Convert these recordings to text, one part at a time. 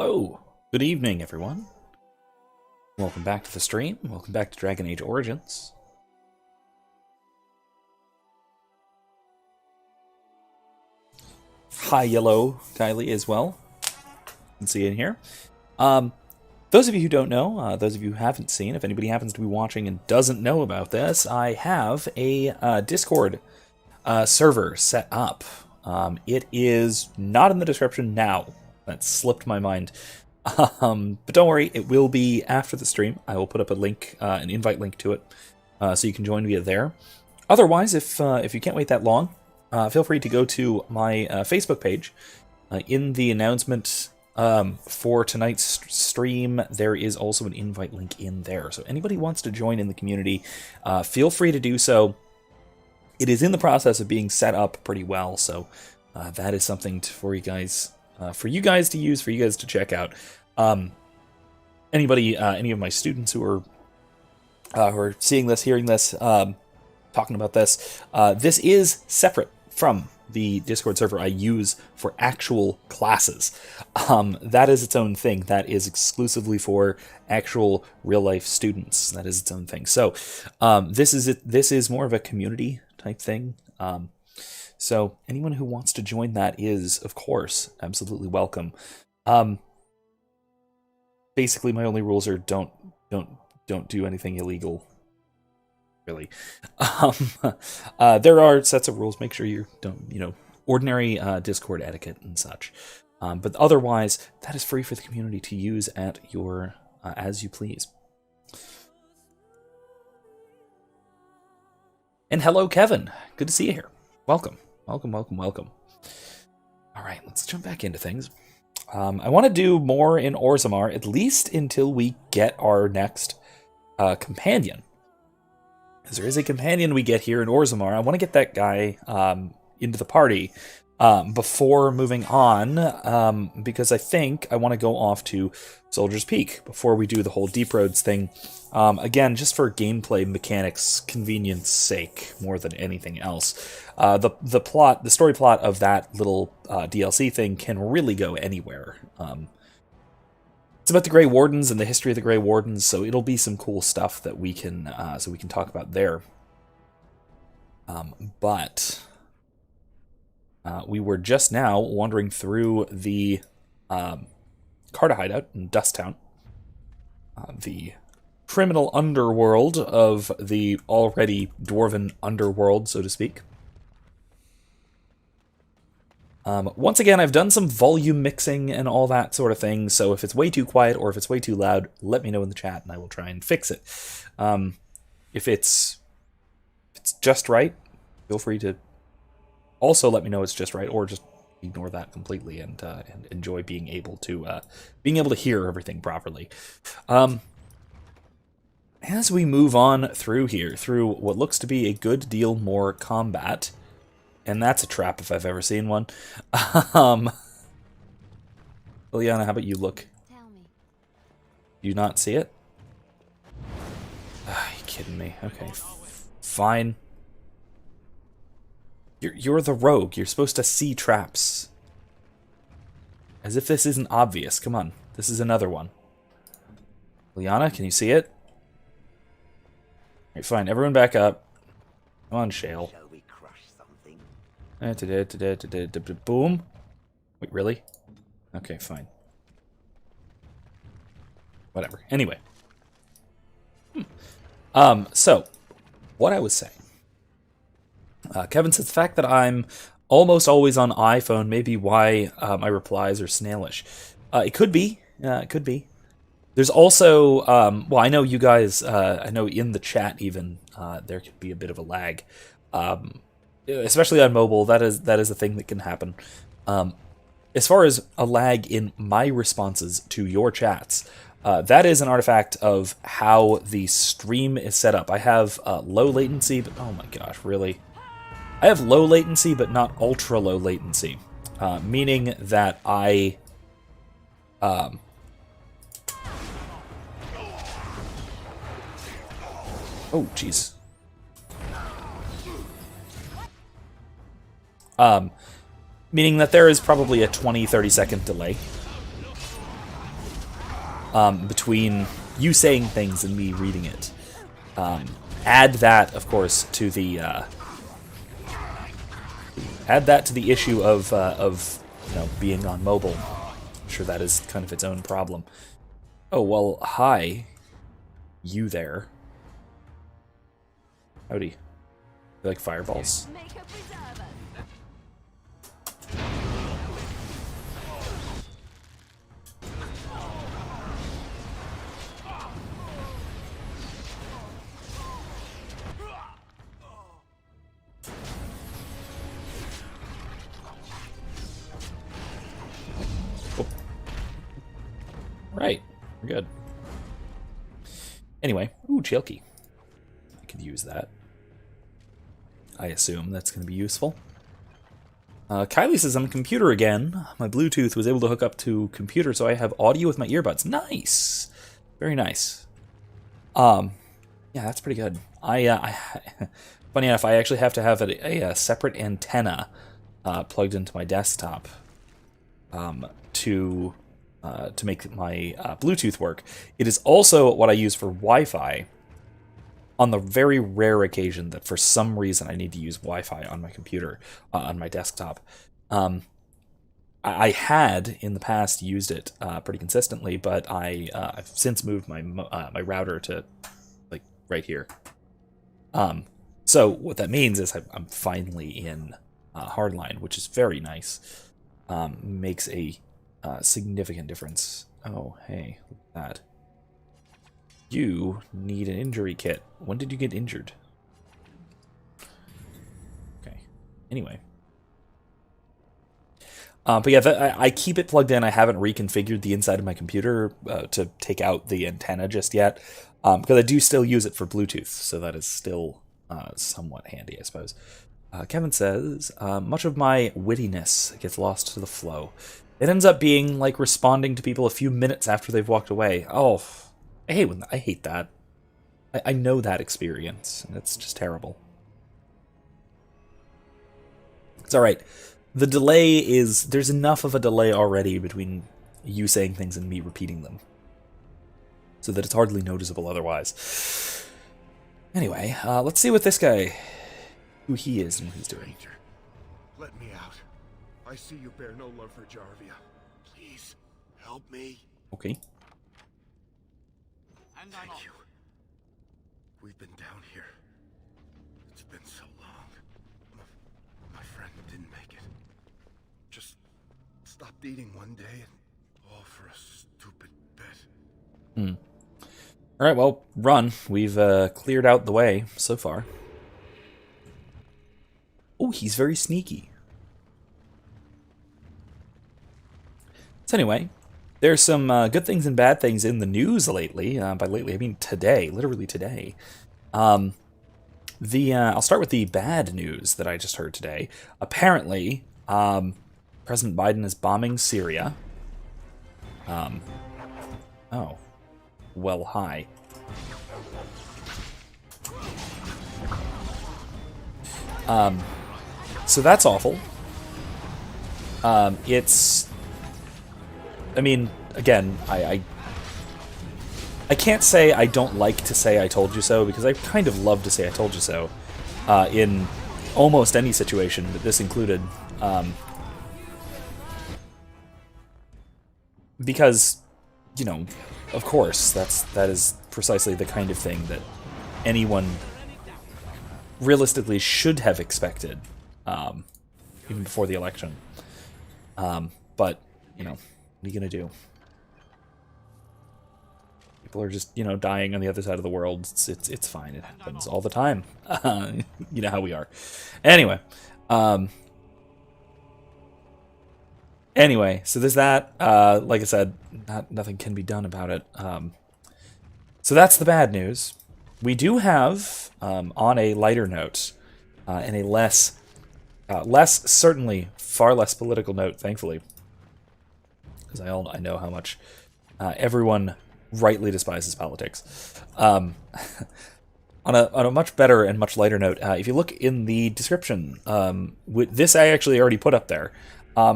Hello, good evening everyone. Welcome back to the stream, welcome back to Dragon Age Origins. Hi Yellow Kylie as well. You can see it here. Those of you who don't know, those of you who haven't seen, if anybody happens to be watching and doesn't know about this, I have a Discord server set up. It is not in the description now. That slipped my mind. But don't worry, it will be after the stream. I will put up a link, an invite link to it, so you can join via there. Otherwise, if you can't wait that long, feel free to go to my Facebook page. In the announcement for tonight's stream, there is also an invite link in there. So anybody who wants to join in the community, feel free to do so. It is in the process of being set up pretty well, so that is something for you guys to use, for you guys to check out. Any of my students who are seeing this, hearing this, talking about this, this is separate from the Discord server I use for actual classes. That is its own thing. That is exclusively for actual real-life students. That is its own thing. So this is more of a community type thing. So anyone who wants to join that is, of course, absolutely welcome. Basically, my only rules are don't do anything illegal. Really, there are sets of rules. Make sure you don't, ordinary Discord etiquette and such. But otherwise, that is free for the community to use at your as you please. And hello, Kevin. Good to see you here. Welcome. Welcome. All right, let's jump back into things. I want to do more in Orzammar, at least until we get our next companion. Because there is a companion we get here in Orzammar. I want to get that guy into the party before moving on, because I think I want to go off to Soldier's Peak before we do the whole Deep Roads thing. Again, just for gameplay mechanics, convenience sake, more than anything else. The story plot of that little DLC thing can really go anywhere. It's about the Grey Wardens and the history of the Grey Wardens, so it'll be some cool stuff that we can talk about there. But we were just now wandering through the Carta hideout in Dusttown, the criminal underworld of the already dwarven underworld, so to speak. Once again, I've done some volume mixing and all that sort of thing, so if it's way too quiet or if it's way too loud, let me know in the chat and I will try and fix it. If it's just right, feel free to also let me know it's just right, or just ignore that completely and enjoy being able to hear everything properly. As we move on through here, through what looks to be a good deal more combat, and that's a trap if I've ever seen one. Liliana, how about you look? Tell me. Do you not see it? Are you kidding me? Okay, fine. You're the rogue. You're supposed to see traps. As if this isn't obvious. Come on, this is another one. Liliana, can you see it? Alright, fine. Everyone back up. Come on, Shale. Shall we crush something? Boom. Wait, really? Okay, fine. Whatever. Anyway. So, what I was saying. Kevin says the fact that I'm almost always on iPhone may be why my replies are snailish. It could be. It could be. There's also, well, I know you guys, I know in the chat even, there could be a bit of a lag. Especially on mobile, that is a thing that can happen. As far as a lag in my responses to your chats, that is an artifact of how the stream is set up. I have low latency, but oh my gosh, really? I have low latency, but not ultra low latency, meaning that I... Oh, jeez. Meaning that there is probably a 20-30 second delay between you saying things and me reading it. Add that, of course, to the issue of being on mobile. I'm sure that is kind of its own problem. Oh well, hi, you there? Howdy. You like fireballs? Right, we're good. Anyway, ooh, Chilky. I could use that. I assume that's going to be useful. Kylie says, I'm a computer again. My Bluetooth was able to hook up to computer, so I have audio with my earbuds. Nice! Very nice. Yeah, that's pretty good. Funny enough, I actually have to have a separate antenna plugged into my desktop to make my Bluetooth work. It is also what I use for Wi-Fi on the very rare occasion that for some reason I need to use Wi-Fi on my computer, on my desktop. I had, in the past, used it pretty consistently, but I've since moved my router to, like, right here. So what that means is I'm finally in Hardline, which is very nice. Makes a significant difference. Oh, hey, look at that. You need an injury kit. When did you get injured? Okay. Anyway. But yeah, I keep it plugged in. I haven't reconfigured the inside of my computer to take out the antenna just yet. Because I do still use it for Bluetooth, so that is still somewhat handy, I suppose. Kevin says, much of my wittiness gets lost to the flow. It ends up being like responding to people a few minutes after they've walked away. Oh, I hate that. I know that experience, and it's just terrible. It's alright. The delay is... There's enough of a delay already between you saying things and me repeating them, so that it's hardly noticeable otherwise. Anyway, let's see what this guy... who he is and what he's doing. Let me out. I see you bear no love for Jarvia. Please, help me. Okay. Thank you. We've been down here. It's been so long. My friend didn't make it. Just stopped eating one day and all for a stupid bet. Alright, well, run. We've cleared out the way so far. Oh, he's very sneaky. So anyway, there's some good things and bad things in the news lately. By lately, I mean today, literally today. I'll start with the bad news that I just heard today. Apparently, President Biden is bombing Syria. Oh. Well, hi. So that's awful. I mean, again, I can't say I don't like to say I told you so, because I kind of love to say I told you so in almost any situation, but this included. Because, you know, of course, that is precisely the kind of thing that anyone realistically should have expected, even before the election. But, you know, what are you going to do? People are just, you know, dying on the other side of the world. It's fine. It happens all the time. You know how we are. Anyway. Anyway, so there's that. Like I said, nothing can be done about it. So that's the bad news. We do have, on a lighter note, and a less, certainly far less political note, thankfully, because I know how much everyone rightly despises politics. On a much better and much lighter note, if you look in the description, this I actually already put up there.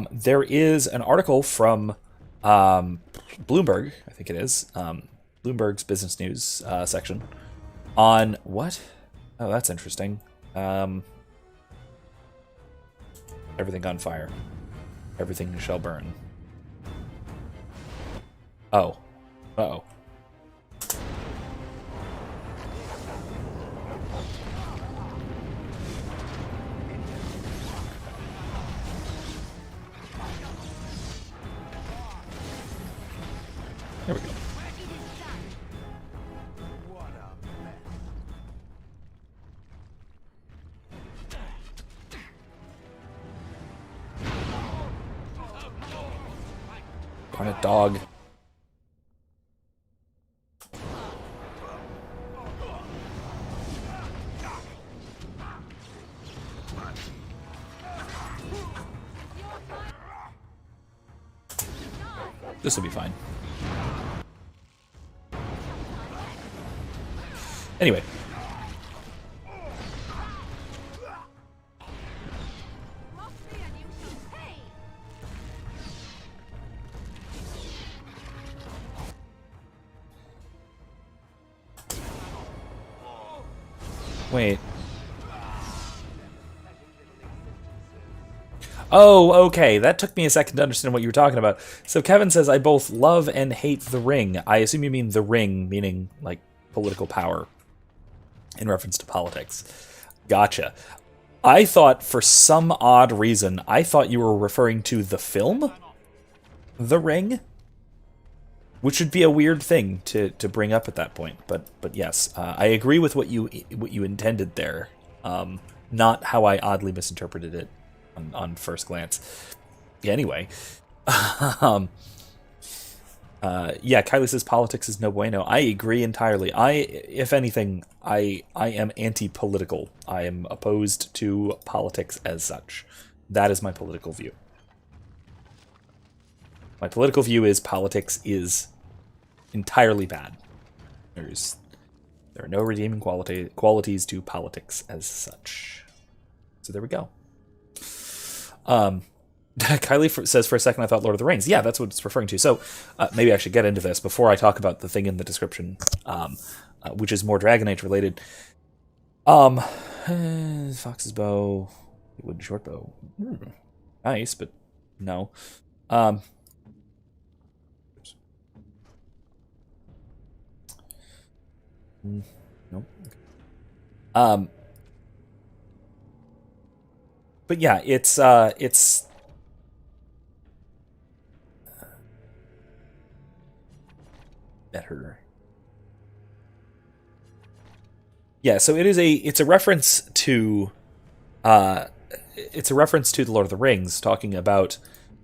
There is an article from Bloomberg, I think it is, Bloomberg's business news section on what? Oh, that's interesting. Everything on fire. Everything shall burn. Oh. Uh-oh. There we go. Darn it, dog. This will be fine. Anyway. Wait. Oh, okay. That took me a second to understand what you were talking about. So Kevin says, I both love and hate the ring. I assume you mean the ring, meaning, like, political power in reference to politics. Gotcha. I thought, for some odd reason, I thought you were referring to the film, The Ring, which would be a weird thing to bring up at that point. But yes, I agree with what you intended there. Not how I oddly misinterpreted it on first glance. Anyway, yeah, Kylie says politics is no bueno. I agree entirely. If anything, I am anti-political. I am opposed to politics as such. That is my political view. My political view is politics is entirely bad. There are no redeeming qualities to politics as such. So there we go. Kylie says, for a second, I thought Lord of the Rings. Yeah, that's what it's referring to. So maybe I should get into this before I talk about the thing in the description, which is more Dragon Age related. Fox's bow, wooden short bow. Nice, but no. Nope. But yeah, it's better. Yeah, so it's a reference to the Lord of the Rings, talking about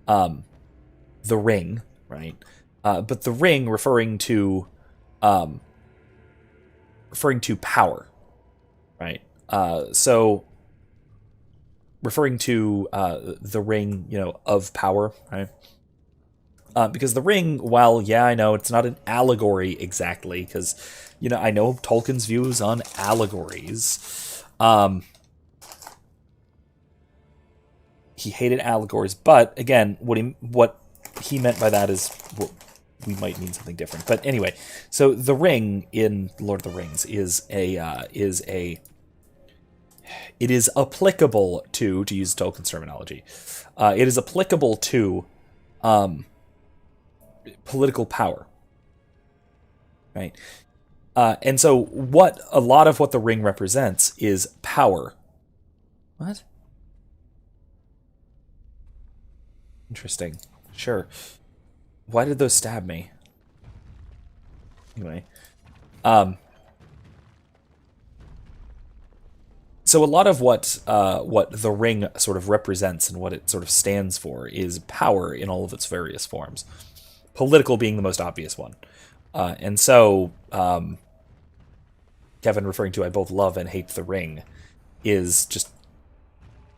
the ring, right? But the ring referring to power, right? So referring to the ring, of power, right? Because the ring, while, yeah, I know it's not an allegory exactly, because, I know Tolkien's views on allegories. He hated allegories, but again, what he meant by that is what we might mean something different. But anyway, so the ring in Lord of the Rings it is applicable to use Tolkien's terminology, it is applicable to political power, right? And so a lot of what the ring represents is power. What? Interesting. Sure. Why did those stab me? Anyway. So a lot of what the ring sort of represents and what it sort of stands for is power in all of its various forms. Political being the most obvious one. And so, Kevin referring to I both love and hate the ring is just,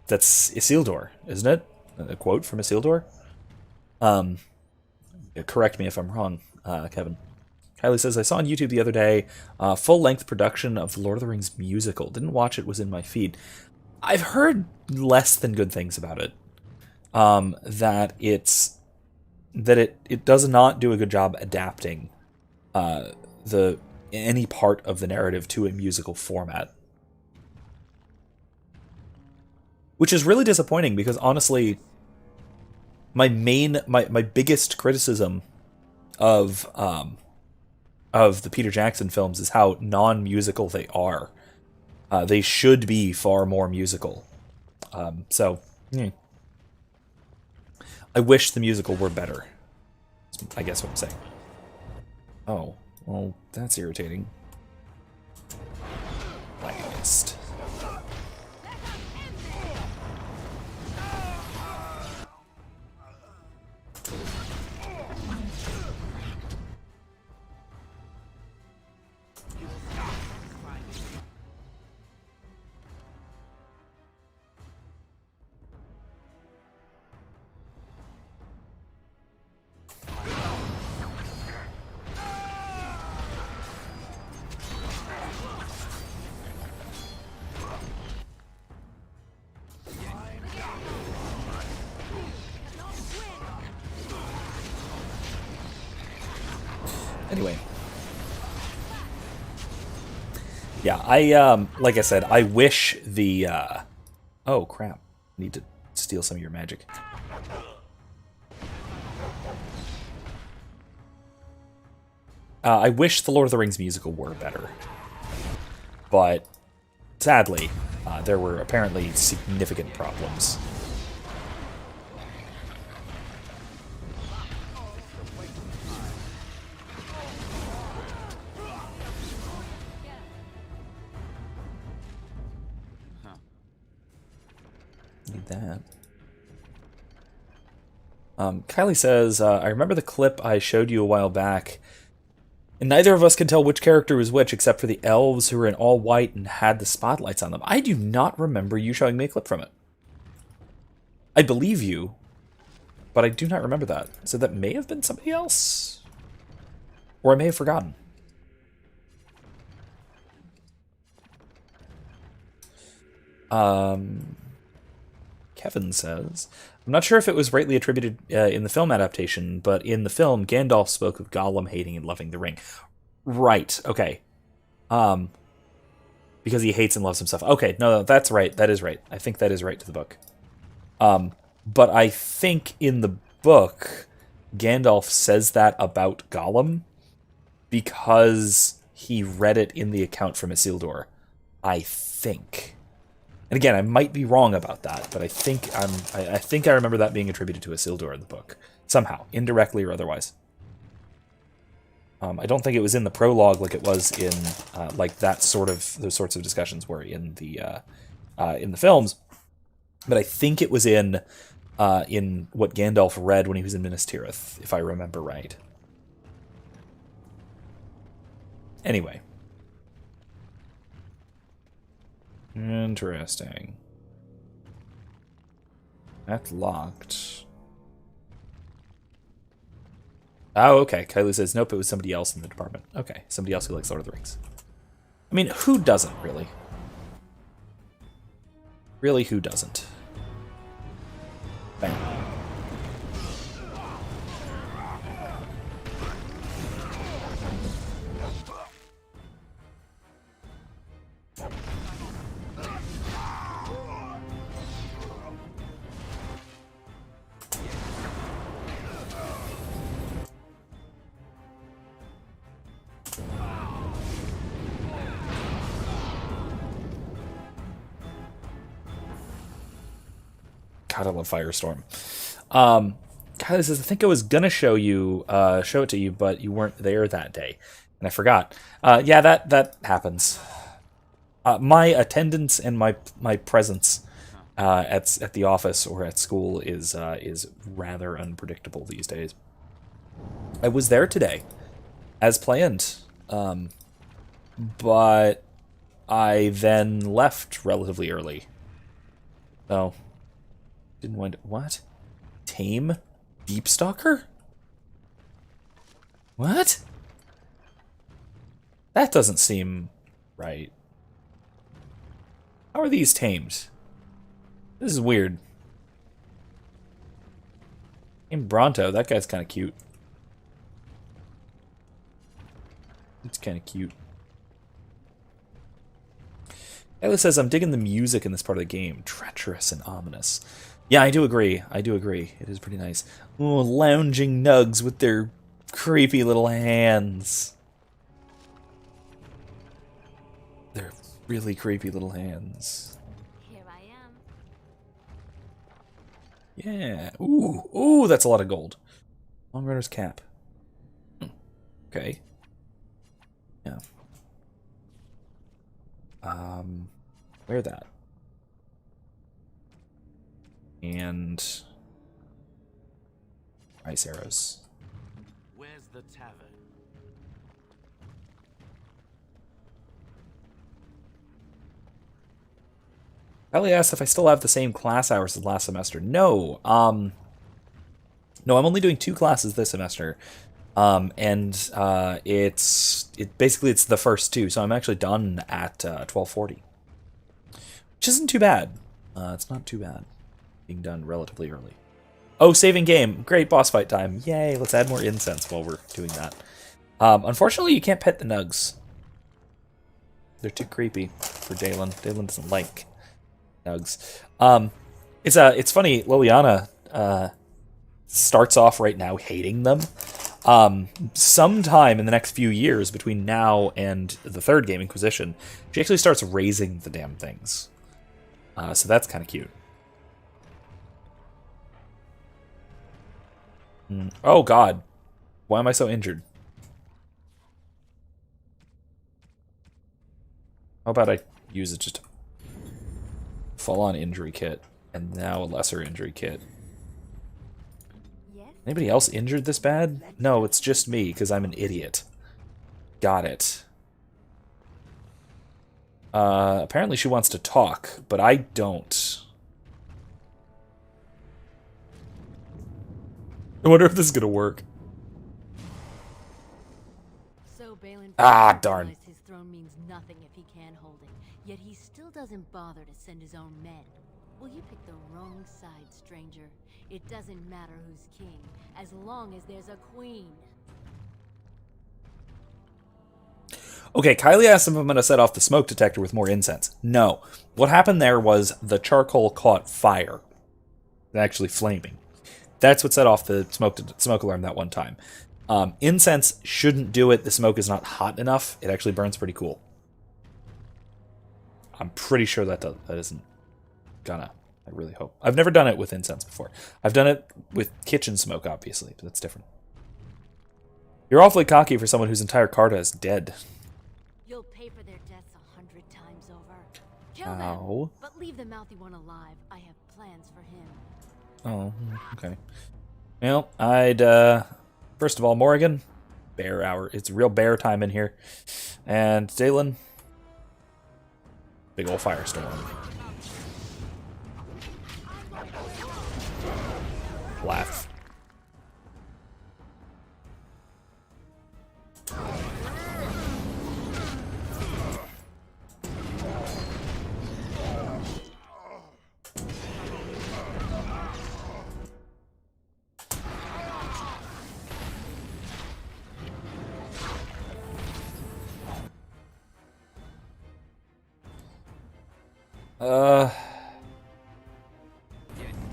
that's Isildur, isn't it? A quote from Isildur? Correct me if I'm wrong, Kevin. Kylie says, I saw on YouTube the other day full-length production of the Lord of the Rings musical. Didn't watch it, was in my feed. I've heard less than good things about it. That it's that it does not do a good job adapting the any part of the narrative to a musical format. Which is really disappointing because honestly, my biggest criticism of the Peter Jackson films is how non-musical they are. They should be far more musical. I wish the musical were better. I guess what I'm saying. Oh, well, that's irritating. I missed. Anyway. Yeah, like I said, I wish the, oh crap, need to steal some of your magic. I wish the Lord of the Rings musical were better. But, sadly, there were apparently significant problems. Need that. Kylie says, I remember the clip I showed you a while back, and neither of us can tell which character was which except for the elves who were in all white and had the spotlights on them. I do not remember you showing me a clip from it. I believe you, but I do not remember that. So that may have been somebody else. Or I may have forgotten. Kevin says, I'm not sure if it was rightly attributed in the film adaptation, but in the film, Gandalf spoke of Gollum hating and loving the ring. Right, okay. Because he hates and loves himself. Okay, no, that's right. That is right. I think that is right to the book. But I think in the book, Gandalf says that about Gollum because he read it in the account from Isildur. I think. And again, I might be wrong about that, but I think I remember that being attributed to Isildur in the book somehow, indirectly or otherwise. I don't think it was in the prologue like it was in like those sorts of discussions were in the films, but I think it was in what Gandalf read when he was in Minas Tirith, if I remember right. Anyway. Interesting. That's locked. Oh, okay. Kylie says, nope, it was somebody else in the department. Okay, somebody else who likes Lord of the Rings. I mean, who doesn't, really? Really, who doesn't? Bam. God, I love Firestorm. Kylie says, I think I was gonna show it to you, but you weren't there that day, and I forgot. Yeah, that happens. My attendance and my presence at the office or at school is rather unpredictable these days. I was there today, as planned, but I then left relatively early. So. Didn't wind up. What? Tame Deep Stalker? What? That doesn't seem right. How are these tamed? This is weird. In Bronto, that guy's kind of cute. It's kind of cute. Ella says, I'm digging the music in this part of the game. Treacherous and ominous. Yeah, I do agree. I do agree. It is pretty nice. Oh, lounging nugs with their creepy little hands. They're really creepy little hands. Here I am. Yeah. Ooh, ooh, that's a lot of gold. Long Runner's cap. Okay. Yeah. Wear that. And ice arrows. Where's the tavern? Ellie asked if I still have the same class hours as last semester. No. No, I'm only doing 2 classes this semester. It's basically the first 2, so I'm actually done at 12:40. Which isn't too bad. It's not too bad. Being done relatively early. Oh, saving game. Great boss fight time. Yay, let's add more incense while we're doing that. Unfortunately, you can't pet the nugs. They're too creepy for Dalen. Dalen doesn't like nugs. It's funny, Liliana starts off right now hating them. Sometime in the next few years, between now and the 3rd game, Inquisition, she actually starts raising the damn things. So that's kind of cute. Oh god. Why am I so injured? How about I use it just a full-on injury kit, and now a lesser injury kit. Yes? Anybody else injured this bad? No, it's just me, because I'm an idiot. Got it. Apparently she wants to talk, but I don't. I wonder if this is gonna work. So Balin Darn. realized his throne means nothing if he can't hold it, yet he still doesn't bother to send his own men. Well, you picked the wrong side, stranger. It doesn't matter who's king, as long as there's a queen. Okay, Kylie asked if I'm going to set off the smoke detector with more incense. No. What happened there was the charcoal caught fire. Actually flaming. That's what set off the smoke alarm that one time. Incense shouldn't do it. The smoke is not hot enough. It actually burns pretty cool. I'm pretty sure that isn't gonna. I really hope. I've never done it with incense before. I've done it with kitchen smoke, obviously, but that's different. You're awfully cocky for someone whose entire Carta is dead. You'll pay for their deaths 100 times over. Kill Ow. them, but leave the mouthy one alive. I have plans for him. Oh, okay. Well, I'd, first of all, Morrigan, bear hour. It's real bear time in here. And Dalen, big old firestorm. Laugh.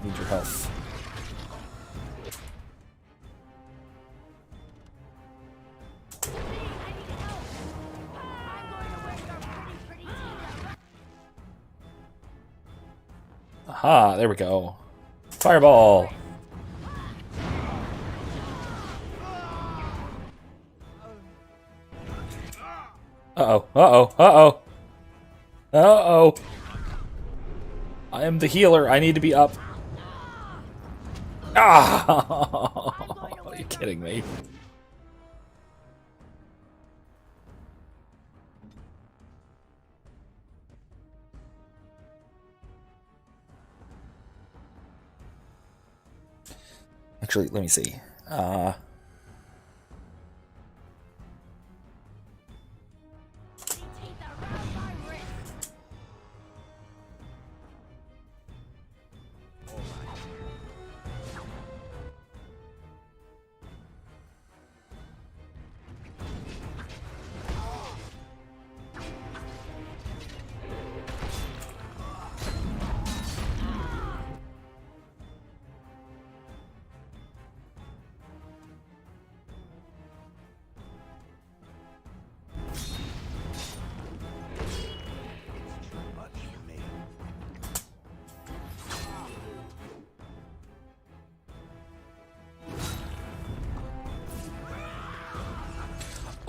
Need your health. Aha, there we go. Fireball. Uh-oh, uh-oh, uh-oh. Uh-oh. I am the healer. I need to be up. Ah! Are you kidding me? Actually, let me see.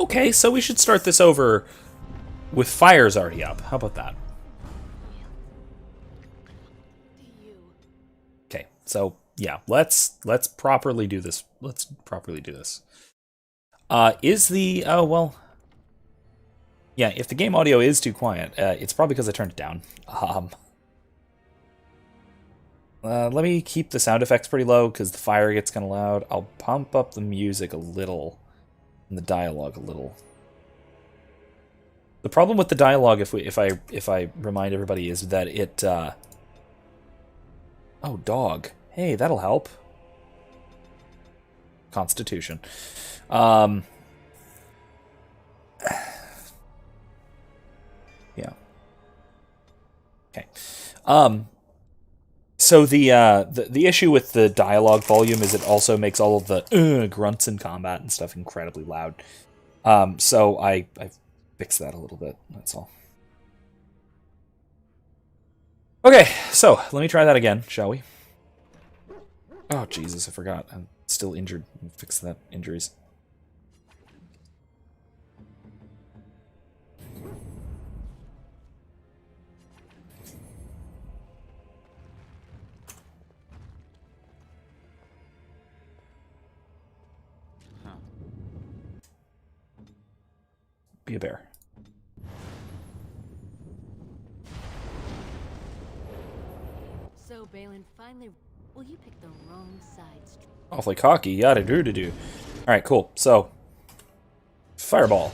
Okay, so we should start this over with fires already up. How about that? Okay, so yeah, let's properly do this. Let's properly do this. Is the yeah, if the game audio is too quiet, it's probably because I turned it down. Let me keep the sound effects pretty low because the fire gets kind of loud. I'll pump up the music a little and the dialogue a little. The problem with the dialogue, if I remind everybody, is that it. Oh, dog. Hey, that'll help. Constitution. Yeah. Okay. So the issue with the dialogue volume is it also makes all of the grunts in combat and stuff incredibly loud. So I fixed that a little bit. That's all. Okay, so let me try that again, shall we? Oh Jesus, I forgot. I'm still injured. Fix that injuries. Be a bear. So Balin finally, well, you picked the wrong side. Awfully cocky, yada doo doo doo. All right, cool. So, fireball.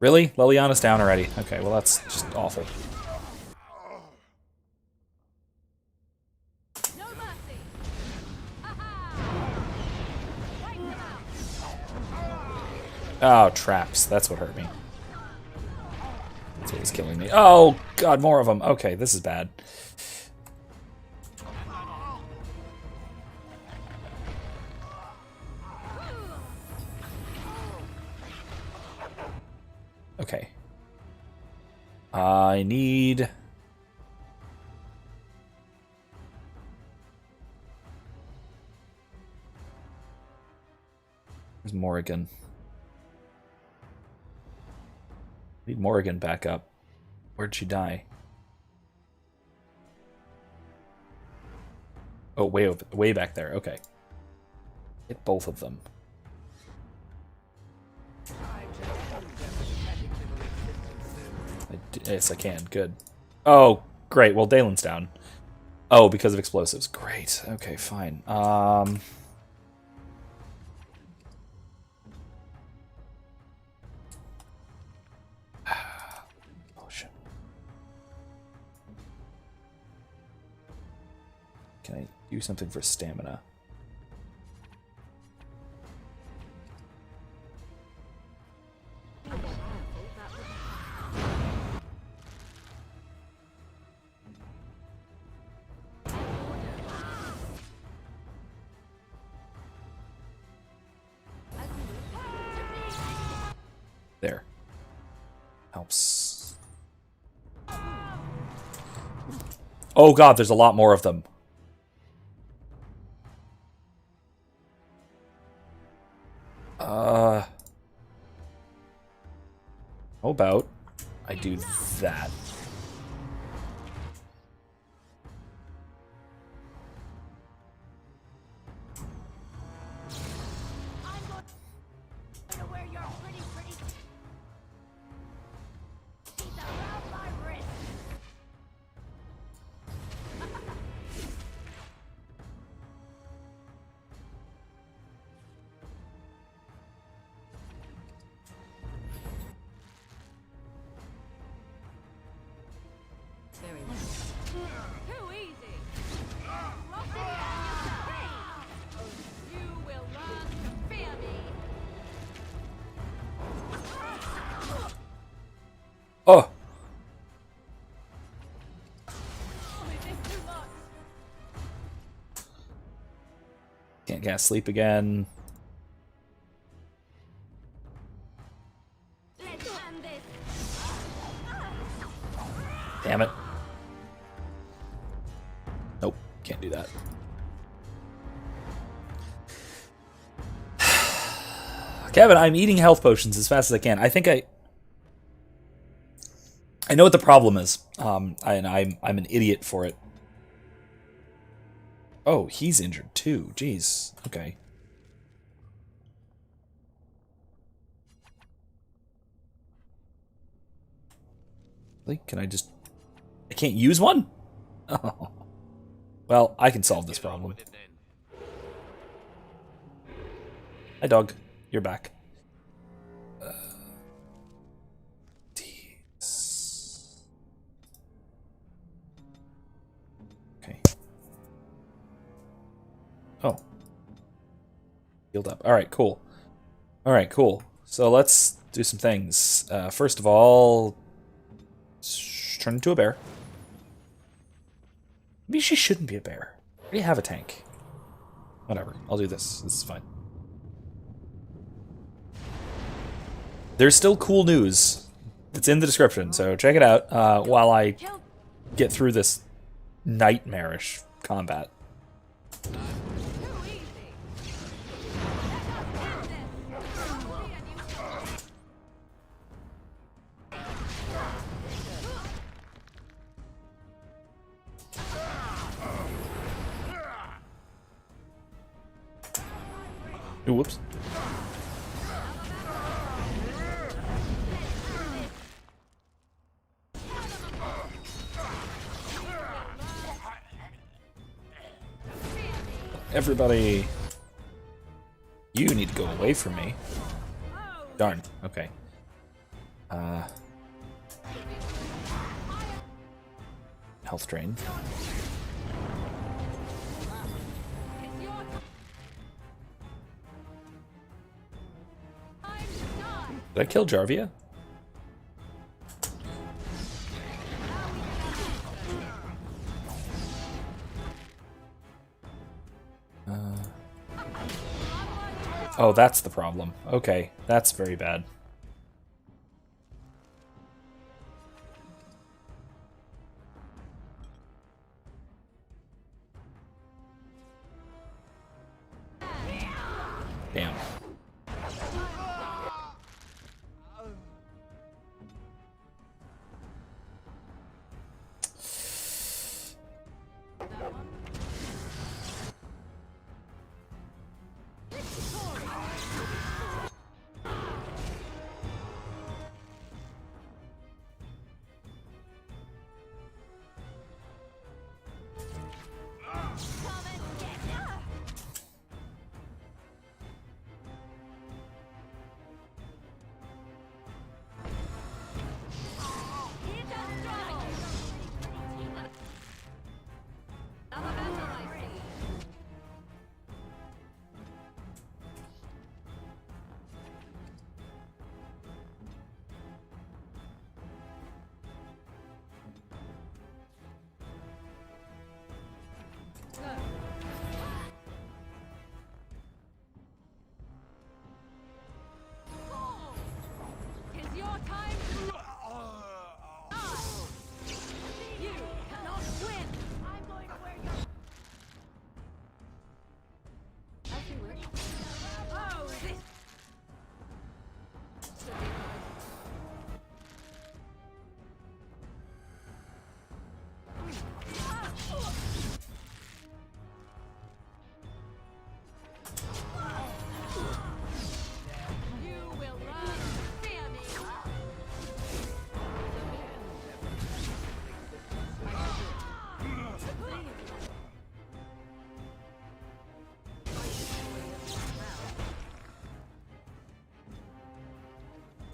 Really? Liliana's down already. Okay, well that's just awful. Oh, traps. That's what hurt me. That's what was killing me. Oh, God, more of them. Okay, this is bad. Okay. I need... Where's Morrigan? Need Morrigan back up. Where'd she die? Oh, way back there. Okay. Hit both of them. Yes, I can. Good. Oh, great. Well, Dalen's down. Oh, because of explosives. Great. Okay, fine. Potion. Can I do something for stamina? There. Helps. Oh god, there's a lot more of them. How about I do that? Oh! Can't sleep again. Damn it. Nope, can't do that. Kevin, I'm eating health potions as fast as I can. I think I know what the problem is, and I'm an idiot for it. Oh, he's injured too. Jeez. Okay. Like, can I just... I can't use one? Oh. Well, I can solve this problem. Hi, dog. You're back. Okay. Oh. Healed up. Alright, cool. Alright, cool. So let's do some things. First of all, turn into a bear. Maybe she shouldn't be a bear. I already have a tank. Whatever. I'll do this. This is fine. There's still cool news. It's in the description, so check it out while I get through this nightmarish combat. Ooh, whoops. Everybody, you need to go away from me. Darn. Okay. Health drain. Did I kill Jarvia? Oh, that's the problem. Okay, that's very bad. Damn.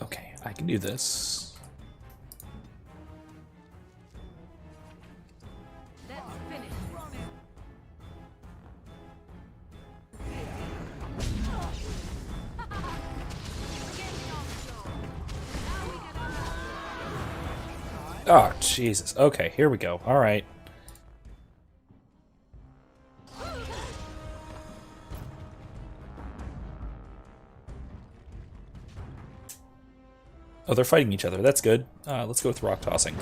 Okay, I can do this. Oh, Jesus. Okay, here we go. All right. Oh, they're fighting each other. That's good. Let's go with rock tossing.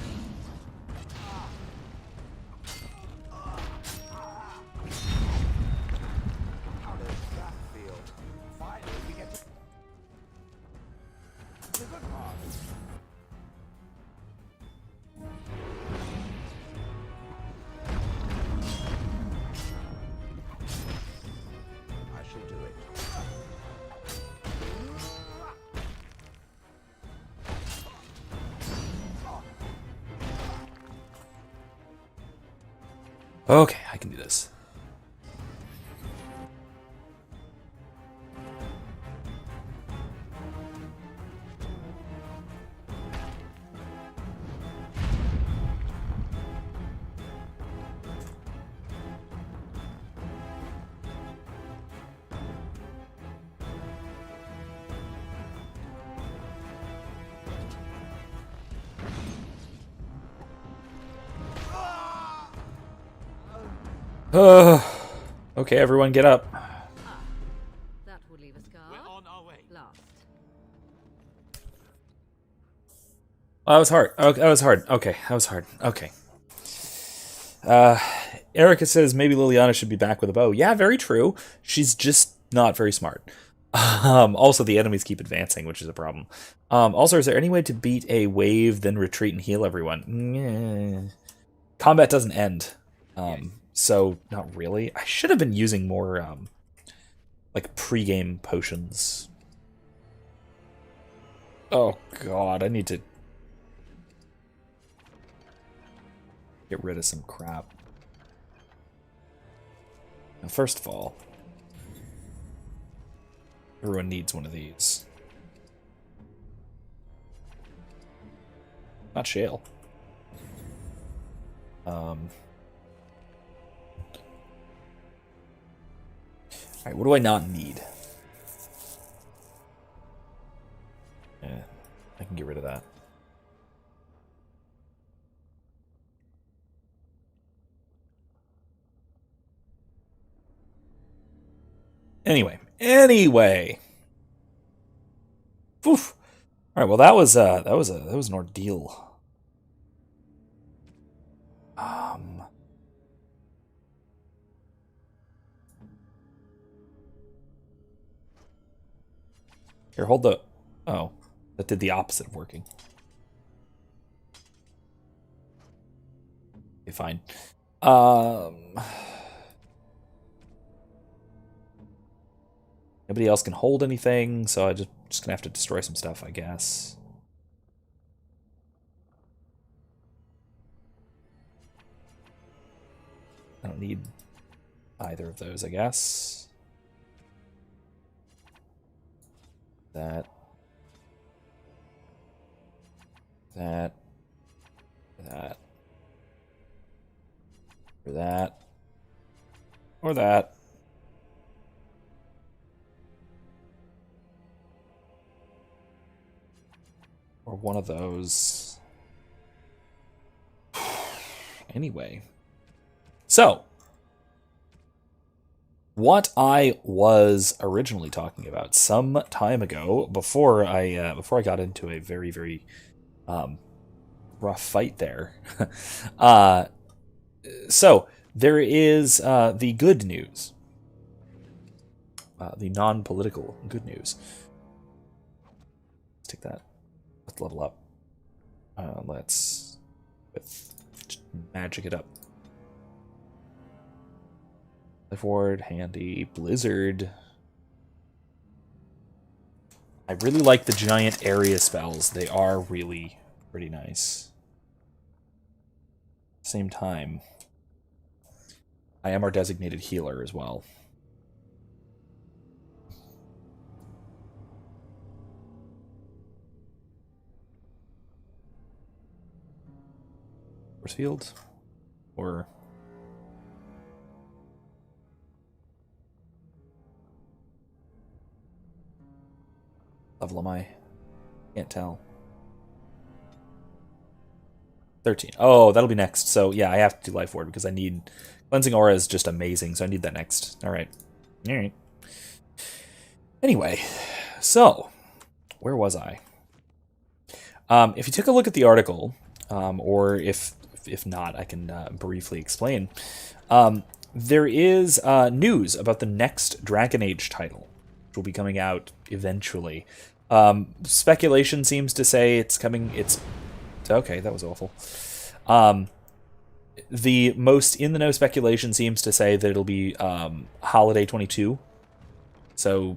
Okay, I can do this. Okay, everyone get up. That will leave a scar. We're on our way. Last. Oh, that was hard. Okay, that was hard. Okay, that was hard. Okay. Erica says maybe Liliana should be back with a bow. Yeah, very true. She's just not very smart. Also, the enemies keep advancing, which is a problem. Also, is there any way to beat a wave, then retreat and heal everyone? Combat doesn't end. So, not really. I should have been using more, like, pre-game potions. Oh, God, I need to get rid of some crap. Now, first of all, everyone needs one of these. Not shale. Alright, what do I not need? Yeah, I can get rid of that. Anyway. Oof. All right, well that was an ordeal. Here, hold the... Oh, that did the opposite of working. Okay, fine. Nobody else can hold anything, so I just gonna have to destroy some stuff, I guess. I don't need either of those, I guess. That. Or that. Or that. Or one of those. Anyway. So, what I was originally talking about some time ago, before I got into a very, very rough fight there. So, there is the good news. The non-political good news. Let's take that. Let's level up. Let's just magic it up. Life Ward, handy, Blizzard. I really like the giant area spells. They are really pretty nice. Same time, I am our designated healer as well. Force field? Or... level am I? Can't tell. 13. Oh, that'll be next. So, yeah, I have to do Life Ward because I need... Cleansing Aura is just amazing, so I need that next. Alright. Alright. Anyway, so, where was I? If you take a look at the article, or if not, I can briefly explain. There is news about the next Dragon Age title, which will be coming out eventually. Speculation seems to say it's coming. It's okay. That was awful. The most in the know speculation seems to say that it'll be Holiday 22. So,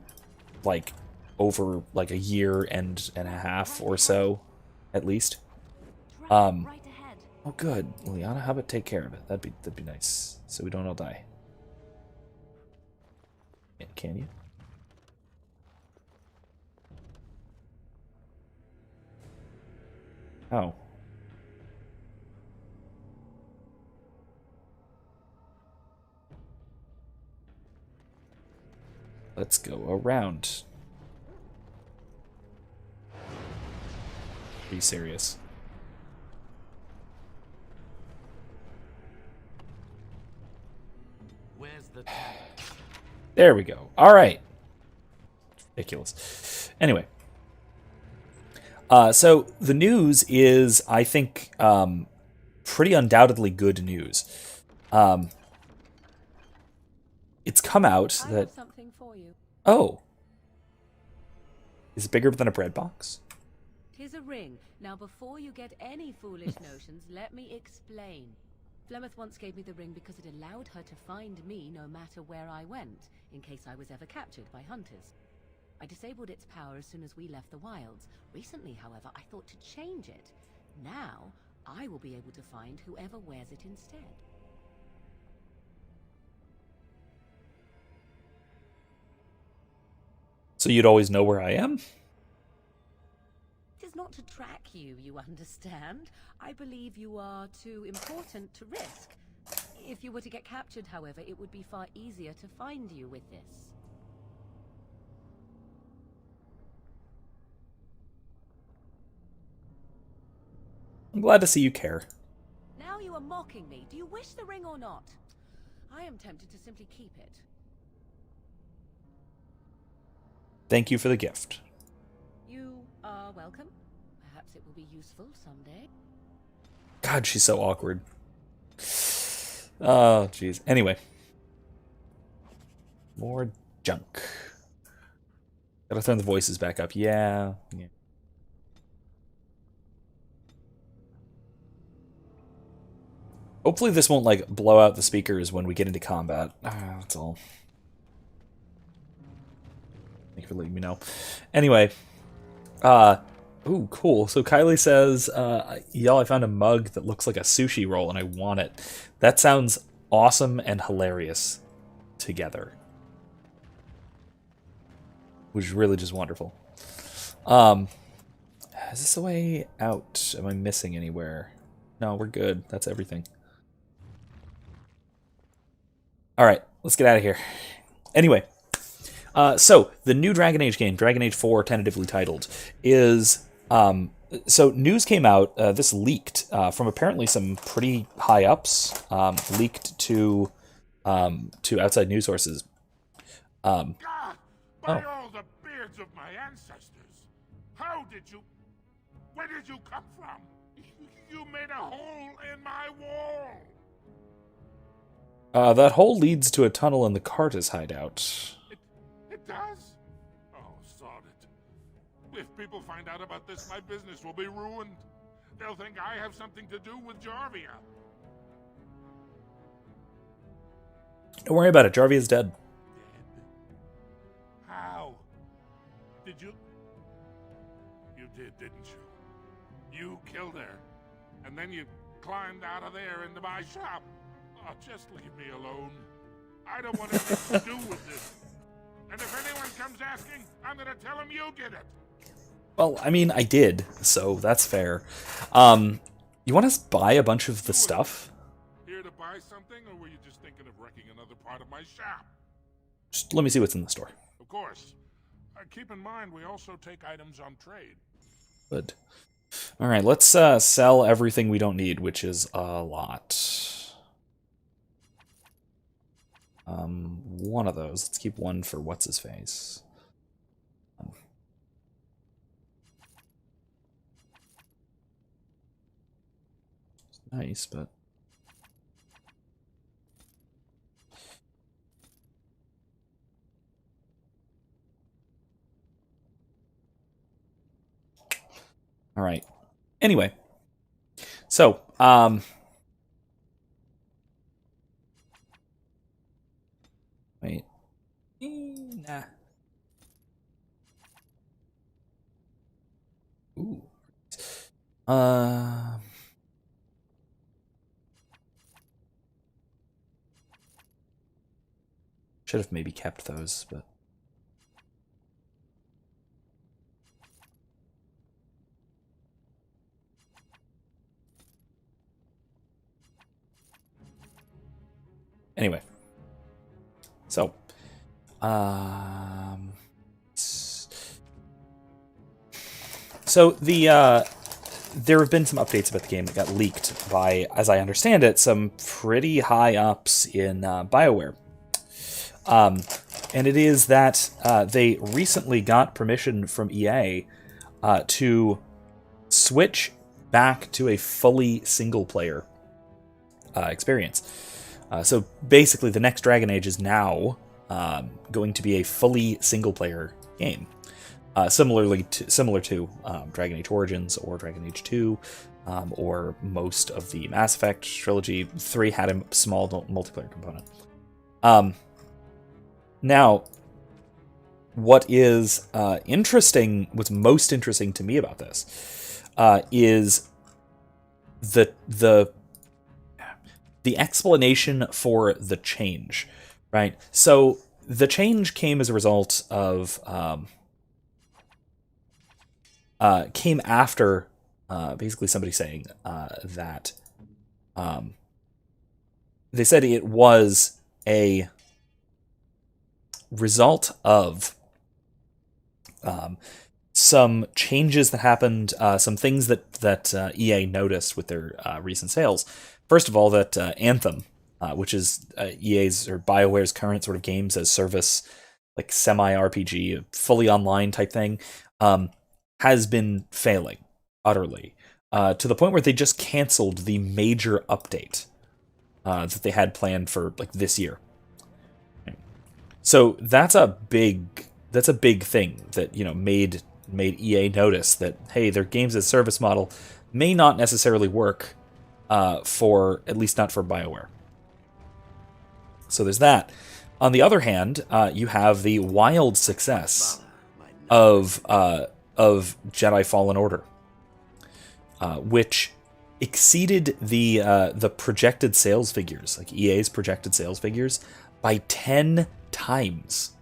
like, over like a year and a half or so, at least. Right ahead. Oh, good, Liana. How about take care of it? That'd be nice, so we don't all die. Can you? Oh. Let's go around. Be serious. Where's the tavern? There we go. All right. Ridiculous. Anyway. So the news is, I think, pretty undoubtedly good news. It's come out I that... have something for you. Oh. Is it bigger than a bread box? 'Tis a ring. Now, before you get any foolish notions, let me explain. Flemeth once gave me the ring because it allowed her to find me no matter where I went, in case I was ever captured by hunters. I disabled its power as soon as we left the wilds. Recently, however, I thought to change it. Now, I will be able to find whoever wears it instead. So you'd always know where I am? It is not to track you, you understand. I believe you are too important to risk. If you were to get captured, however, it would be far easier to find you with this. I'm glad to see you care. Now you are mocking me. Do you wish the ring or not? I am tempted to simply keep it. Thank you for the gift. You are welcome. Perhaps it will be useful someday. God, she's so awkward. Oh, jeez. Anyway. More junk. Gotta turn the voices back up. Yeah. Hopefully this won't, like, blow out the speakers when we get into combat. That's all. Thank you for letting me know. Anyway. Ooh, cool. So Kylie says, y'all, I found a mug that looks like a sushi roll and I want it. That sounds awesome and hilarious together. Which is really just wonderful. Is this the way out? Am I missing anywhere? No, we're good. That's everything. Alright, let's get out of here. Anyway. So, the new Dragon Age game, Dragon Age 4, tentatively titled, is... so, news came out, this leaked from apparently some pretty high-ups, leaked to outside news sources. God, by all the beards of my ancestors, how did you... Where did you come from? You made a hole in my wall! That hole leads to a tunnel in the Carter's hideout. It does? Oh, sod it. If people find out about this, my business will be ruined. They'll think I have something to do with Jarvia. Don't worry about it, Jarvia's dead. Dead? How? Did you... You did, didn't you? You killed her. And then you climbed out of there into my shop. Oh, just leave me alone. I don't want anything to do with this. And if anyone comes asking, I'm gonna tell them you did it. Well, I mean, I did, so that's fair. You want to buy a bunch of the stuff? Here to buy something, or were you just thinking of wrecking another part of my shop? Just let me see what's in the store. Of course. Keep in mind, we also take items on trade. Good. Alright, let's sell everything we don't need, which is a lot. One of those. Let's keep one for what's-his-face. nice, but all right. Anyway, so wait, nah. Ooh. Should have maybe kept those, but anyway. So, so there have been some updates about the game that got leaked by, as I understand it, some pretty high ups in BioWare. And it is that they recently got permission from EA to switch back to a fully single-player experience. So basically, the next Dragon Age is now going to be a fully single-player game. Similar to Dragon Age Origins or Dragon Age 2, or most of the Mass Effect trilogy. 3 had a small multiplayer component. Now, what is interesting, what's most interesting to me about this, is the explanation for the change, right? So the change came as a result of came after basically somebody saying that they said it was a result of some changes that happened, some things that EA noticed with their recent sales. First of all, that Anthem, which is EA's or BioWare's current sort of games as service, like semi-RPG, fully online type thing, has been failing utterly, to the point where they just canceled the major update that they had planned for like this year. So that's a big thing that, you know, made EA notice that, hey, their games as service model may not necessarily work for, at least not for BioWare. So there's that. On the other hand, you have the wild success of Jedi Fallen Order, which exceeded the projected sales figures, like EA's projected sales figures, by 10 times.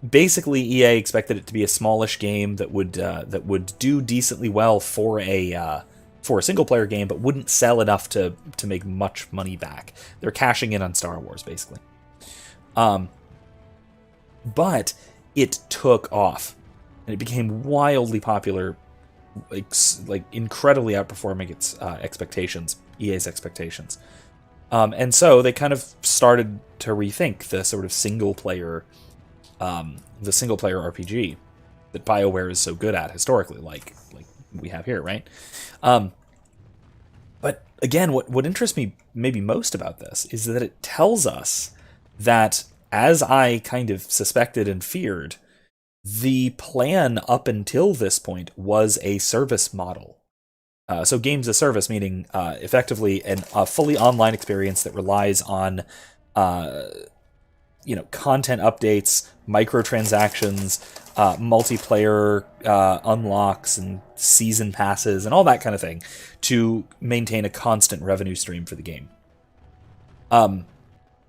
Basically, EA expected it to be a smallish game that would do decently well for a single player game, but wouldn't sell enough to make much money back. They're cashing in on Star Wars, basically. But it took off, and it became wildly popular, like incredibly outperforming its expectations, EA's expectations. And so they kind of started to rethink the sort of single player RPG that BioWare is so good at historically, like we have here, right? But again, what interests me maybe most about this is that it tells us that, as I kind of suspected and feared, the plan up until this point was a service model. So games as service, meaning effectively a fully online experience that relies on content updates, microtransactions, multiplayer unlocks, and season passes, and all that kind of thing to maintain a constant revenue stream for the game.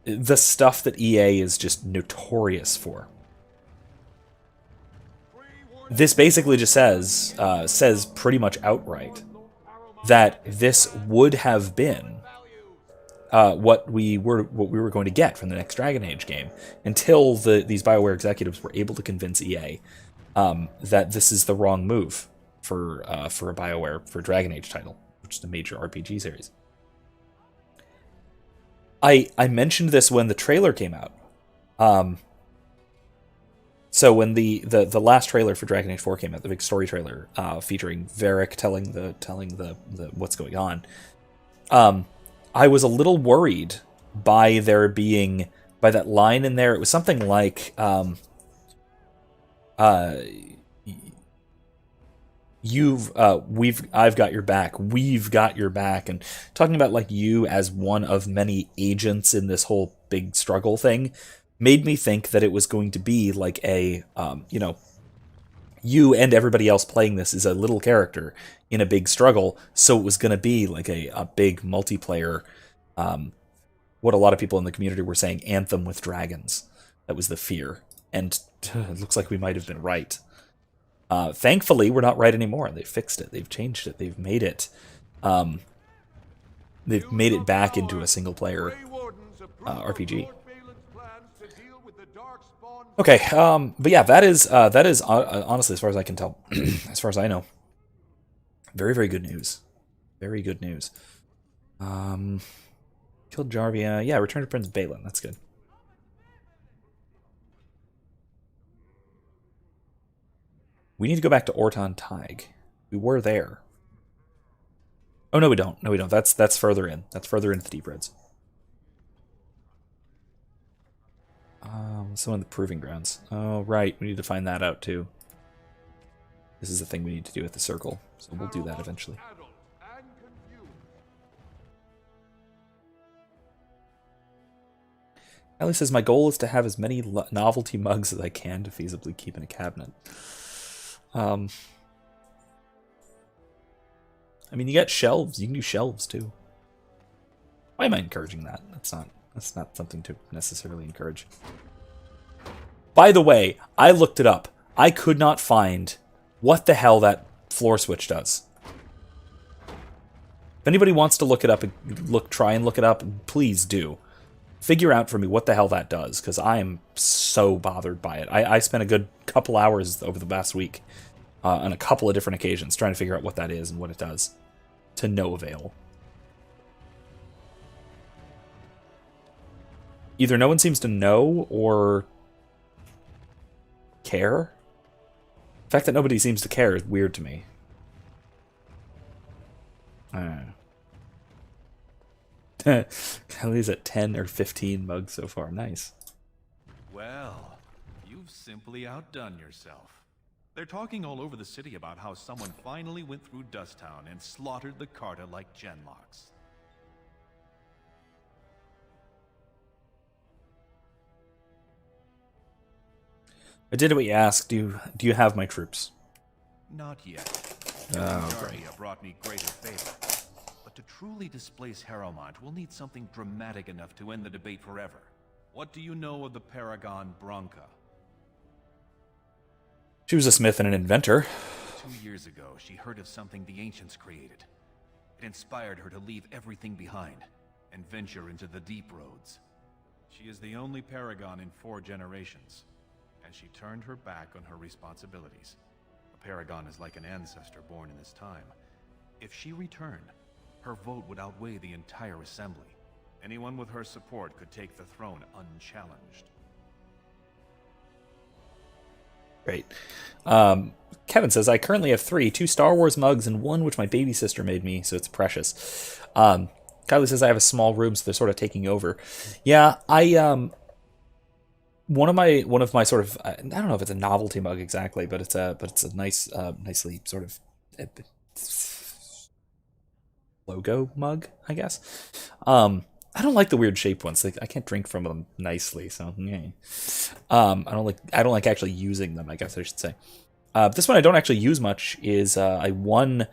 The stuff that EA is just notorious for. This basically just says pretty much outright that this would have been what we were going to get from the next Dragon Age game, until these BioWare executives were able to convince EA that this is the wrong move for a BioWare for Dragon Age title, which is a major RPG series. I mentioned this when the trailer came out. So So when the last trailer for Dragon Age 4 came out, the big story trailer featuring Varric telling the what's going on, I was a little worried by there being by that line in there. It was something like I've got your back, we've got your back, and talking about like you as one of many agents in this whole big struggle thing made me think that it was going to be like a you and everybody else playing this is a little character in a big struggle, so it was going to be like a big multiplayer, what a lot of people in the community were saying, Anthem with dragons. That was the fear, and it looks like we might have been right. Thankfully, we're not right anymore. They've fixed it. They've changed it. They've made it. They've made it back into a single-player RPG. Okay, but yeah, that is honestly, as far as I can tell, as far as I know, very, very good news. Very good news. Killed Jarvia. Yeah, Return to Prince Balin. That's good. We need to go back to Orton Tig. We were there. Oh, no, we don't. No, we don't. That's further in. That's further into the Deep Reds. Some of the Proving Grounds. Oh, right. We need to find that out, too. This is the thing we need to do at the Circle. So we'll do that eventually. Ellie says, my goal is to have as many novelty mugs as I can to feasibly keep in a cabinet. I mean, you got shelves. You can do shelves, too. Why am I encouraging that? That's not something to necessarily encourage. By the way, I looked it up. I could not find what the hell that floor switch does. If anybody wants to look it up, try and look it up, please do. Figure out for me what the hell that does, because I am so bothered by it. I spent a good couple hours over the past week on a couple of different occasions trying to figure out what that is and what it does. To no avail. Either no one seems to know or care. The fact that nobody seems to care is weird to me. Kelly's at 10 or 15 mugs so far. Nice. Well, you've simply outdone yourself. They're talking all over the city about how someone finally went through Dusttown and slaughtered the Carta like Genlocks. I did what you asked. Do you have my troops? Not yet. Oh, great. Jarvia brought me greater favor. But to truly displace Harrowmont, we'll need something dramatic enough to end the debate forever. What do you know of the Paragon Branca? She was a smith and an inventor. 2 years ago, she heard of something the Ancients created. It inspired her to leave everything behind and venture into the deep roads. She is the only Paragon in 4 generations, and she turned her back on her responsibilities. A Paragon is like an ancestor born in this time. If she returned, her vote would outweigh the entire assembly. Anyone with her support could take the throne unchallenged. Great. Kevin says, I currently have 3, 2 Star Wars mugs and 1 which my baby sister made me, so it's precious. Kylie says, I have a small room, so they're sort of taking over. Yeah, one of my sort of, I don't know if it's a novelty mug exactly, but it's a nice, nicely sort of logo mug, I guess. I don't like the weird shaped ones. I can't drink from them nicely, so yeah. I don't like actually using them, I guess I should say. This one I don't actually use much is I won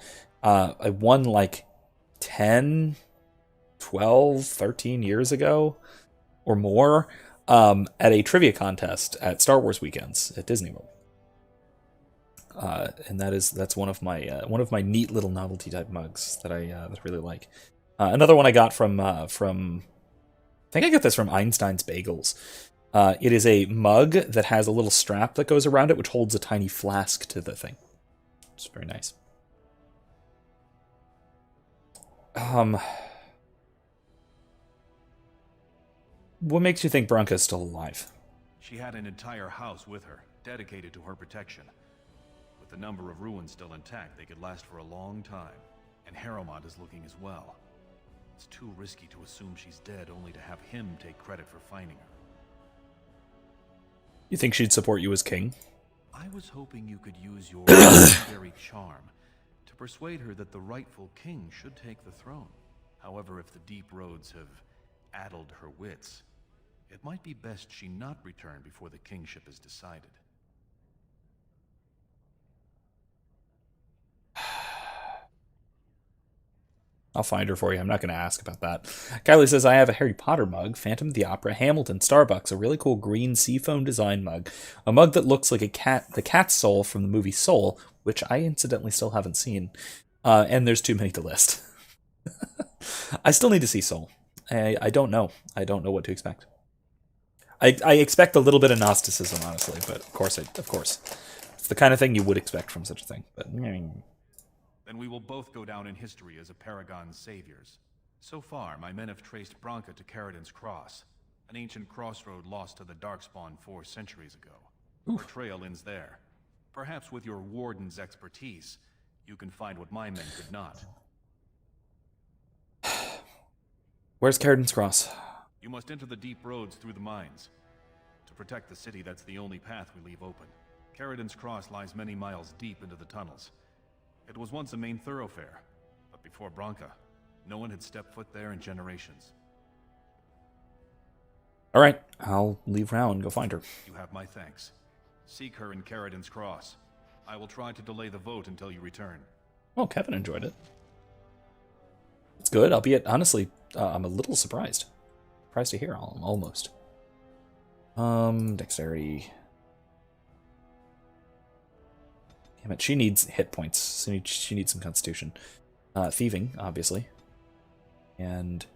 like 10, 12, 13 years ago or more at a trivia contest at Star Wars weekends at Disney World. And that's one of my neat little novelty type mugs that I really like. Another one I got from I think I got this from Einstein's Bagels. It is a mug that has a little strap that goes around it, which holds a tiny flask to the thing. It's very nice. What makes you think Branca's still alive? She had an entire house with her. dedicated to her protection. With the number of ruins still intact, they could last for a long time. And Harrowmont is looking as well. It's too risky to assume she's dead only to have him take credit for finding her. You think she'd support you as king? I was hoping you could use your legendary charm to persuade her that the rightful king should take the throne. However, if the deep roads have addled her wits, it might be best she not return before the kingship is decided. I'll find her for you. I'm not going to ask about that. Kylie says, I have a Harry Potter mug, Phantom of the Opera, Hamilton, Starbucks, a really cool green seafoam design mug, a mug that looks like a cat, the cat's soul from the movie Soul, which I incidentally still haven't seen. And there's too many to list. I still need to see Soul. I don't know. I don't know what to expect. I expect a little bit of Gnosticism, honestly, but of course. It's the kind of thing you would expect from such a thing. But Then we will both go down in history as a Paragon's saviors. So far, my men have traced Branka to Caridin's Cross, an ancient crossroad lost to the Darkspawn 4 centuries ago. Her trail ends there. Perhaps with your warden's expertise, you can find what my men could not. Where's Caridin's Cross? You must enter the deep roads through the mines. To protect the city, that's the only path we leave open. Caridin's Cross lies many miles deep into the tunnels. It was once a main thoroughfare, but before Branka, no one had stepped foot there in generations. All right, I'll leave Rao and go find her. You have my thanks. Seek her in Caridin's Cross. I will try to delay the vote until you return. Oh, Kevin enjoyed it. It's good, albeit, honestly, I'm a little surprised. Surprised to hear, almost. Dexterity. Damn it, she needs hit points. She needs some constitution. Thieving, obviously. And...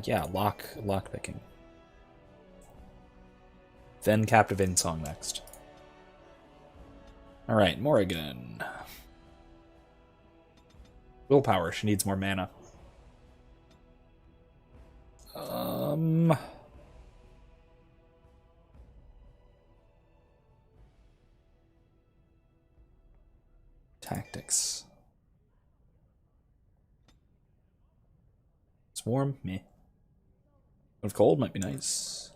yeah, lock picking. Then Captivating Song next. Alright, Morrigan. Willpower, she needs more mana. Tactics. It's warm, meh. Of cold might be nice.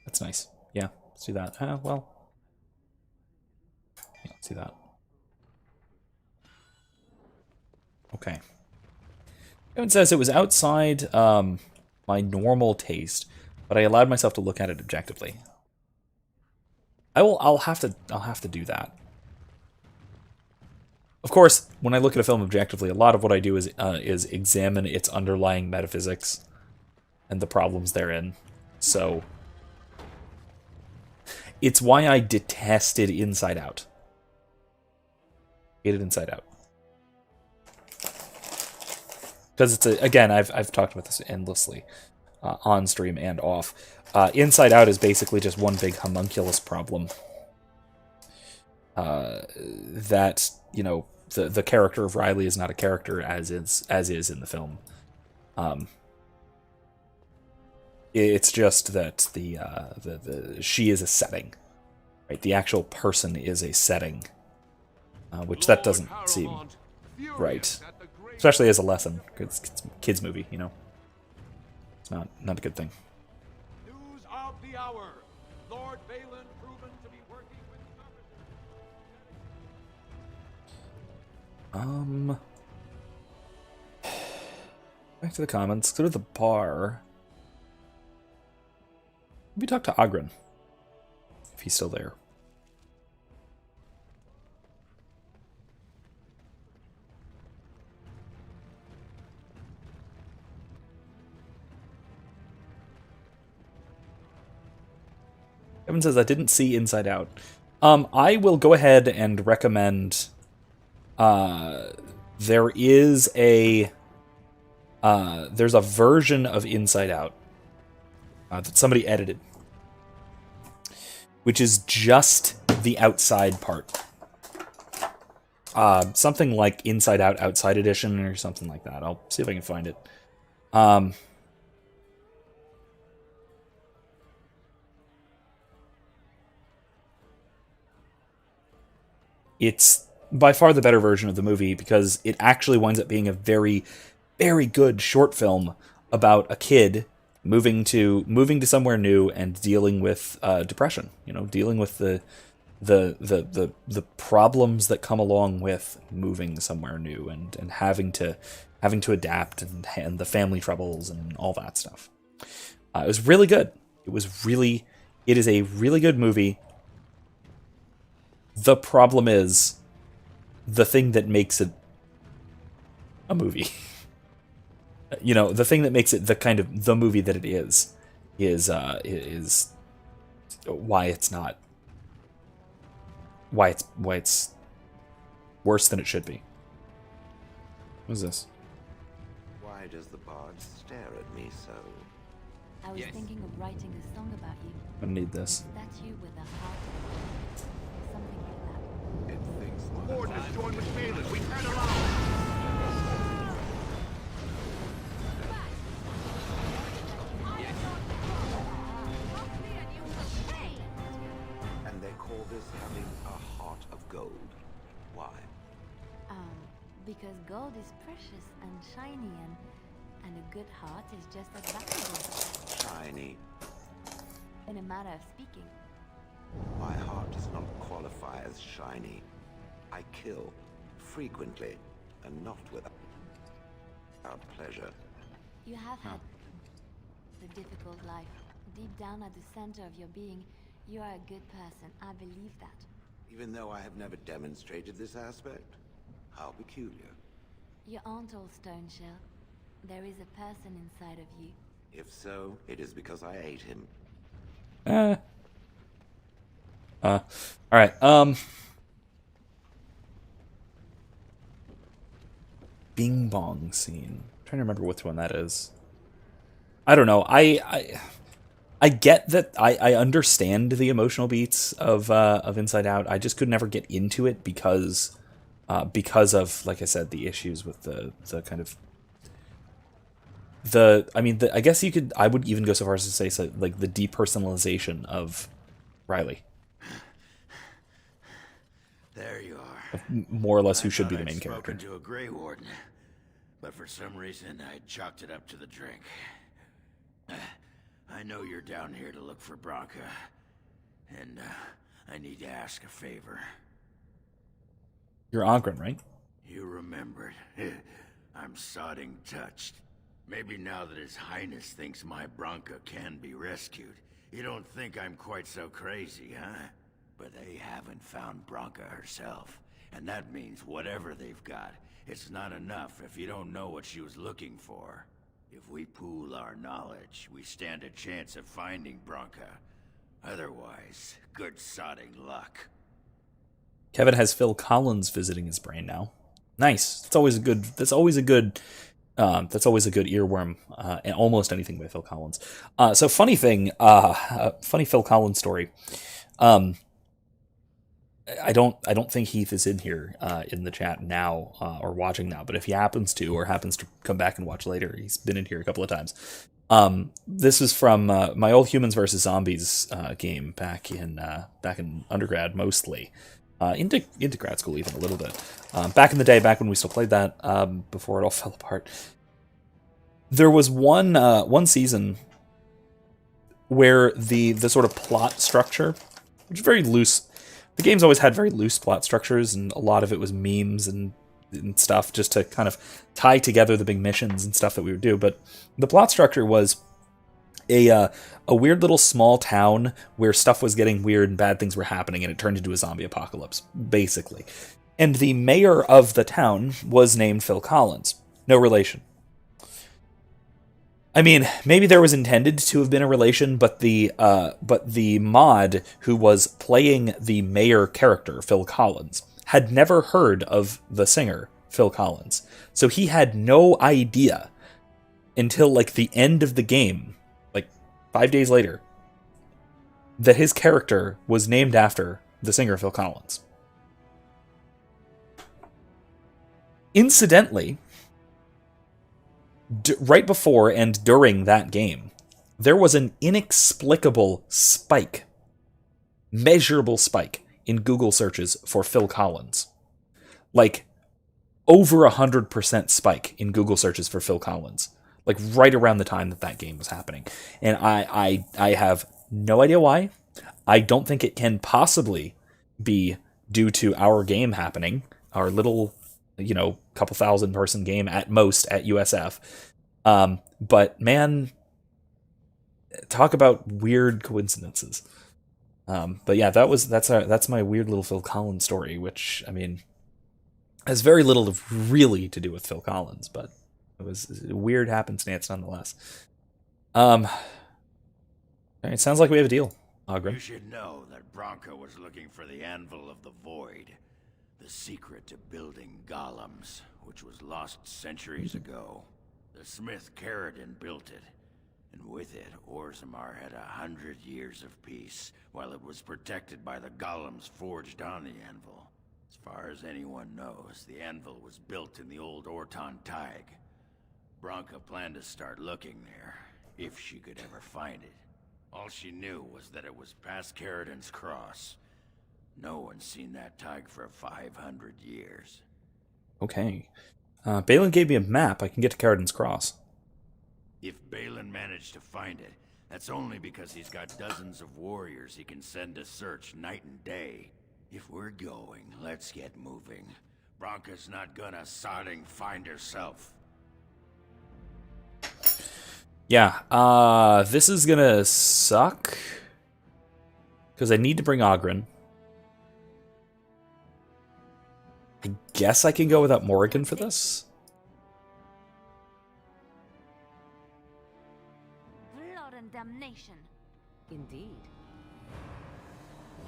That's nice. Yeah, let's do that. Well. Yeah, let's do that. Okay. Kevin says it was outside my normal taste, but I allowed myself to look at it objectively. I'll have to do that. Of course, when I look at a film objectively, a lot of what I do is examine its underlying metaphysics and the problems therein. So it's why I detested Inside Out. Hated Inside Out. Because it's again, I've talked about this endlessly, on stream and off. Inside Out is basically just one big homunculus problem. That, you know, the character of Riley is not a character as is in the film. It's just that the she is a setting, right? The actual person is a setting, which that doesn't seem right, especially as a lesson, because it's a kids movie, you know. It's not a good thing. News of the hour. Lord Balin proven to be working with Back to the comments. Go to the bar. Maybe talk to Ogren, if he's still there. Kevin says, I didn't see Inside Out. I will go ahead and recommend there is a there's a version of Inside Out that somebody edited, which is just the outside part. Something like Inside Out Outside Edition or something like that. I'll see if I can find it. It's by far the better version of the movie because it actually winds up being a very, very good short film about a kid moving to somewhere new and dealing with depression. You know, dealing with the problems that come along with moving somewhere new and having to adapt and the family troubles and all that stuff. It was really good. It is a really good movie. The problem is the thing that makes it a movie. You know, the thing that makes it the kind of the movie that it is why it's not. Why it's worse than it should be. What is this? Why does the bard stare at me so? I was thinking of writing a song about you. I need this. Statue with a heart. Something like that. It thinks Horde has joined with Balin. We can't allow it. And they call this having a heart of gold. Why? Because gold is precious and shiny, and a good heart is just as valuable. Shiny. In a matter of speaking. My heart does not qualify as shiny. I kill frequently and not without pleasure. You have had a difficult life. Deep down at the center of your being, you are a good person. I believe that. Even though I have never demonstrated this aspect? How peculiar. You aren't all stone shell. There is a person inside of you. If so, it is because I ate him. Alright, Bing Bong scene. I'm trying to remember which one that is. I don't know. I get that. I understand the emotional beats of Inside Out. I just could never get into it because of, like I said, the issues with the kind of I guess I would even go so far as to say, so, like, the depersonalization of Riley. There you are. More or less who should be the I'd main spoken character. to a Grey Warden, but for some reason I chalked it up to the drink. I know you're down here to look for Branca, and I need to ask a favor. You're Ogren, right? You remembered. I'm sodding touched. Maybe now that His Highness thinks my Branca can be rescued, you don't think I'm quite so crazy, huh? But they haven't found Branca herself, and that means whatever they've got, it's not enough if you don't know what she was looking for. If we pool our knowledge, we stand a chance of finding Branca. Otherwise, good sodding luck. Kevin has Phil Collins visiting his brain now. Nice. That's always a good earworm. And almost anything by Phil Collins. So funny thing, funny Phil Collins story. I don't think Heath is in here in the chat now or watching now, but if he happens to or happens to come back and watch later, he's been in here a couple of times. This is from my old Humans vs. Zombies game back in undergrad mostly. Into grad school even a little bit. Back in the day, back when we still played that, before it all fell apart. There was one season where the sort of plot structure, which is very loose. The game's always had very loose plot structures, and a lot of it was memes and stuff just to kind of tie together the big missions and stuff that we would do. But the plot structure was a weird little small town where stuff was getting weird and bad things were happening, and it turned into a zombie apocalypse, basically. And the mayor of the town was named Phil Collins. No relation. I mean, maybe there was intended to have been a relation, but the mod who was playing the mayor character, Phil Collins, had never heard of the singer, Phil Collins. So he had no idea until like the end of the game, like 5 days later, that his character was named after the singer Phil Collins. Incidentally, right before and during that game, there was an inexplicable spike, measurable spike in Google searches for Phil Collins. Like, over 100% spike in Google searches for Phil Collins. Like, right around the time that that game was happening. And I have no idea why. I don't think it can possibly be due to our game happening, our little, couple thousand person game at most at USF. But man, talk about weird coincidences. But yeah, that's my weird little Phil Collins story, which, I mean, has very little really to do with Phil Collins, but it was a weird happenstance nonetheless. It sounds like we have a deal, Ogren. You should know that Branka was looking for the Anvil of the Void, the secret to building golems, which was lost centuries ago. The smith Caradon built it, and with it, Orzammar had 100 years of peace, while it was protected by the golems forged on the Anvil. As far as anyone knows, the Anvil was built in the old Orton Tig. Branka planned to start looking there, if she could ever find it. All she knew was that it was past Caradon's cross. No one's seen that Tig for 500 years. Okay. Balin gave me a map. I can get to Caradon's cross. If Balin managed to find it, that's only because he's got dozens of warriors he can send to search night and day. If we're going, let's get moving. Branka's not gonna sodding find herself. Yeah, this is gonna suck. Because I need to bring Ogren. I guess I can go without Morrigan for this. Blood and damnation. Indeed.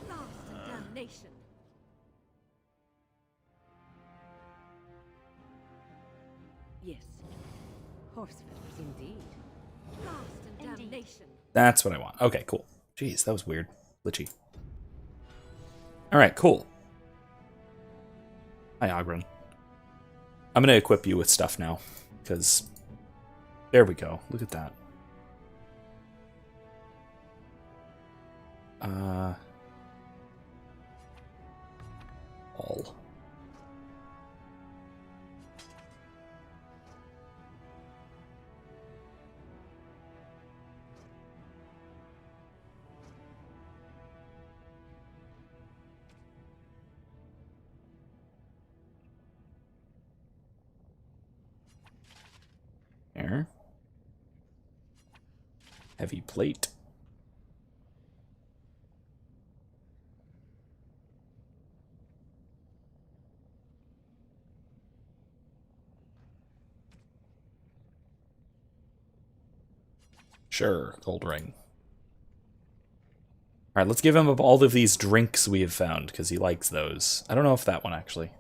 Lost and damnation. Yes. Horse feathers, indeed. Lost and damnation. That's what I want. Okay, cool. Jeez, that was weird. Glitchy. Alright, cool. Hi, Ogren. I'm going to equip you with stuff now, because there we go. Look at that. All. There. Heavy plate. Sure, gold ring. Alright, let's give him all of these drinks we have found, because he likes those. I don't know if that one, actually.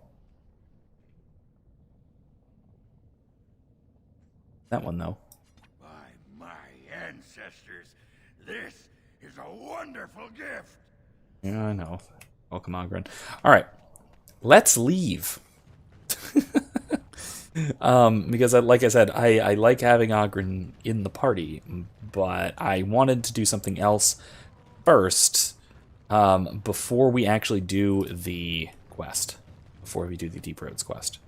That one, though. By my ancestors, this is a wonderful gift. Yeah, I know. Welcome, Ogren. Alright, let's leave. Because, like I said, I like having Ogren in the party, but I wanted to do something else first before we actually do the quest, before we do the Deep Roads quest.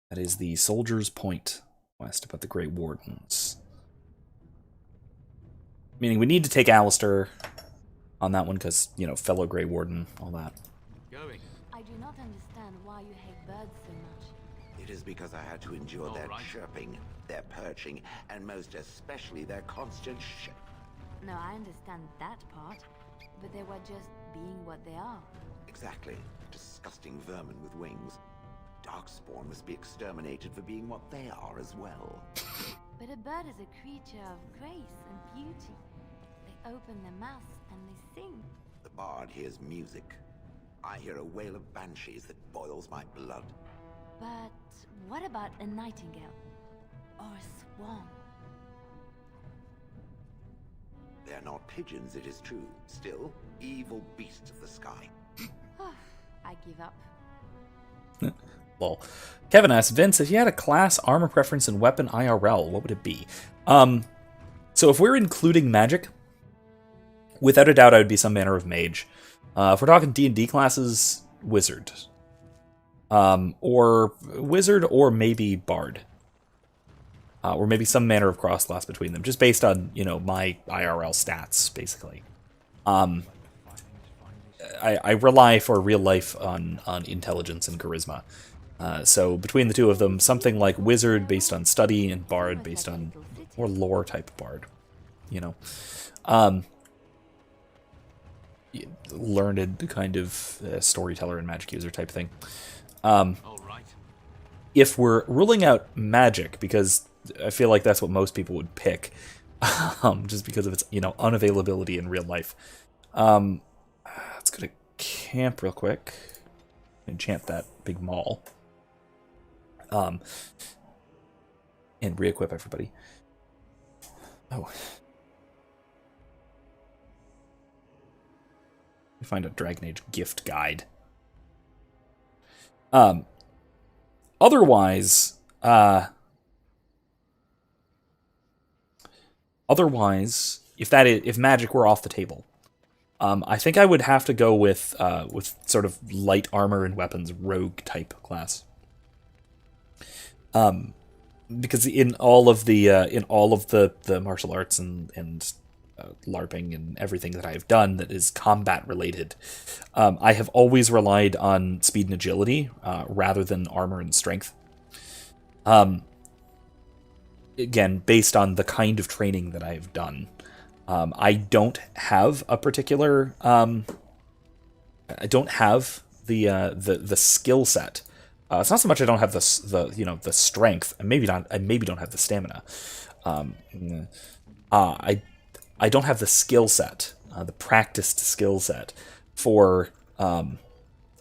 That is the Soldier's Point quest about the Great Wardens. Meaning we need to take Alistair on that one because, fellow Grey Warden, all that. Going. I do not understand why you hate birds so much. It is because I had to endure their right. chirping, their perching, and most especially their constant No, I understand that part, but they were just being what they are. Exactly. Disgusting vermin with wings. Darkspawn must be exterminated for being what they are as well. But a bird is a creature of grace and beauty. They open their mouths and they sing. The bard hears music. I hear a wail of banshees that boils my blood. But what about a nightingale? Or a swan? They're not pigeons, it is true. Still, evil beasts of the sky. I give up. Well, Kevin asks, Vince, if you had a class, armor preference, and weapon IRL, what would it be? So if we're including magic, without a doubt I would be some manner of mage. If we're talking D&D classes, wizard. Or wizard, or maybe bard. Or maybe some manner of cross-class between them, just based on, my IRL stats, basically. I rely for real life on intelligence and charisma. So between the two of them, something like wizard based on study and bard based on more lore type bard. Learned kind of storyteller and magic user type thing. If we're ruling out magic, because I feel like that's what most people would pick, just because of its unavailability in real life. Let's go to camp real quick. Enchant that big maul. And re-equip everybody. Oh. Let me find a Dragon Age gift guide. Otherwise, if magic were off the table, I think I would have to go with sort of light armor and weapons rogue type class. Because in all of the martial arts and LARPing and everything that I've done that is combat related, I have always relied on speed and agility rather than armor and strength. Again, based on the kind of training that I've done. I don't have a particular. I don't have the skill set. It's not so much I don't have the strength. I maybe don't have the stamina. I don't have the skill set, the practiced skill set for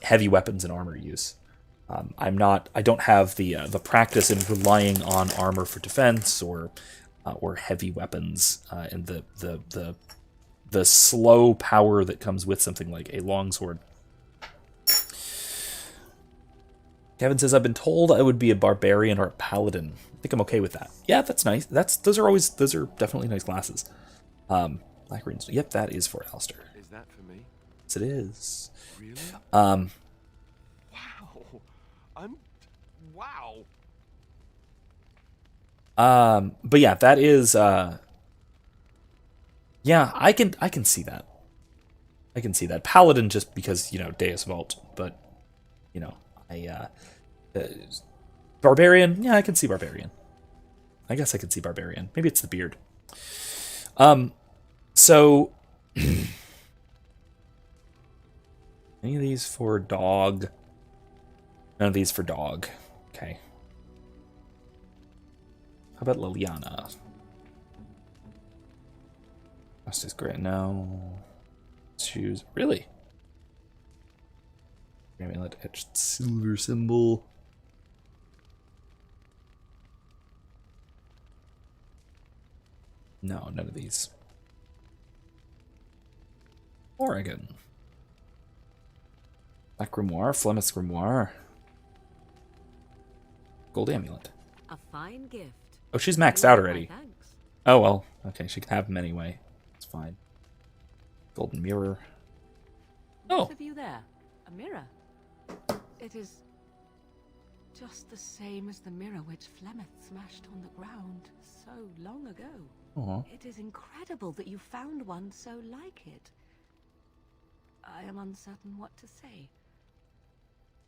heavy weapons and armor use. I don't have the practice in relying on armor for defense or heavy weapons and the slow power that comes with something like a longsword. Kevin says, I've been told I would be a barbarian or a paladin. I think I'm okay with that. Yeah, that's nice. Those are definitely nice classes. Black Runes. Yep, that is for Alistair. Is that for me? Yes, it is. Really? Wow. Wow. But yeah, that is yeah, I can see that. I can see that. Paladin just because, Deus Vult, but Barbarian, yeah, I can see Barbarian. I guess I can see Barbarian. Maybe it's the beard. So any of these for dog? None of these for dog. Okay. How about Liliana? Justice Grant, no. Shoes, really? Amulet, etched silver symbol. No, none of these. Oregon. Black Grimoire, Flemeth's Grimoire. Gold Amulet. A fine gift. Oh, she's maxed out already. Thanks. Oh, well. Okay, she can have them anyway. It's fine. Golden Mirror. Oh. What have you there? A mirror? It is just the same as the mirror which Flemeth smashed on the ground so long ago. Aww. It is incredible that you found one so like it. I am uncertain what to say.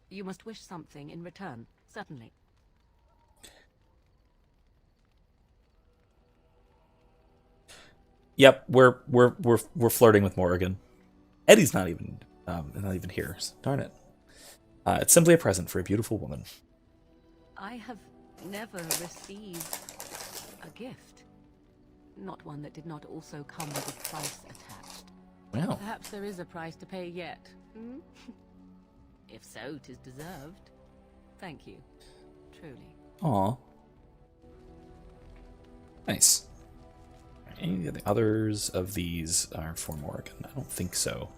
You must wish something in return, certainly. Yep, we're flirting with Morrigan. Eddie's not even here. Darn it. It's simply a present for a beautiful woman. I have never received A gift. Not one that did not also come with a price attached. Well, Perhaps there is a price to pay yet. Hmm? If so, 'tis deserved. Thank you. Truly. aw. Nice. Any of the others of these are for Morgan? I don't think so.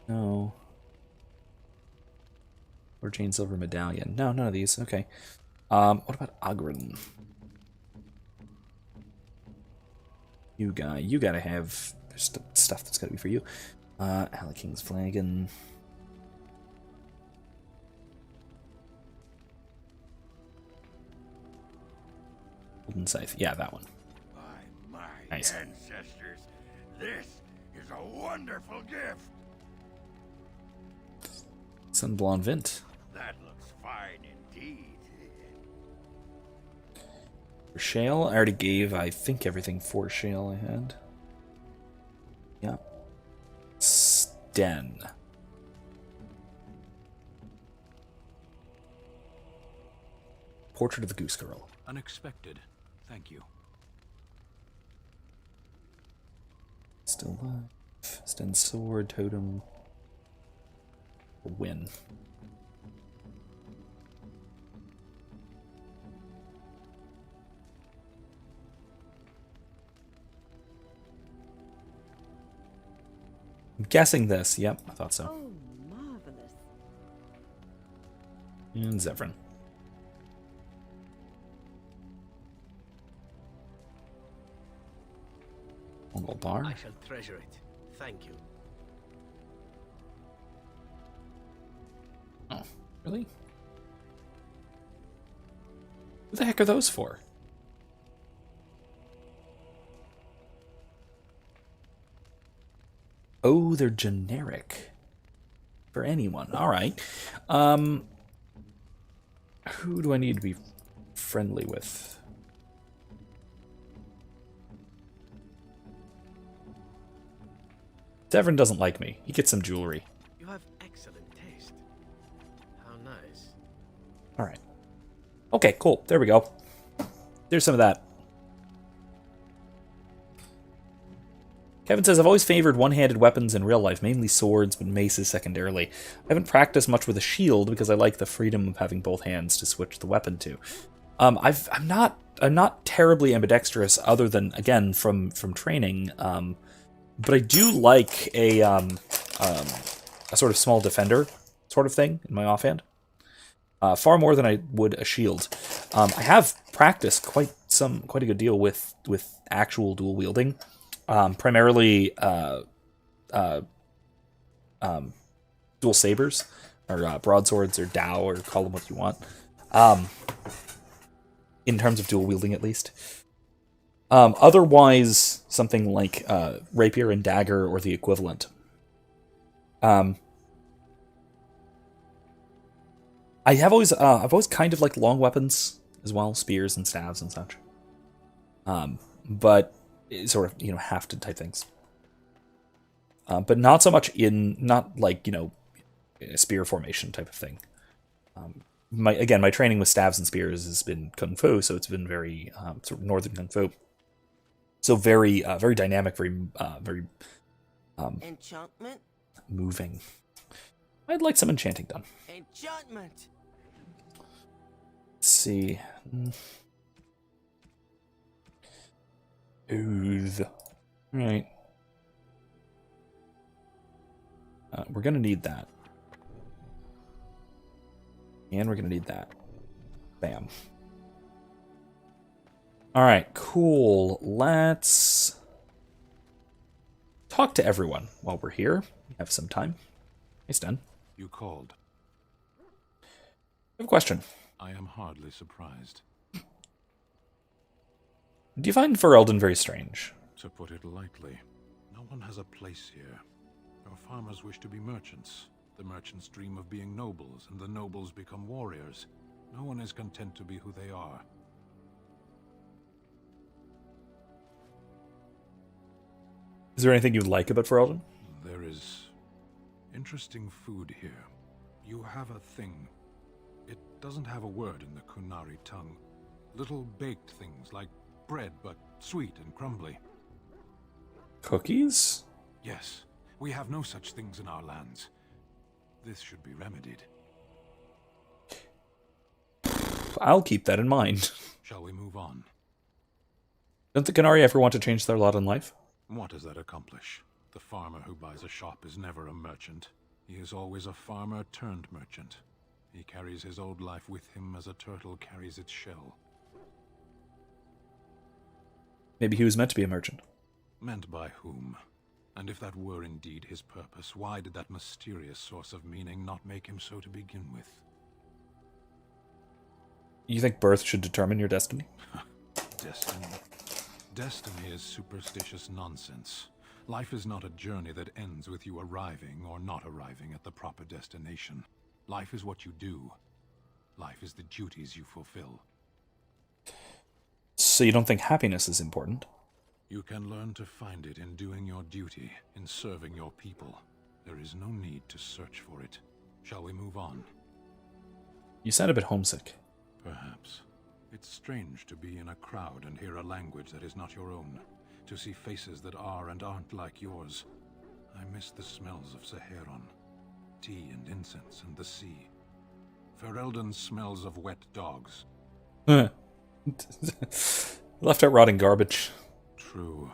No. Or Jane Silver Medallion. No, none of these. Okay. What about Ogren? You gotta have stuff that's gotta be for you. Alec King's Flagon. Golden Scythe. Yeah, that one. By my Nice. ancestors, this is a wonderful gift. Sunblonde Vint. That looks fine indeed. For Shale, I already gave, I think, everything for Shale I had. Yeah. Sten. Portrait of the Goose Girl. Unexpected. Thank you. Still alive. Sten's sword, totem. A win. I'm guessing this. Yep, I thought so. Oh, marvelous. And Zevran. Mongol bar. I shall treasure it. Thank you. Oh, really? Who the heck are those for? Oh, they're generic. For anyone. Alright. Who do I need to be friendly with? Devon doesn't like me. He gets some jewelry. You have excellent taste. How nice. Alright. Okay, cool. There we go. There's some of that. Kevin says, I've always favored one-handed weapons in real life, mainly swords, but maces secondarily. I haven't practiced much with a shield because I like the freedom of having both hands to switch the weapon to. I'm not terribly ambidextrous, other than, again, from training. But I do like a sort of small defender sort of thing in my offhand. Far more than I would a shield. I have practiced quite a good deal with actual dual wielding. Primarily dual sabers, or broadswords, or Dao, or call them what you want. In terms of dual wielding, at least. Otherwise, something like rapier and dagger, or the equivalent. I've always kind of liked long weapons as well, spears and staves and such. But sort of, hafted type things. But not so much not like, a spear formation type of thing. My training with staves and spears has been kung fu, so it's been very sort of northern kung fu. So very dynamic, very Enchantment? moving. I'd like some enchanting done. Enchantment! Let's see. Ooze. Right. We're gonna need that. And we're gonna need that. Bam. Alright, cool. Let's talk to everyone while we're here. We have some time. Hey, Sten. You called. I have a question. I am hardly surprised. Do you find Ferelden very strange? To put it lightly, no one has a place here. Our farmers wish to be merchants. The merchants dream of being nobles, and the nobles become warriors. No one is content to be who they are. Is there anything you like about Ferelden? There is interesting food here. You have a thing. It doesn't have a word in the Kunari tongue. Little baked things like bread, but sweet and crumbly. Cookies? Yes, we have no such things in our lands. This should be remedied. I'll keep that in mind. Shall we move on? Don't the Kunari ever want to change their lot in life? What does that accomplish? The farmer who buys a shop is never a merchant. He is always a farmer turned merchant. He carries his old life with him as a turtle carries its shell. Maybe he was meant to be a merchant. Meant by whom? And if that were indeed his purpose, why did that mysterious source of meaning not make him so to begin with? You think birth should determine your destiny? Destiny? Destiny is superstitious nonsense. Life is not a journey that ends with you arriving or not arriving at the proper destination. Life is what you do. Life is the duties you fulfill. So you don't think happiness is important? You can learn to find it in doing your duty, in serving your people. There is no need to search for it. Shall we move on? You sound a bit homesick. Perhaps. It's strange to be in a crowd and hear a language that is not your own. To see faces that are and aren't like yours. I miss the smells of Saharan. Tea and incense and the sea. Ferelden smells of wet dogs. Left out rotting garbage. True.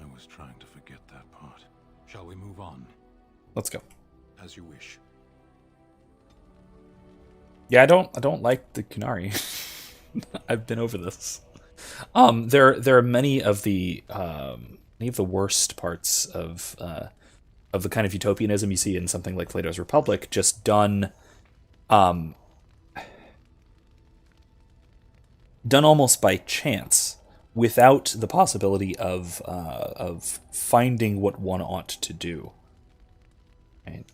I was trying to forget that part. Shall we move on? Let's go. As you wish. Yeah, I don't like the Kunari. I've been over this. There are many of the worst parts of the kind of utopianism you see in something like Plato's Republic, just done almost by chance, without the possibility of finding what one ought to do. Right?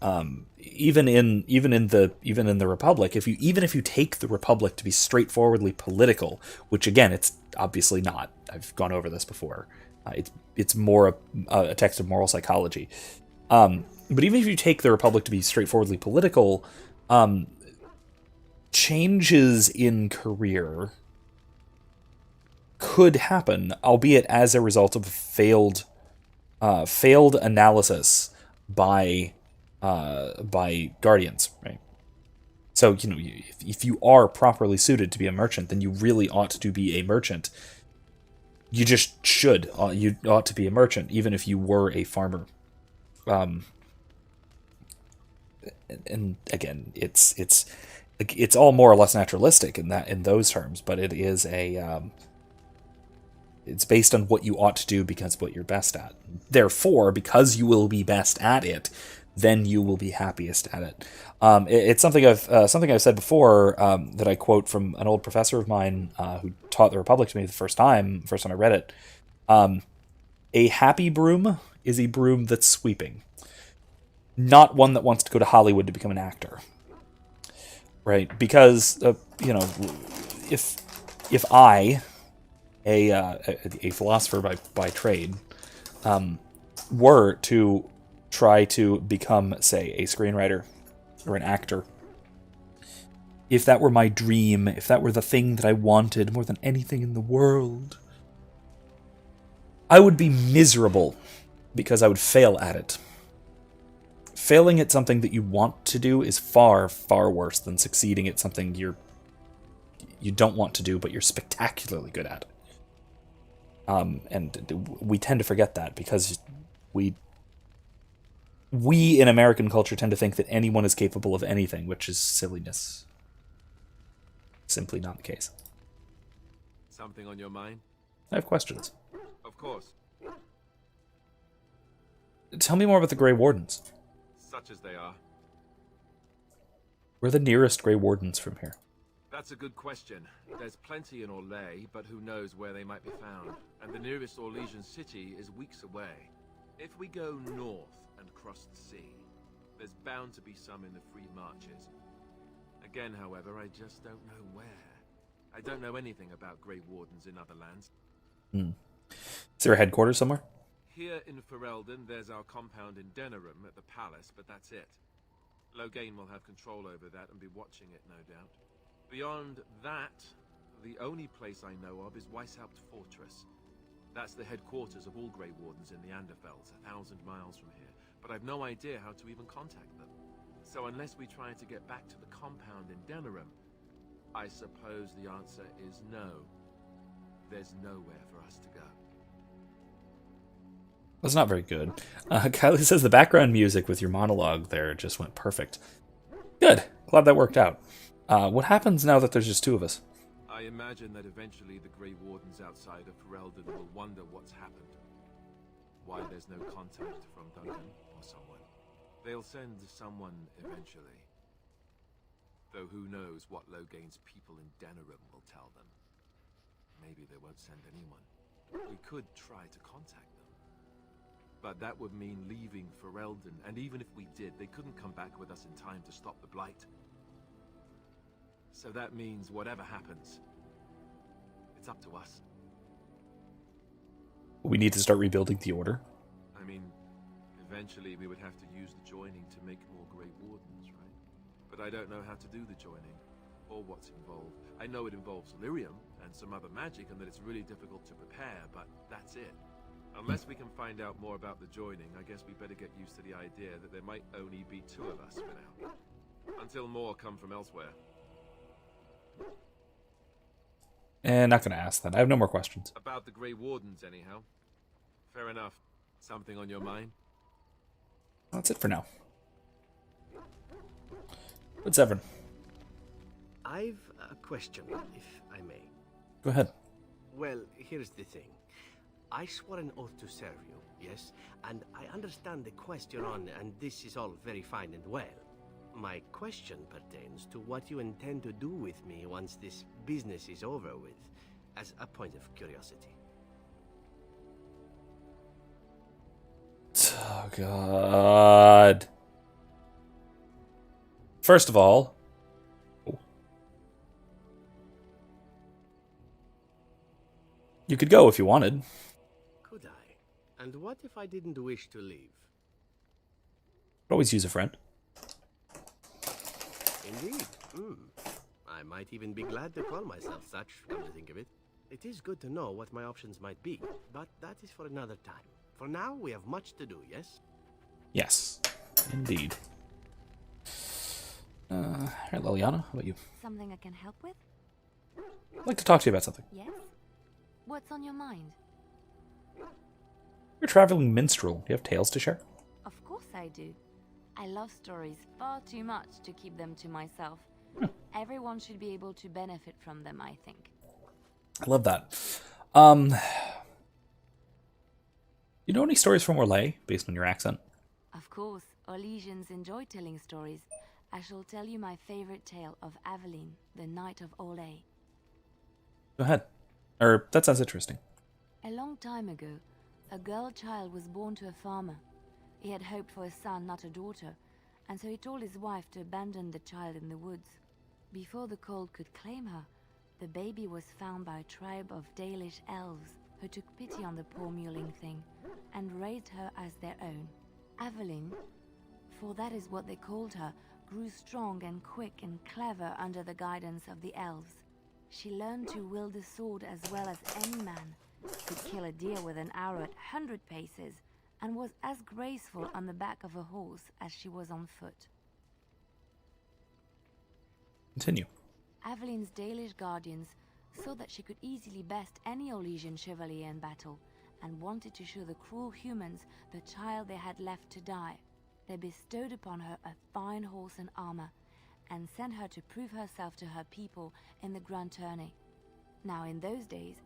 Even in the Republic, if you take the Republic to be straightforwardly political, which again it's obviously not. I've gone over this before. It's more a text of moral psychology. But even if you take the Republic to be straightforwardly political, changes in career could happen, albeit as a result of failed analysis by guardians, right? So, if you are properly suited to be a merchant, then you really ought to be a merchant. You just should. You ought to be a merchant, even if you were a farmer. And again, it's all more or less naturalistic in those terms, but it is it's based on what you ought to do because of what you're best at. Therefore, because you will be best at it, then you will be happiest at it. It's something I've said before, that I quote from an old professor of mine who taught the Republic to me the first time I read it. A happy broom is a broom that's sweeping, not one that wants to go to Hollywood to become an actor. Right? Because if I, a philosopher by trade, were to try to become, say, a screenwriter or an actor, if that were my dream, if that were the thing that I wanted more than anything in the world, I would be miserable because I would fail at it. Failing at something that you want to do is far, far worse than succeeding at something you don't want to do, but you're spectacularly good at. And we tend to forget that because we in American culture tend to think that anyone is capable of anything, which is silliness. Simply not the case. Something on your mind? I have questions. Of course. Tell me more about the Grey Wardens. Such as they are. Where are the nearest Grey Wardens from here? That's a good question. There's plenty in Orlais, but who knows where they might be found. And the nearest Orlesian city is weeks away. If we go north and cross the sea, there's bound to be some in the Free Marches. Again, however, I just don't know where. I don't know anything about Grey Wardens in other lands. Is there a headquarters somewhere? Here in Ferelden, there's our compound in Denerim at the palace, but that's it. Loghain will have control over that and be watching it, no doubt. Beyond that, the only place I know of is Weishaupt Fortress. That's the headquarters of all Grey Wardens in the Anderfells, 1,000 miles from here. But I've no idea how to even contact them. So unless we try to get back to the compound in Denerim, I suppose the answer is no. There's nowhere for us to go. That's not very good. Kylie says the background music with your monologue there just went perfect. Good. Glad that worked out. What happens now that there's just two of us? I imagine that eventually the Grey Wardens outside of Ferelden will wonder what's happened. Why there's no contact from Duncan or someone. They'll send someone eventually. Though who knows what Loghain's people in Denerim will tell them. Maybe they won't send anyone. We could try to contact them. But that would mean leaving Ferelden, and even if we did, they couldn't come back with us in time to stop the Blight. So that means whatever happens, it's up to us. We need to start rebuilding the Order. I mean, eventually we would have to use the joining to make more Grey Wardens, right? But I don't know how to do the joining, or what's involved. I know it involves lyrium and some other magic, and that it's really difficult to prepare, but that's it. Unless we can find out more about the joining, I guess we better get used to the idea that there might only be two of us for now. Until more come from elsewhere. And not going to ask that. I have no more questions. About the Grey Wardens, anyhow. Fair enough. Something on your mind? That's it for now. What's Severin? I've a question, if I may. Go ahead. Well, here's the thing. I swore an oath to serve you, yes? And I understand the quest you're on, and this is all very fine and well. My question pertains to what you intend to do with me once this business is over with, as a point of curiosity. Oh, God. First of all, you could go if you wanted. Could I? And what if I didn't wish to leave? Could always use a friend. Indeed. I might even be glad to call myself such, come to think of it. It is good to know what my options might be, but that is for another time. For now, we have much to do, yes? Yes, indeed. Alright, Liliana, how about you? Something I can help with? I'd like to talk to you about something. Yes? What's on your mind? You're a traveling minstrel. Do you have tales to share? Of course I do. I love stories far too much to keep them to myself. Everyone should be able to benefit from them, I think. I love that. You know any stories from Orlais, based on your accent? Of course, Orlesians enjoy telling stories. I shall tell you my favorite tale of Aveline, the Knight of Orlais. Go ahead. That sounds interesting. A long time ago, a girl child was born to a farmer. He had hoped for a son, not a daughter, and so he told his wife to abandon the child in the woods. Before the cold could claim her, the baby was found by a tribe of Dalish elves who took pity on the poor mewling thing and raised her as their own. Aveline, for that is what they called her, grew strong and quick and clever under the guidance of the elves. She learned to wield a sword as well as any man, could kill a deer with an arrow at 100 paces, and was as graceful on the back of a horse as she was on foot. Continue. Aveline's Dalish guardians saw that she could easily best any Orlesian chevalier in battle, and wanted to show the cruel humans the child they had left to die. They bestowed upon her a fine horse and armor, and sent her to prove herself to her people in the Grand Tourney. Now in those days,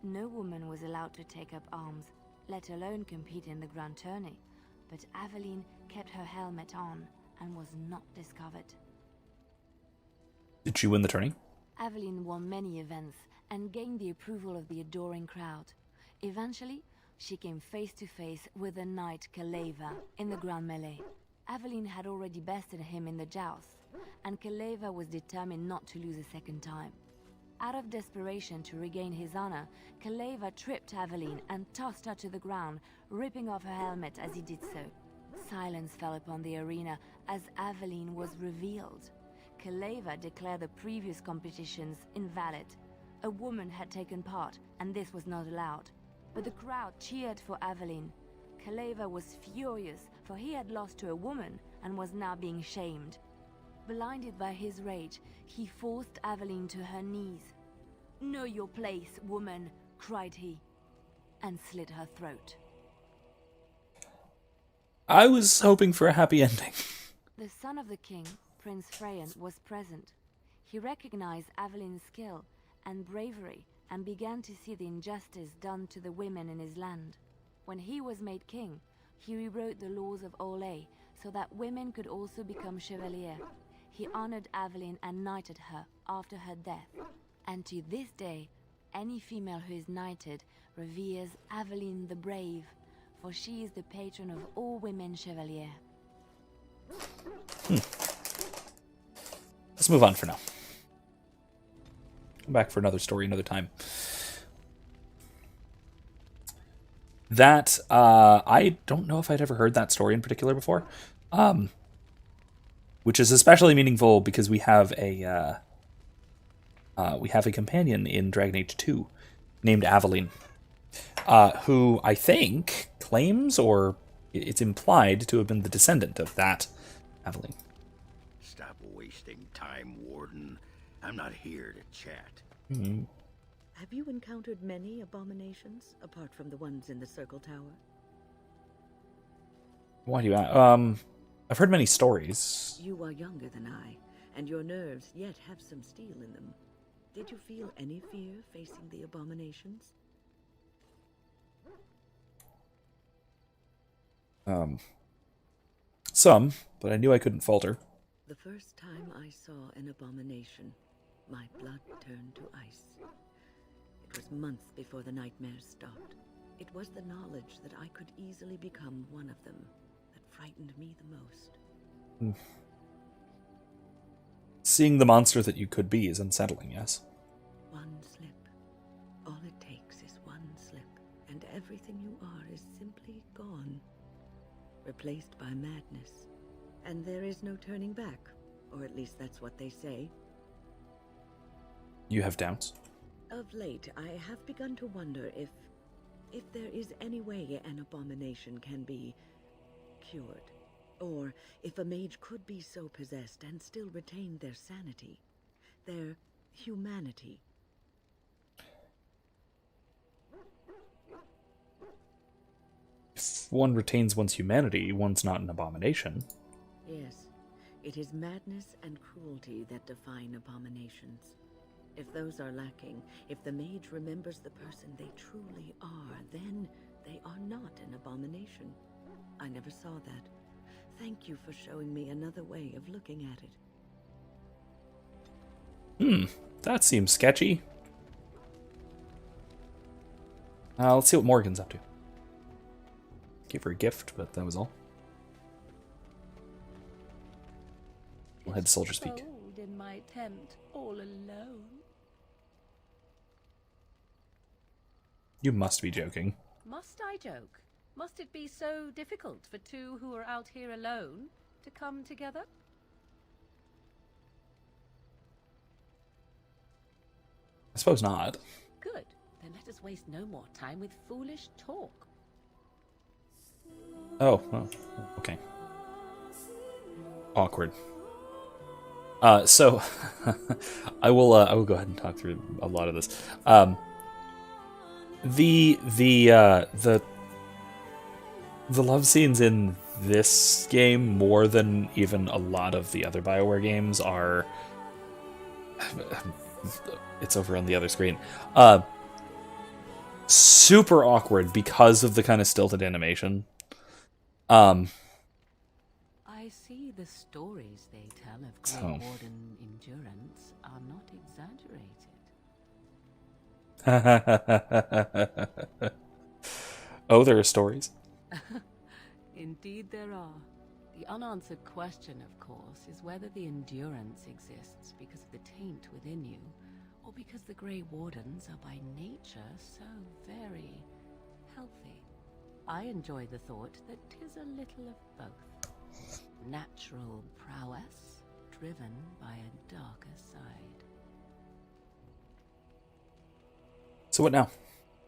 no woman was allowed to take up arms, let alone compete in the Grand Tourney, but Aveline kept her helmet on and was not discovered. Did she win the tourney? Aveline won many events and gained the approval of the adoring crowd. Eventually, she came face to face with the knight Kaleva in the Grand Melee. Aveline had already bested him in the jousts, and Kaleva was determined not to lose a second time. Out of desperation to regain his honor, Kaleva tripped Aveline and tossed her to the ground, ripping off her helmet as he did so. Silence fell upon the arena as Aveline was revealed. Kaleva declared the previous competitions invalid. A woman had taken part, and this was not allowed. But the crowd cheered for Aveline. Kaleva was furious, for he had lost to a woman and was now being shamed. Blinded by his rage, he forced Aveline to her knees. "Know your place, woman," cried he, and slit her throat. I was hoping for a happy ending. The son of the king, Prince Freyan, was present. He recognized Aveline's skill and bravery and began to see the injustice done to the women in his land. When he was made king, he rewrote the laws of Orlais so that women could also become chevalier. He honored Aveline and knighted her after her death. And to this day, any female who is knighted reveres Aveline the Brave, for she is the patron of all women chevalier. Let's move on for now. Come back for another story another time. That, I don't know if I'd ever heard that story in particular before. Which is especially meaningful because we have a companion in Dragon Age 2 named Aveline, who I think claims, or it's implied to have been the descendant of that Aveline. Stop wasting time, Warden. I'm not here to chat. Mm-hmm. Have you encountered many abominations, apart from the ones in the Circle Tower? Why do you I've heard many stories. You are younger than I, and your nerves yet have some steel in them. Did you feel any fear facing the abominations? Some, but I knew I couldn't falter. The first time I saw an abomination, my blood turned to ice. It was months before the nightmares stopped. It was the knowledge that I could easily become one of them that frightened me the most. Seeing the monster that you could be is unsettling, yes? One slip. All it takes is one slip, and everything you are is simply gone. Replaced by madness. And there is no turning back, or at least that's what they say. You have doubts? Of late, I have begun to wonder if there is any way an abomination can be cured. Or if a mage could be so possessed and still retain their sanity, their humanity. If one retains one's humanity, one's not an abomination. Yes, it is madness and cruelty that define abominations. If those are lacking, if the mage remembers the person they truly are, then they are not an abomination. I never saw that. Thank you for showing me another way of looking at it. That seems sketchy. Let's see what Morgan's up to. Gave her a gift, but that was all. We'll head to Soldier Speak. Cold in my tent, all alone. You must be joking. Must I joke? Must it be so difficult for two who are out here alone to come together? I suppose not. Good. Then let us waste no more time with foolish talk. Oh, well, okay. Awkward. So I will go ahead and talk through a lot of this. The love scenes in this game, more than even a lot of the other BioWare games, are... It's over on the other screen. Super awkward because of the kind of stilted animation. I see the stories they tell of Grey Warden endurance are not exaggerated. Oh, there are stories. Indeed there are. The unanswered question, of course, is whether the endurance exists because of the taint within you, or because the Grey Wardens are by nature so very healthy. I enjoy the thought that 'tis a little of both. Natural prowess, driven by a darker side. So what now?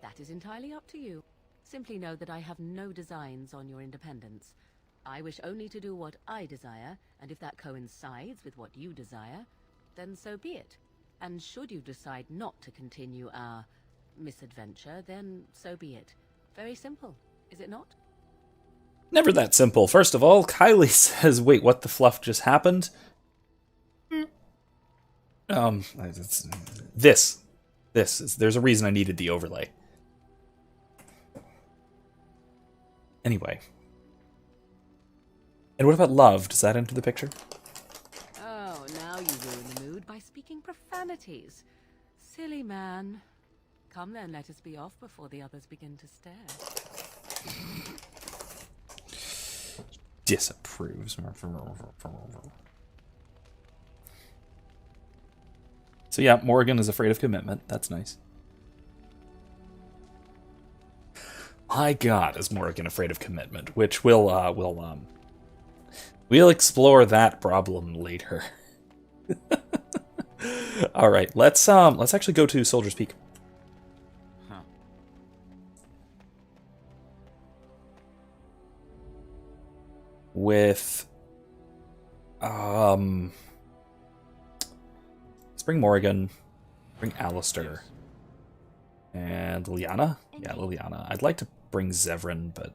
That is entirely up to you. Simply know that I have no designs on your independence. I wish only to do what I desire, and if that coincides with what you desire, then so be it. And should you decide not to continue our misadventure, then so be it. Very simple, is it not? Never that simple. First of all, Kylie says, wait, what the fluff just happened? This is, there's a reason I needed the overlay. Anyway. And what about love? Does that enter the picture? Oh, now you ruin the mood by speaking profanities. Silly man. Come then, let us be off before the others begin to stare. Disapproves. So yeah, Morgan is afraid of commitment. That's nice. My God, is Morgan afraid of commitment? Which we'll explore that problem later. All right, let's actually go to Soldier's Peak. Huh. With let's bring Morgan, bring Alistair, and Liliana. Yeah, Liliana. I'd like to bring Zevran, but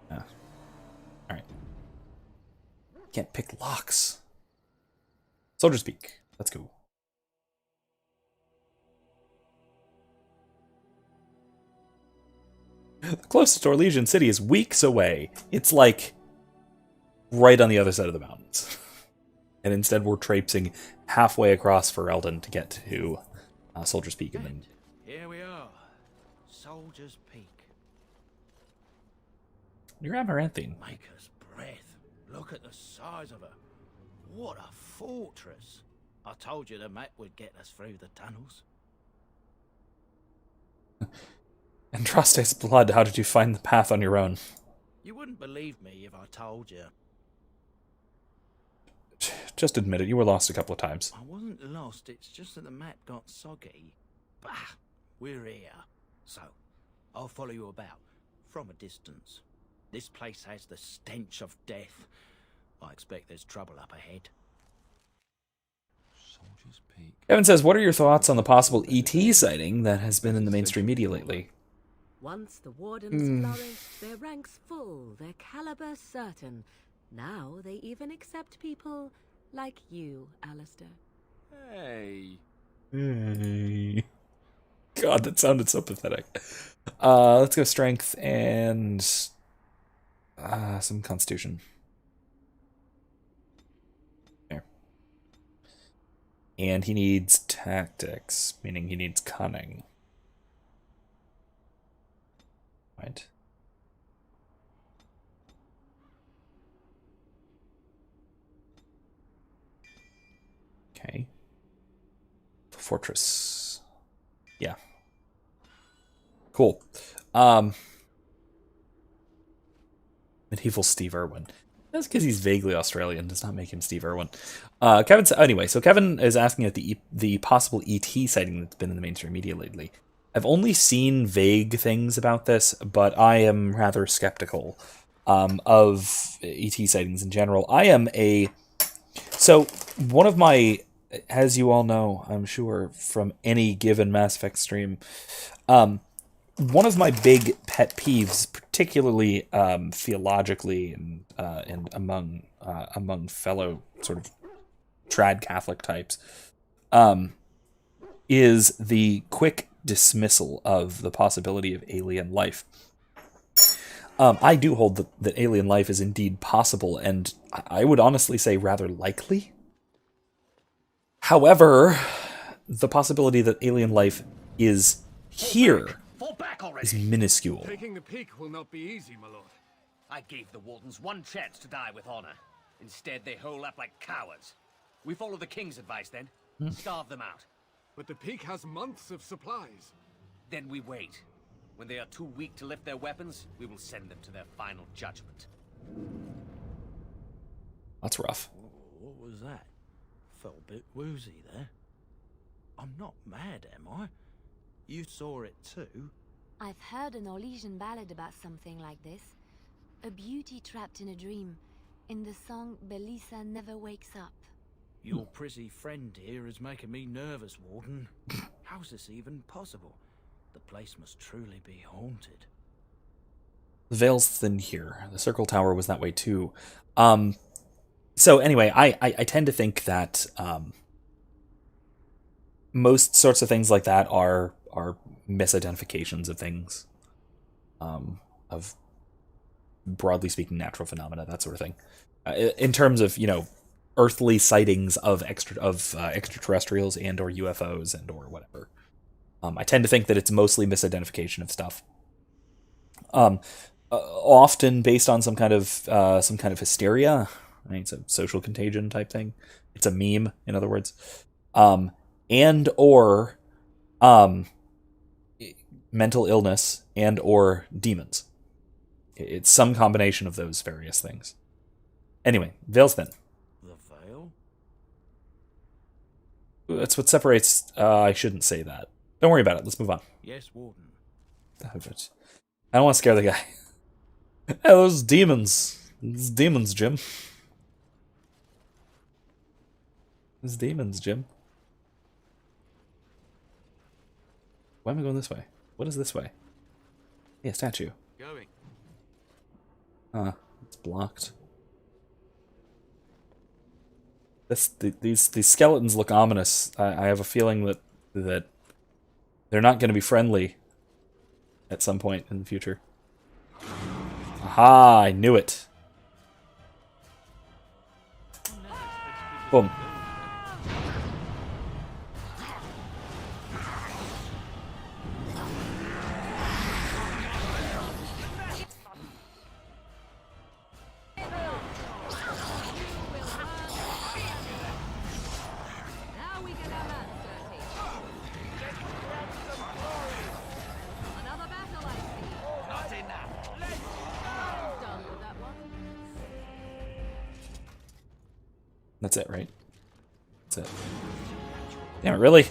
yeah. All right. Can't pick locks. Soldier's Peak. Let's go. The closest to Orleans City is weeks away. It's like right on the other side of the mountains. And instead we're traipsing halfway across Ferelden to get to Soldier's Peak. And then... Here we are. Soldier's Peak. You're Amaranthine. Maker's breath. Look at the size of her. What a fortress. I told you the map would get us through the tunnels. Andraste's blood, how did you find the path on your own? You wouldn't believe me if I told you. Just admit it, you were lost a couple of times. I wasn't lost, it's just that the map got soggy. Bah, we're here. So, I'll follow you about, from a distance. This place has the stench of death. I expect there's trouble up ahead. Soldier's Peak. Kevin says, what are your thoughts on the possible ET sighting that has been in the mainstream media lately? Once the wardens flourished, their ranks full, their caliber certain. Now they even accept people like you, Alistair. Hey. Hey. God, that sounded so pathetic. Let's go strength and some constitution. There. And he needs tactics, meaning he needs cunning. Right. Okay. Fortress. Yeah. Cool. Medieval Steve Irwin. That's because he's vaguely Australian. Does not make him Steve Irwin. Kevin. Anyway, so Kevin is asking at the possible ET sighting that's been in the mainstream media lately. I've only seen vague things about this, but I am rather skeptical of ET sightings in general. So one of my, as you all know, I'm sure from any given Mass Effect stream, one of my big pet peeves, particularly theologically and among fellow sort of trad Catholic types, is the quick dismissal of the possibility of alien life. I do hold that alien life is indeed possible, and I would honestly say rather likely. However, the possibility that alien life is here is minuscule. Taking the peak will not be easy, my lord. I gave the Wardens one chance to die with honor. Instead, they hole up like cowards. We follow the King's advice, then. Starve them out. But the peak has months of supplies. Then we wait. When they are too weak to lift their weapons, we will send them to their final judgment. That's rough. What was that? Felt a bit woozy there. I'm not mad, am I? You saw it too? I've heard an Orlesian ballad about something like this. A beauty trapped in a dream. In the song, Belisa never wakes up. Your prissy friend here is making me nervous, Warden. How's this even possible? The place must truly be haunted. The veil's thin here. The Circle Tower was that way too. So anyway, I tend to think that most sorts of things like that are misidentifications of things, of broadly speaking natural phenomena, that sort of thing. In terms of, earthly sightings of extraterrestrials and or UFOs and or whatever. I tend to think that it's mostly misidentification of stuff. Often based on some kind of hysteria. Right? It's a social contagion type thing. It's a meme, in other words. And or mental illness and or demons. It's some combination of those various things. Anyway, veil's thin. The veil? That's what separates... I shouldn't say that. Don't worry about it. Let's move on. Yes, Warden. I don't want to scare the guy. Hey, those demons. Those demons, Jim. Those demons, Jim. Why am I going this way? What is this way? Yeah, statue. Going. It's blocked. These skeletons look ominous. I have a feeling that they're not going to be friendly at some point in the future. Aha! I knew it. Boom. That's it, right? That's it. Damn it, really?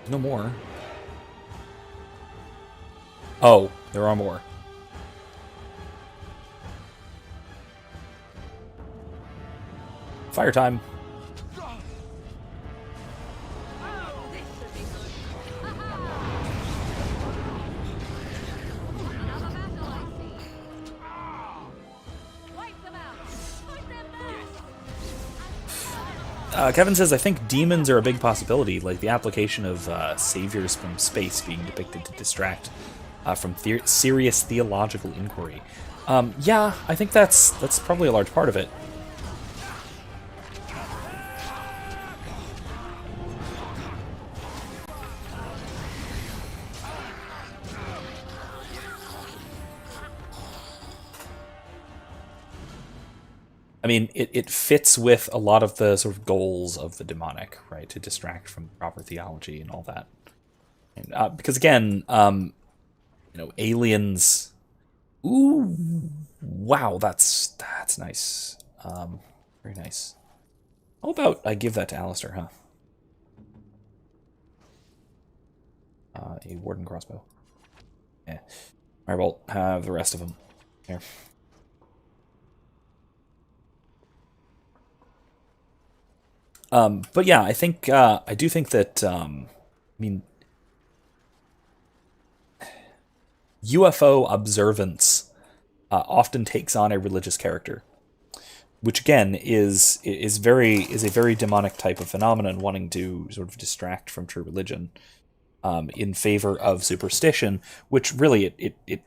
No more. Oh, there are more. Fire time. Kevin says, I think demons are a big possibility, like the application of saviors from space being depicted to distract from serious theological inquiry. Yeah, I think that's probably a large part of it. I mean, it fits with a lot of the sort of goals of the demonic, right? To distract from proper theology and all that. And, because again, aliens. Ooh, wow, that's nice. Very nice. How about I give that to Alistair, huh? A warden crossbow. Yeah. Firebolt, have the rest of them. Here. But yeah, I think I do think that I mean, UFO observance often takes on a religious character, which again is a very demonic type of phenomenon, wanting to sort of distract from true religion in favor of superstition, which really it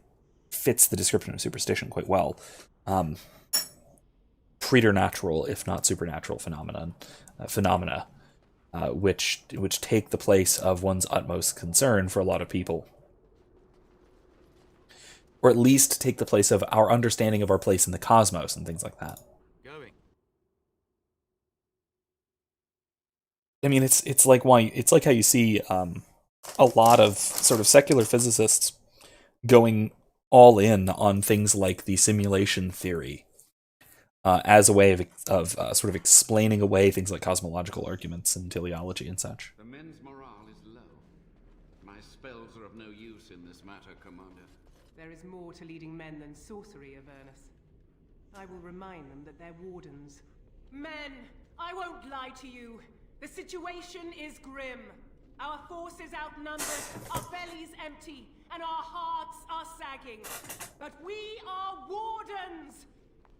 fits the description of superstition quite well. Preternatural, if not supernatural phenomena, which take the place of one's utmost concern for a lot of people. Or at least take the place of our understanding of our place in the cosmos and things like that. I mean, it's like how you see a lot of sort of secular physicists going all in on things like the simulation theory as a way of sort of explaining away things like cosmological arguments and teleology and such. The men's morale is low. My spells are of no use in this matter, Commander. There is more to leading men than sorcery, Avernus. I will remind them that they're wardens. Men, I won't lie to you. The situation is grim. Our forces outnumbered, our bellies empty, and our hearts are sagging. But we are wardens!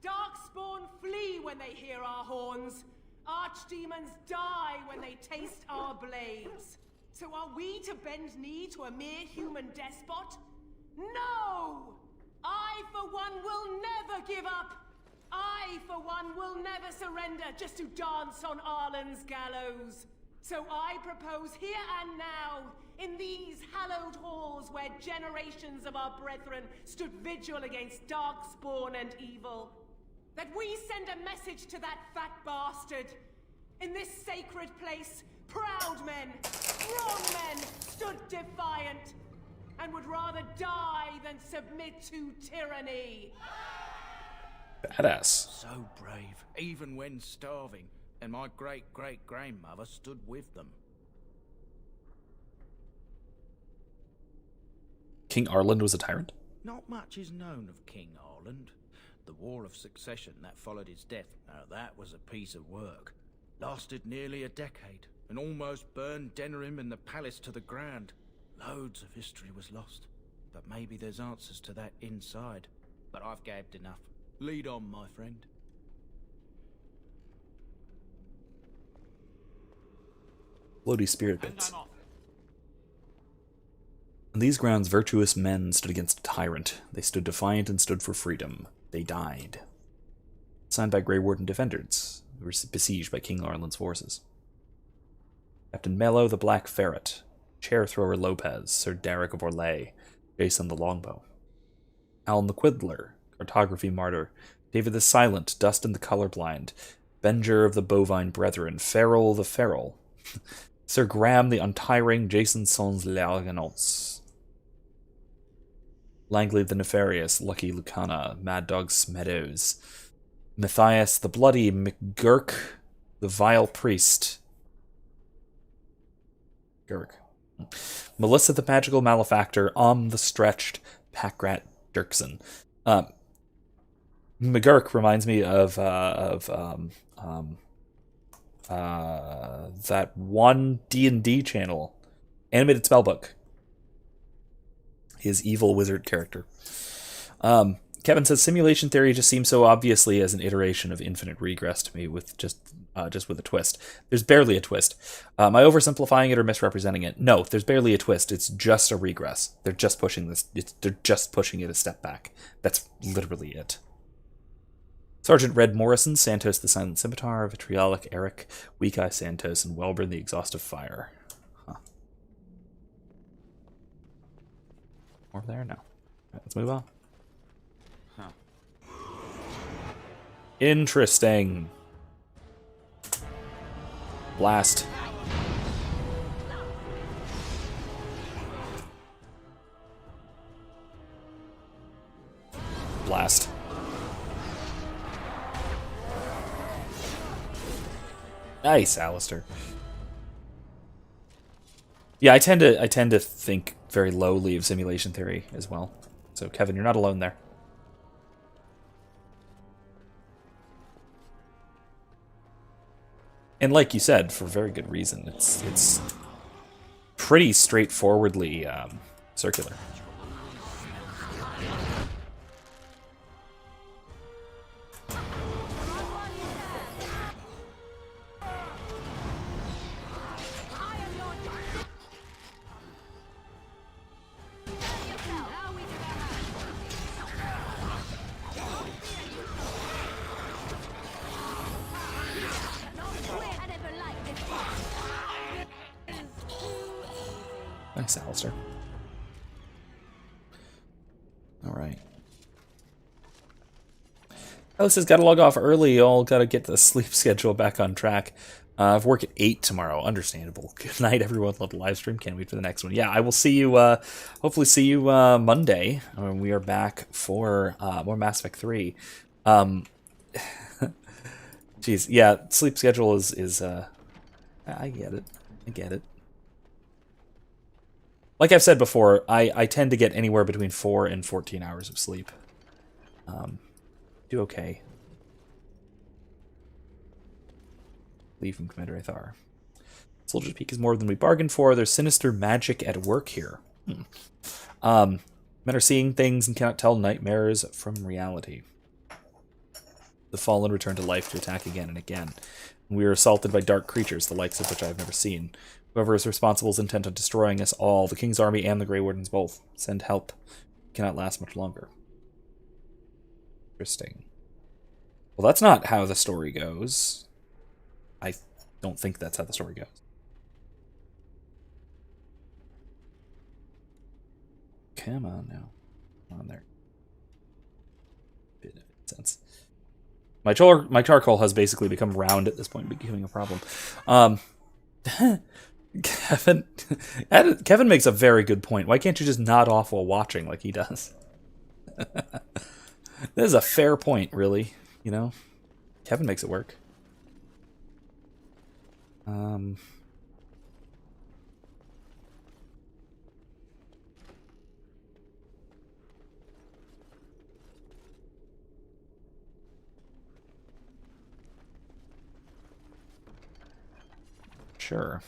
Darkspawn flee when they hear our horns. Archdemons die when they taste our blades. So are we to bend knee to a mere human despot? No! I, for one, will never give up. I, for one, will never surrender just to dance on Arlen's gallows. So I propose here and now, in these hallowed halls where generations of our brethren stood vigil against darkspawn and evil, that we send a message to that fat bastard. In this sacred place, proud men, strong men stood defiant, and would rather die than submit to tyranny. Badass. So brave, even when starving, and my great-great-grandmother stood with them. King Arland was a tyrant? Not much is known of King Arland. The War of Succession that followed his death, now that was a piece of work. Lasted nearly a decade, and almost burned Denerim and the palace to the ground. Loads of history was lost, but maybe there's answers to that inside. But I've gabbed enough. Lead on, my friend. Bloody spirit bits. On these grounds, virtuous men stood against a tyrant. They stood defiant and stood for freedom. They died. Signed by Grey Warden defenders, who were besieged by King Arland's forces. Captain Mello the Black Ferret, Chair Thrower Lopez, Sir Derek of Orlais, Jason the Longbow, Alan the Quiddler, Cartography Martyr, David the Silent, Dustin the Colorblind, Benger of the Bovine Brethren, Farrell the Feral, Sir Graham the Untiring, Jason Sans L'Argonauts, Langley the Nefarious, Lucky Lucana, Mad Dog Smeadows, Matthias the Bloody, McGurk the Vile Priest, Gurk, Melissa the Magical Malefactor, the Stretched, Packrat Dirksen. McGurk reminds me of that one D&D channel, Animated Spellbook. His evil wizard character. Kevin says simulation theory just seems so obviously as an iteration of infinite regress to me, with just with a twist. There's barely a twist. Am I oversimplifying it or misrepresenting it? No, there's barely a twist. It's just a regress. They're just pushing this. They're just pushing it a step back. That's literally it. Sergeant Red Morrison, Santos the Silent Scimitar, Vitriolic Eric, Weak Eye Santos, and Welburn the Exhaustive Fire. Huh. More there? No. Right, let's move on. Huh. Interesting. Blast. Blast. Nice, Alistair. Yeah, I tend to think very lowly of simulation theory as well. So Kevin, you're not alone there. And like you said, for very good reason. It's pretty straightforwardly circular. Thanks, Alistair. Alright. Alice has got to log off early. Y'all got to get the sleep schedule back on track. I've work at 8 tomorrow. Understandable. Good night, everyone. Love the live stream. Can't wait for the next one. Yeah, I will see you, hopefully see you Monday when we are back for more Mass Effect 3. Jeez, yeah, sleep schedule is I get it. I get it. Like I've said before, I tend to get anywhere between 4 and 14 hours of sleep. Do okay. Leave from Commander Athar. Soldier's Peak is more than we bargained for. There's sinister magic at work here. Men are seeing things and cannot tell nightmares from reality. The fallen return to life to attack again and again. We are assaulted by dark creatures, the likes of which I have never seen. Whoever is responsible is intent on destroying us all, the King's Army and the Grey Wardens both. Send help. It cannot last much longer. Interesting. Well, that's not how the story goes. I don't think that's how the story goes. Come on now. Come on there. Bit of sense. My charcoal has basically become round at this point, becoming a problem. Kevin makes a very good point. Why can't you just nod off while watching like he does? This is a fair point, really. You know, Kevin makes it work. Sure.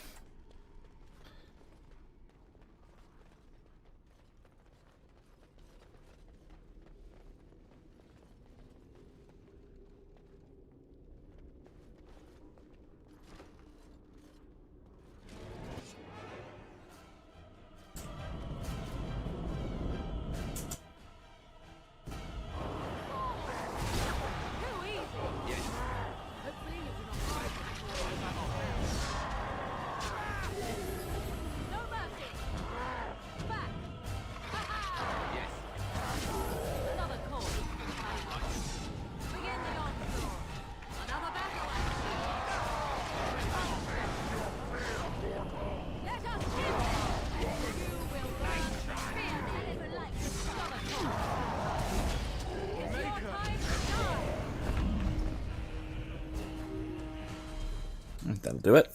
That'll do it.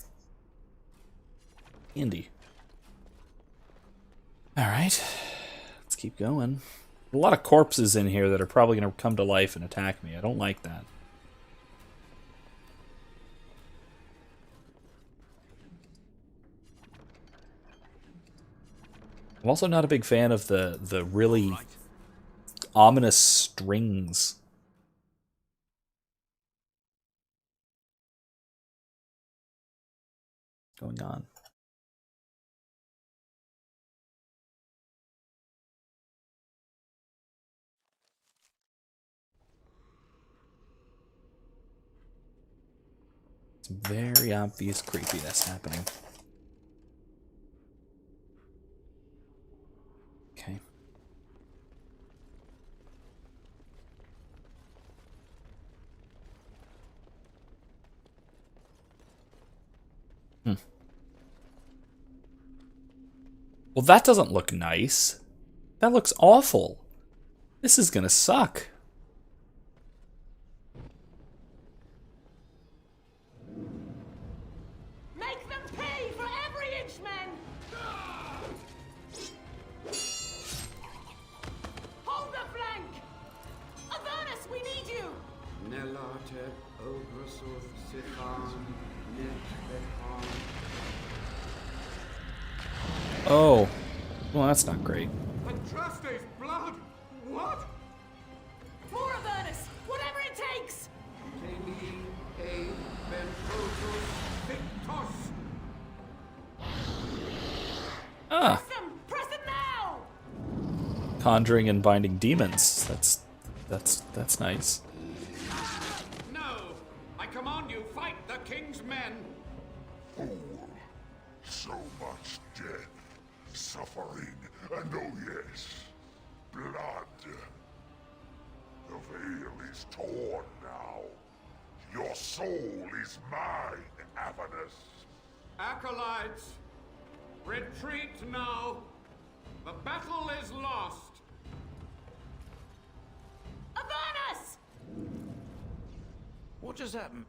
Andy. Alright. Let's keep going. A lot of corpses in here that are probably going to come to life and attack me. I don't like that. I'm also not a big fan of the really ominous strings. Going on. Some very obvious creepiness happening. Okay. Well, that doesn't look nice. That looks awful. This is gonna suck. Make them pay for every inch, men! Hold the flank! Avernus, we need you! Nelate Ograsoth Sifan Net Oh, well, that's not great. Andraste's blood! Ah. Press him now! Conjuring and binding demons. That's nice. No! I command you, fight the king's men! Fool. So much death, suffering, and oh yes, blood. The veil is torn now. Your soul is mine, Avernus. Acolytes, retreat now. The battle is lost. Avernus! What just happened?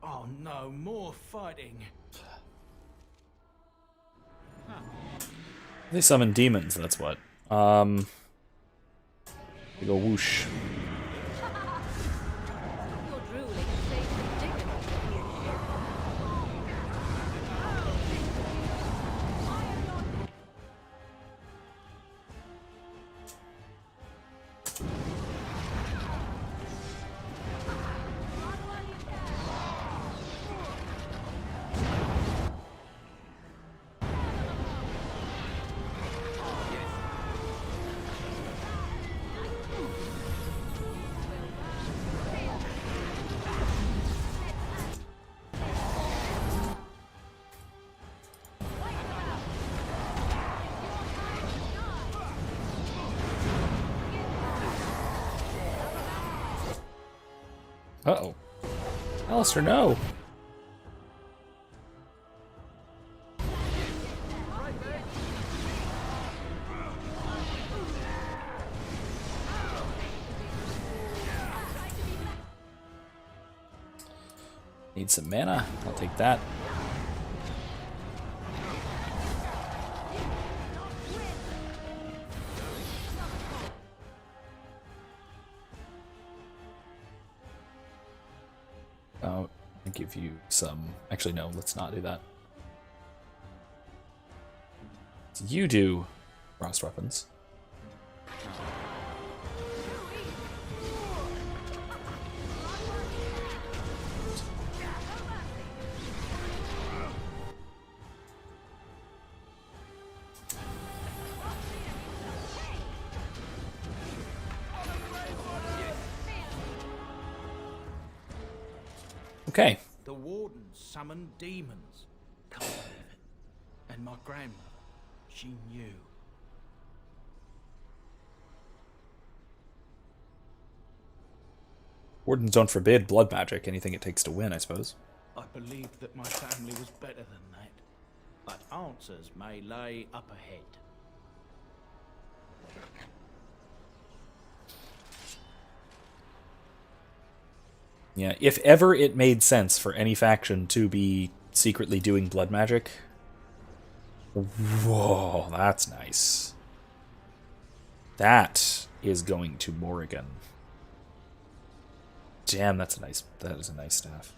Oh no, more fighting. They summon demons, that's what. They go whoosh. Uh-oh. Alistair, no! Need some mana. I'll take that. I'll give you some... Actually, no, let's not do that. You do frost weapons. Okay. The wardens summoned demons. Can't believe it. And my grandmother, she knew. Wardens don't forbid blood magic, anything it takes to win, I suppose. I believed that my family was better than that. But answers may lay up ahead. Yeah, if ever it made sense for any faction to be secretly doing blood magic... Whoa, that's nice. That is going to Morrigan. Damn, that is a nice staff.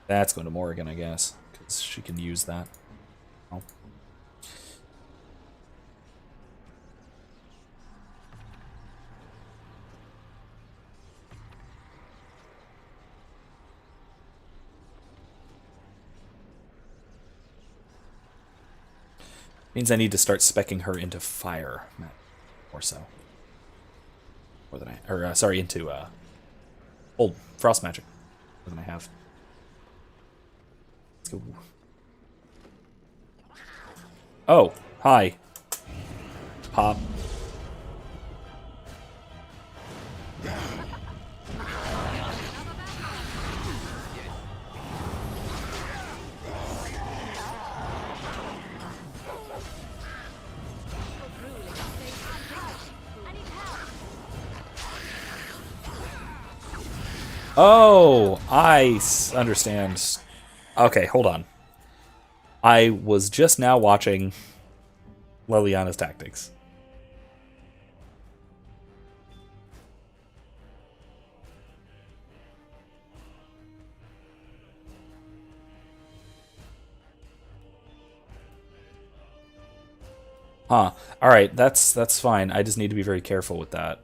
That's going to Morrigan, I guess, because she can use that. Oh. Means I need to start speccing her into fire, or so. More than sorry, into old frost magic, more than I have. Let's go. Oh, hi. Pop. Oh, I understand. Okay, hold on. I was just now watching Liliana's tactics. Huh. Alright, that's fine. I just need to be very careful with that.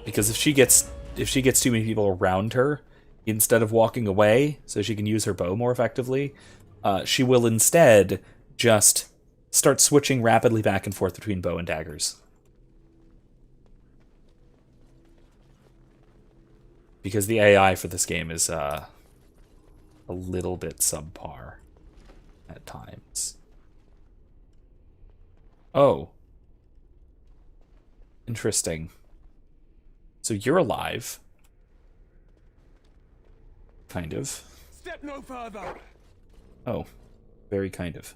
Because if she gets too many people around her, instead of walking away so she can use her bow more effectively, she will instead just start switching rapidly back and forth between bow and daggers. Because the AI for this game is a little bit subpar at times. Oh. Interesting. So you're alive. Kind of. Step no further. Oh. Very kind of.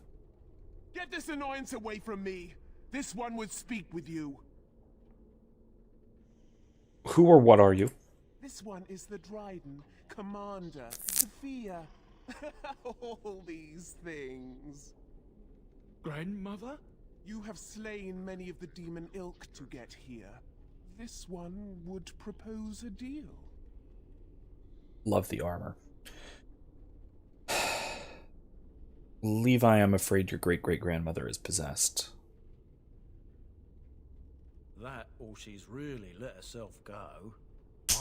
Get this annoyance away from me. This one would speak with you. Who or what are you? This one is the Dryden, Commander, Sophia. All these things. Grandmother? You have slain many of the demon ilk to get here. This one would propose a deal. Love the armor. Levi, I'm afraid your great-great-grandmother is possessed. That, or she's really let herself go.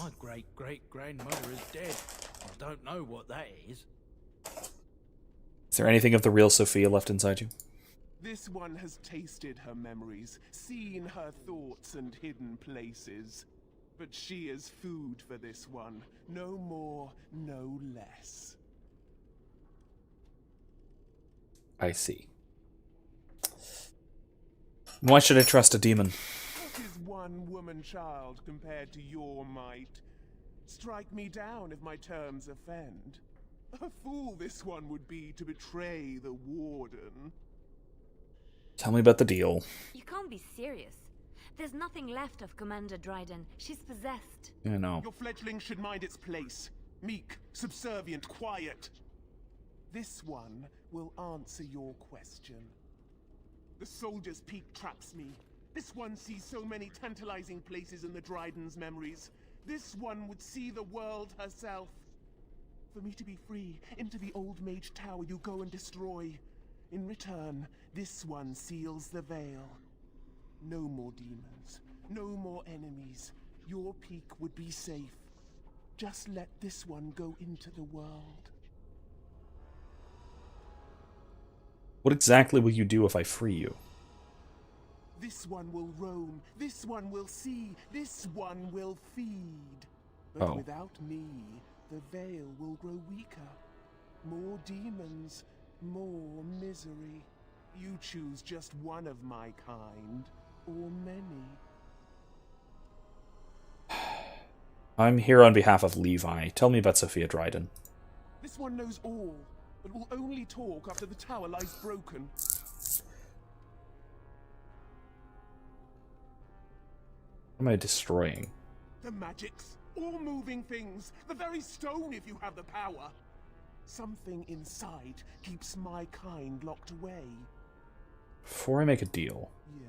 My great-great-grandmother is dead. I don't know what that is. Is there anything of the real Sophia left inside you? This one has tasted her memories, seen her thoughts and hidden places. But she is food for this one. No more, no less. I see. Why should I trust a demon? What is one woman child compared to your might? Strike me down if my terms offend. A fool this one would be to betray the Warden. Tell me about the deal. You can't be serious. There's nothing left of Commander Dryden. She's possessed. Yeah, no. Your fledgling should mind its place. Meek, subservient, quiet. This one will answer your question. The Soldier's Peak traps me. This one sees so many tantalizing places in the Dryden's memories. This one would see the world herself. For me to be free, into the Old Mage Tower you go and destroy. In return, this one seals the veil. No more demons, no more enemies. Your peak would be safe. Just let this one go into the world. What exactly will you do if I free you? This one will roam, this one will see, this one will feed. But without me, the veil will grow weaker. More demons, more misery. You choose just one of my kind, or many. I'm here on behalf of Levi. Tell me about Sophia Dryden. This one knows all, but will only talk after the tower lies broken. What am I destroying? The magics, all moving things, the very stone if you have the power. Something inside keeps my kind locked away. Before I make a deal. Yes.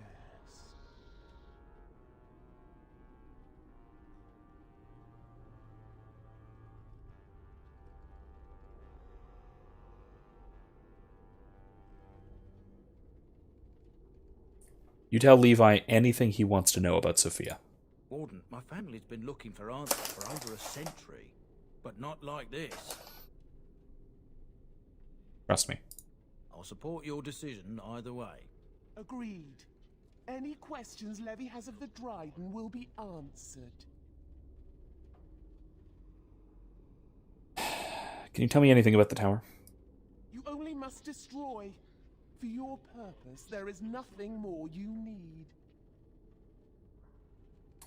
You tell Levi anything he wants to know about Sophia. Warden, my family's been looking for answers for over a century, but not like this. Trust me. I'll support your decision either way. Agreed. Any questions Levy has of the Dryden will be answered. Can you tell me anything about the tower? You only must destroy. For your purpose, there is nothing more you need.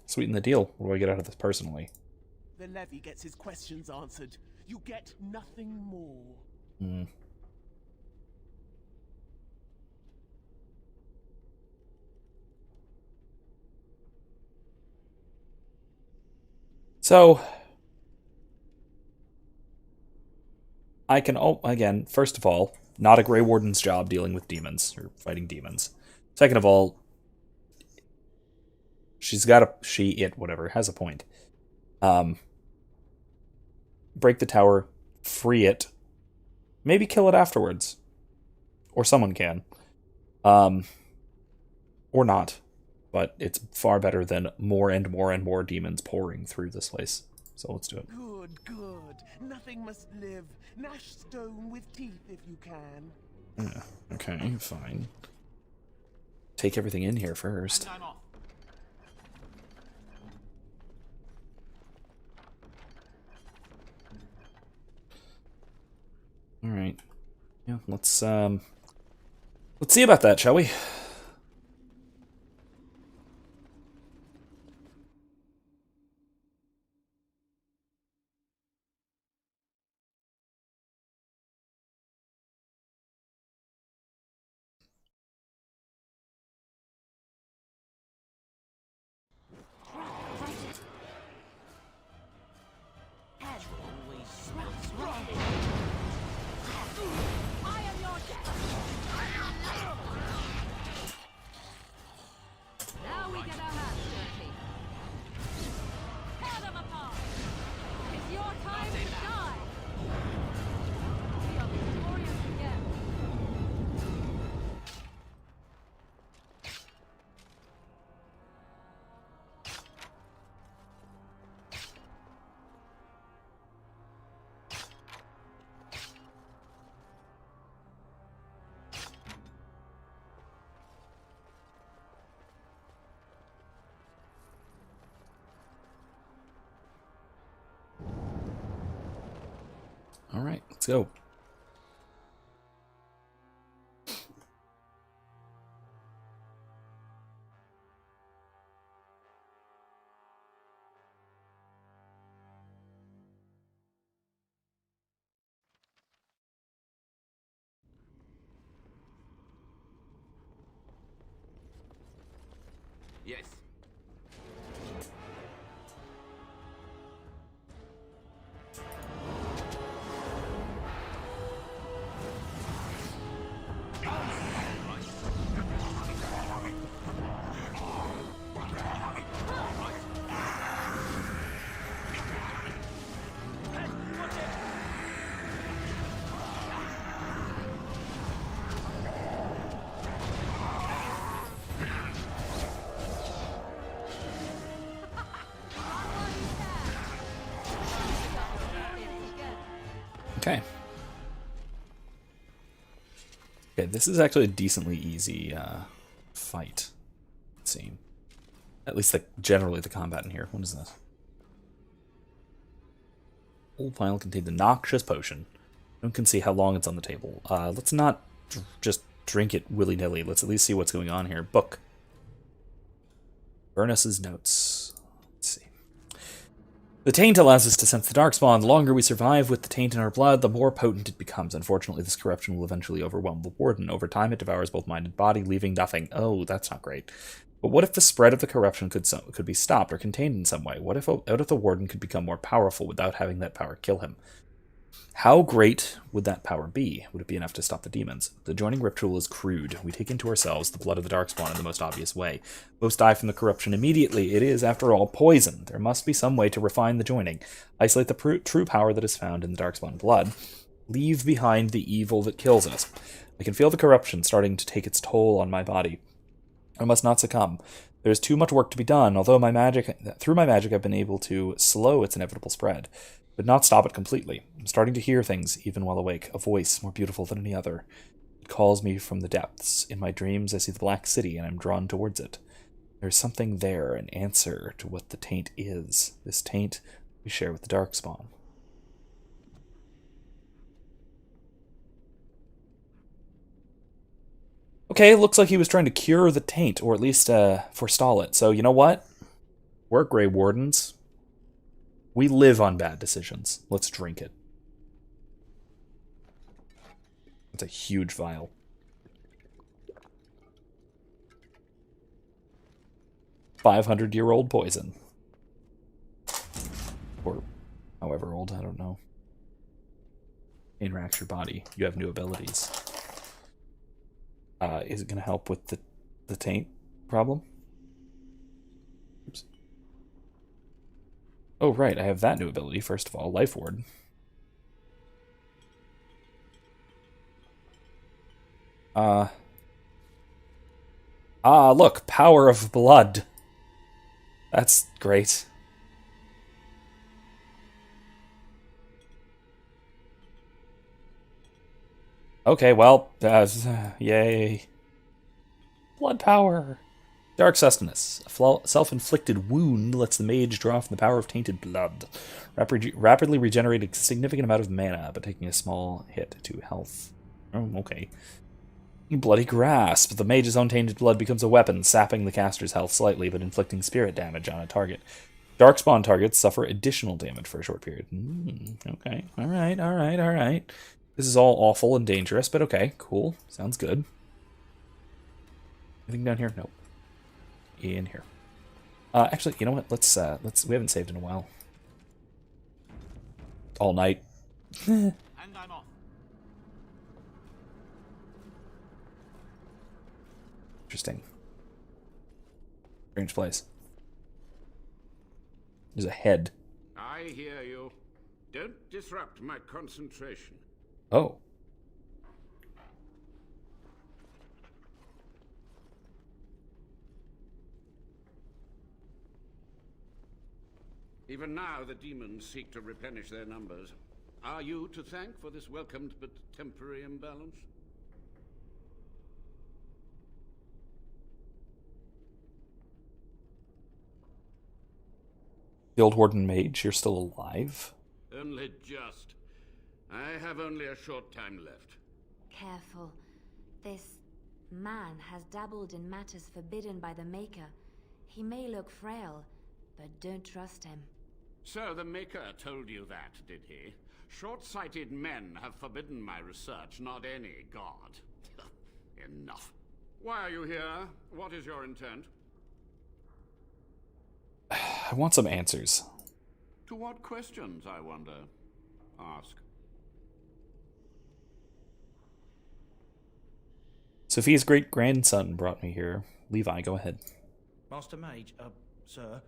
Sweeten the deal. What do I get out of this personally? The Levy gets his questions answered. You get nothing more. Hmm. So, I can, again, first of all, not a Grey Warden's job dealing with demons, or fighting demons. Second of all, whatever, has a point. Break the tower, free it, maybe kill it afterwards. Or someone can. Or not. But it's far better than more and more and more demons pouring through this place. so let's do it. Good, good. Nothing must live. Gnash stone with teeth if you can. Yeah, okay, fine. Take everything in here first. Alright. Yeah, let's see about that, shall we? Now we get our hands dirty. Tear them apart. It's your time to die. We are victorious again. All right, let's go. Yes. Okay. Okay, this is actually a decently easy fight, it seems. At least generally the combat in here. What is this? Old vial contains a noxious potion. No one can see how long it's on the table. Let's not just drink it willy-nilly. Let's at least see what's going on here. Book. Burnus's notes. Let's see. The taint allows us to sense the darkspawn. The longer we survive with the taint in our blood, the more potent it becomes. Unfortunately, this corruption will eventually overwhelm the warden. Over time, it devours both mind and body, leaving nothing. Oh, that's not great. But what if the spread of the corruption could be stopped or contained in some way? What if the warden could become more powerful without having that power kill him? How great would that power be? Would it be enough to stop the demons? The joining ritual is crude. We take into ourselves the blood of the darkspawn in the most obvious way. Most die from the corruption immediately. It is, after all, poison. There must be some way to refine the joining. Isolate the true power that is found in the darkspawn blood. Leave behind the evil that kills us. I can feel the corruption starting to take its toll on my body. I must not succumb. There is too much work to be done, although through my magic I've been able to slow its inevitable spread, but not stop it completely. I'm starting to hear things, even while awake, a voice more beautiful than any other. It calls me from the depths. In my dreams I see the Black City, and I'm drawn towards it. There's something there, an answer to what the taint is. This taint we share with the Darkspawn. Okay, looks like he was trying to cure the taint, or at least forestall it. So, you know what? We're Grey Wardens. We live on bad decisions. Let's drink it. It's a huge vial. $500-year-old poison. Or however old, I don't know. Interacts your body. You have new abilities. Is it going to help with the taint problem? Oops. Oh, right, I have that new ability, first of all, Life Ward. Look, Power of Blood. That's great. Okay, well, yay. Blood power. Dark Sustenance. A self-inflicted wound lets the mage draw from the power of tainted blood. Rapidly regenerating a significant amount of mana, but taking a small hit to health. Oh, okay. Bloody Grasp. The mage's own tainted blood becomes a weapon, sapping the caster's health slightly, but inflicting spirit damage on a target. Darkspawn targets suffer additional damage for a short period. Okay. Alright. This is all awful and dangerous, but okay, cool. Sounds good. Anything down here? Nope. In here. Actually, you know what? Let's we haven't saved in a while. All night. And I'm off. Interesting. Strange place. There's a head. I hear you. Don't disrupt my concentration. Oh. Even now, the demons seek to replenish their numbers. Are you to thank for this welcomed but temporary imbalance? The old warden mage, you're still alive? Only just. I have only a short time left. Careful. This man has dabbled in matters forbidden by the Maker. He may look frail, but don't trust him. So the Maker told you that, did he? Short-sighted men have forbidden my research, not any god. Enough. Why are you here? What is your intent? I want some answers. To what questions, I wonder? Ask. Sophia's great-grandson brought me here. Levi, go ahead. Master Mage, sir,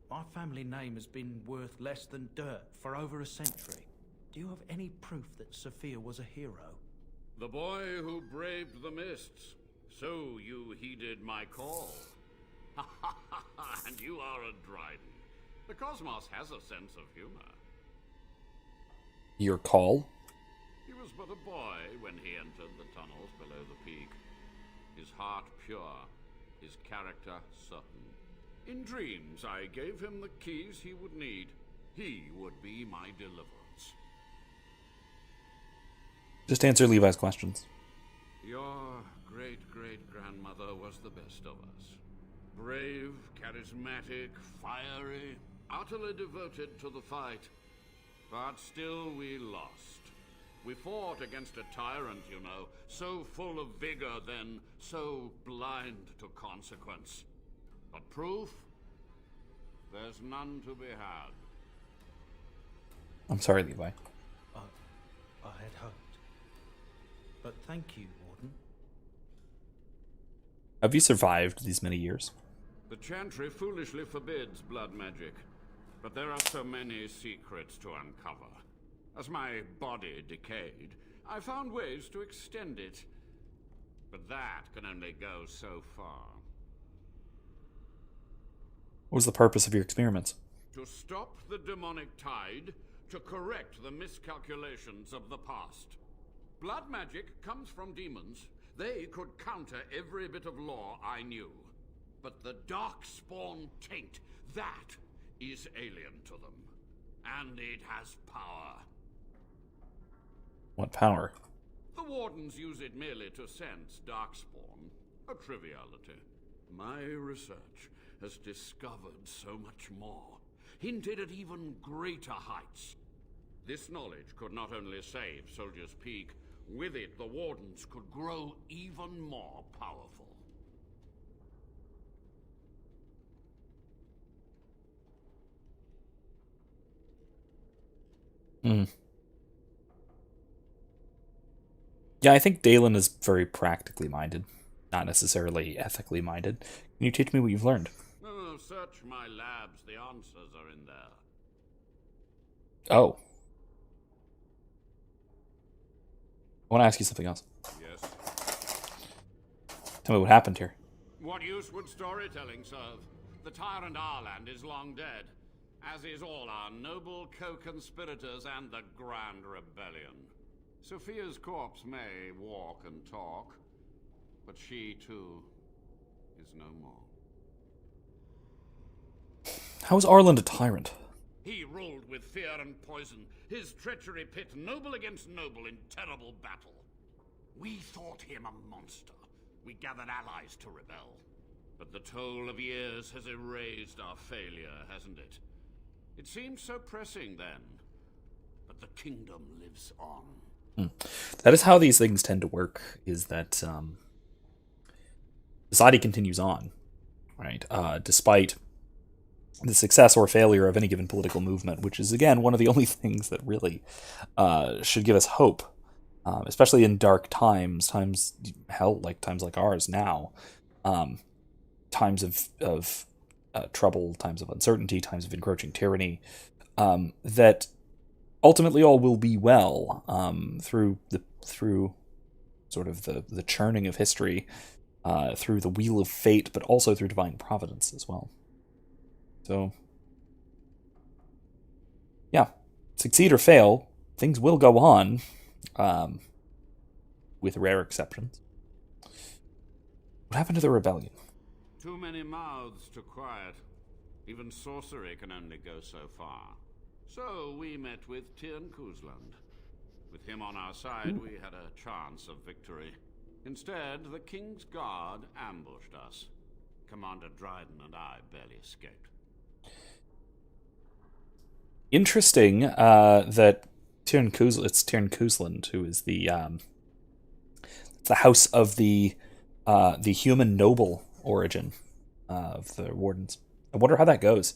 my family name has been worth less than dirt for over a century. Do you have any proof that Sophia was a hero? The boy who braved the mists. So you heeded my call. And you are a Dryden. The cosmos has a sense of humor. Your call? He was but a boy when he entered the tunnels below the peak. His heart pure, his character certain. In dreams, I gave him the keys he would need. He would be my deliverance. Just answer Levi's questions. Your great-great-grandmother was the best of us. Brave, charismatic, fiery, utterly devoted to the fight. But still we lost. We fought against a tyrant, you know, so full of vigor then, so blind to consequence. But proof? There's none to be had. I'm sorry, Levi. I had hoped. But thank you, Warden. Have you survived these many years? The Chantry foolishly forbids blood magic, but there are so many secrets to uncover. As my body decayed, I found ways to extend it. But that can only go so far. What was the purpose of your experiments? To stop the demonic tide, to correct the miscalculations of the past. Blood magic comes from demons. They could counter every bit of law I knew. But the darkspawn taint, that is alien to them. And it has power. What power? The Wardens use it merely to sense darkspawn. A triviality. My research has discovered so much more. Hinted at even greater heights. This knowledge could not only save Soldier's Peak, with it the Wardens could grow even more powerful. Yeah, I think Dalen is very practically minded, not necessarily ethically minded. Can you teach me what you've learned? Oh, search my labs. The answers are in there. Oh. I want to ask you something else. Yes. Tell me what happened here. What use would storytelling serve? The tyrant Arland is long dead, as is all our noble co-conspirators and the Grand Rebellion. Sophia's corpse may walk and talk, but she, too, is no more. How is Arland a tyrant? He ruled with fear and poison, his treachery pit noble against noble in terrible battle. We thought him a monster. We gathered allies to rebel. But the toll of years has erased our failure, hasn't it? It seemed so pressing then, but the kingdom lives on. That is how these things tend to work, is that society continues on, right? Despite the success or failure of any given political movement, which is, again, one of the only things that really should give us hope, especially in dark times, times like ours now, times of trouble, times of uncertainty, times of encroaching tyranny, that ultimately all will be well through sort of the churning of history, through the wheel of fate, but also through divine providence as well. So, yeah, succeed or fail, things will go on, with rare exceptions. What happened to the rebellion? Too many mouths to quiet. Even sorcery can only go so far. So we met with Tirn Kuzland. With him on our side, we had a chance of victory. Instead, the King's Guard ambushed us. Commander Dryden and I barely escaped. Interesting that Tirn Kuzland, who is the house of the human noble origin of the Wardens. I wonder how that goes.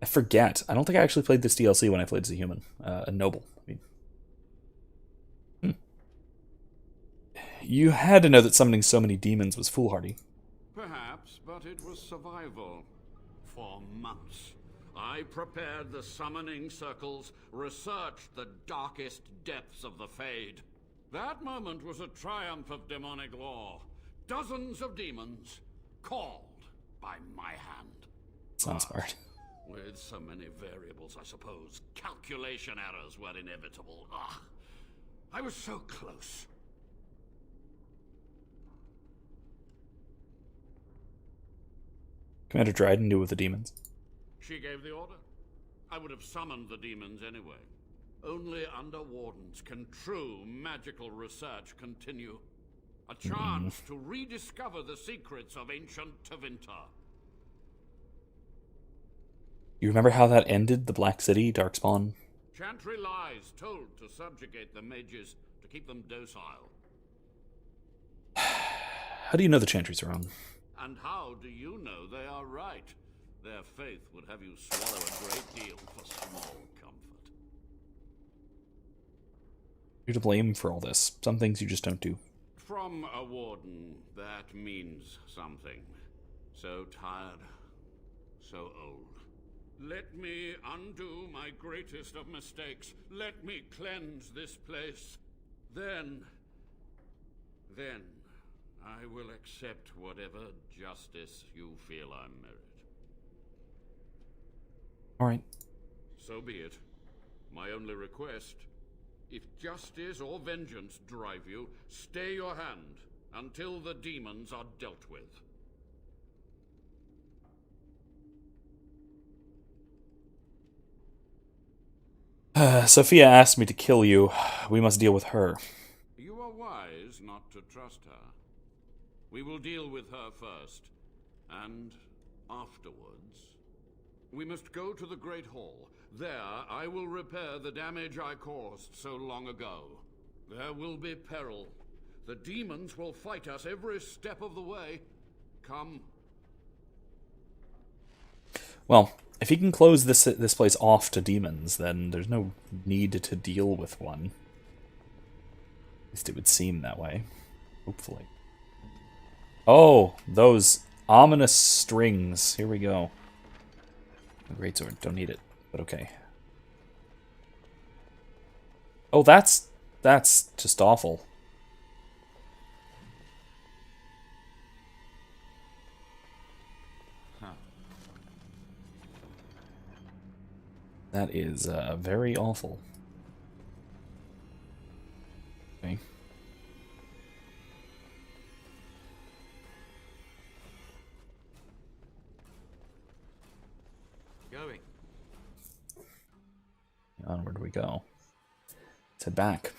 I forget. I don't think I actually played this DLC when I played as a human, a noble. I mean, You had to know that summoning so many demons was foolhardy. Perhaps, but it was survival. For months, I prepared the summoning circles, researched the darkest depths of the Fade. That moment was a triumph of demonic law. Dozens of demons, called by my hand. Sounds smart. With so many variables, I suppose, calculation errors were inevitable. Ugh. I was so close. Commander Dryden knew of the demons. She gave the order. I would have summoned the demons anyway. Only under Wardens can true magical research continue. A chance to rediscover the secrets of ancient Tevinter. You remember how that ended, the Black City, Darkspawn? Chantry lies told to subjugate the mages, to keep them docile. How do you know the Chantry's wrong? And how do you know they are right? Their faith would have you swallow a great deal for small comfort. You're to blame for all this. Some things you just don't do. From a warden, that means something. So tired, so old. Let me undo my greatest of mistakes. Let me cleanse this place. Then I will accept whatever justice you feel I merit. All right. So be it. My only request, if justice or vengeance drive you, stay your hand until the demons are dealt with. Sophia asked me to kill you. We must deal with her. You are wise not to trust her. We will deal with her first, and afterwards. We must go to the Great Hall. There, I will repair the damage I caused so long ago. There will be peril. The demons will fight us every step of the way. Come. Well, if he can close this place off to demons, then there's no need to deal with one. At least it would seem that way. Hopefully. Oh, those ominous strings. Here we go. Greatsword. Don't need it, but okay. Oh, that's just awful. That is very awful. where do we go? Let's head back.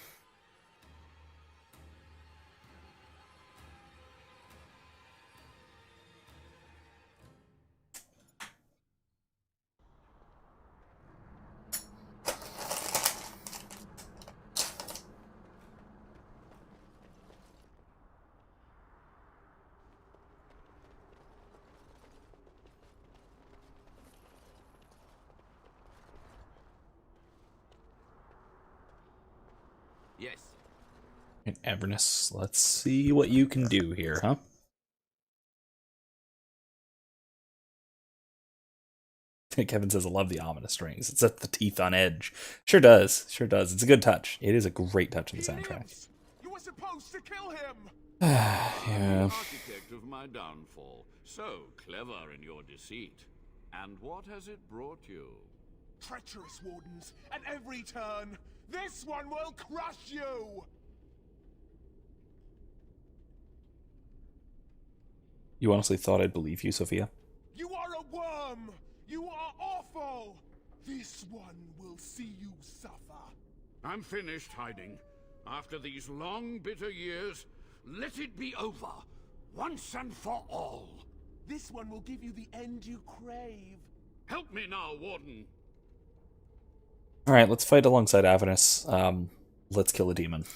Yes. And Avernus, let's see what you can do here, huh? Kevin says, I love the ominous strings. It sets the teeth on edge. Sure does. Sure does. It's a good touch. It is a great touch in the soundtrack. You were supposed to kill him! Yeah. Architect of my downfall. So clever in your deceit. And what has it brought you? Treacherous wardens at every turn. This one will crush you! You honestly thought I'd believe you, Sophia? You are a worm! You are awful! This one will see you suffer. I'm finished hiding. After these long, bitter years, let it be over. Once and for all. This one will give you the end you crave. Help me now, Warden. Alright, let's fight alongside Avernus. Let's kill a demon.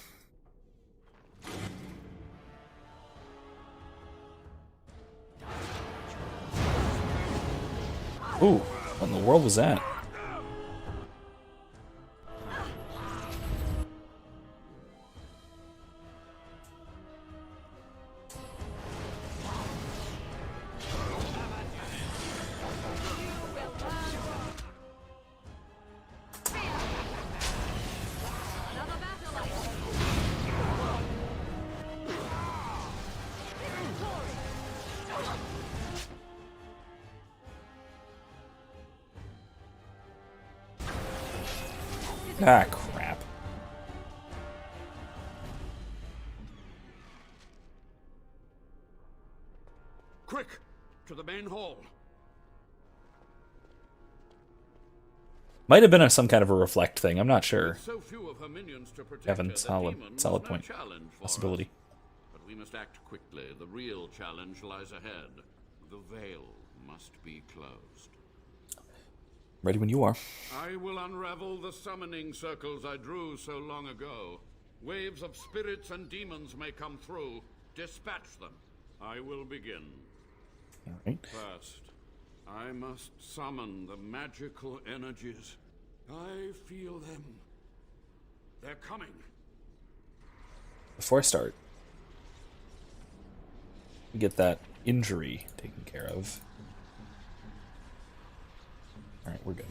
Ooh, what in the world was that? Ah, crap. Quick! To the main hall. Might have been some kind of a reflect thing. I'm not sure. So few of her minions to protect Kevin, her, solid no point. challenge for Possibility. us. But we must act quickly. The real challenge lies ahead. The veil must be closed. Ready when you are. I will unravel the summoning circles I drew so long ago. Waves of spirits and demons may come through. Dispatch them. I will begin. All right. First, I must summon the magical energies. I feel them. They're coming. Before I start, we get that injury taken care of. Alright, we're good.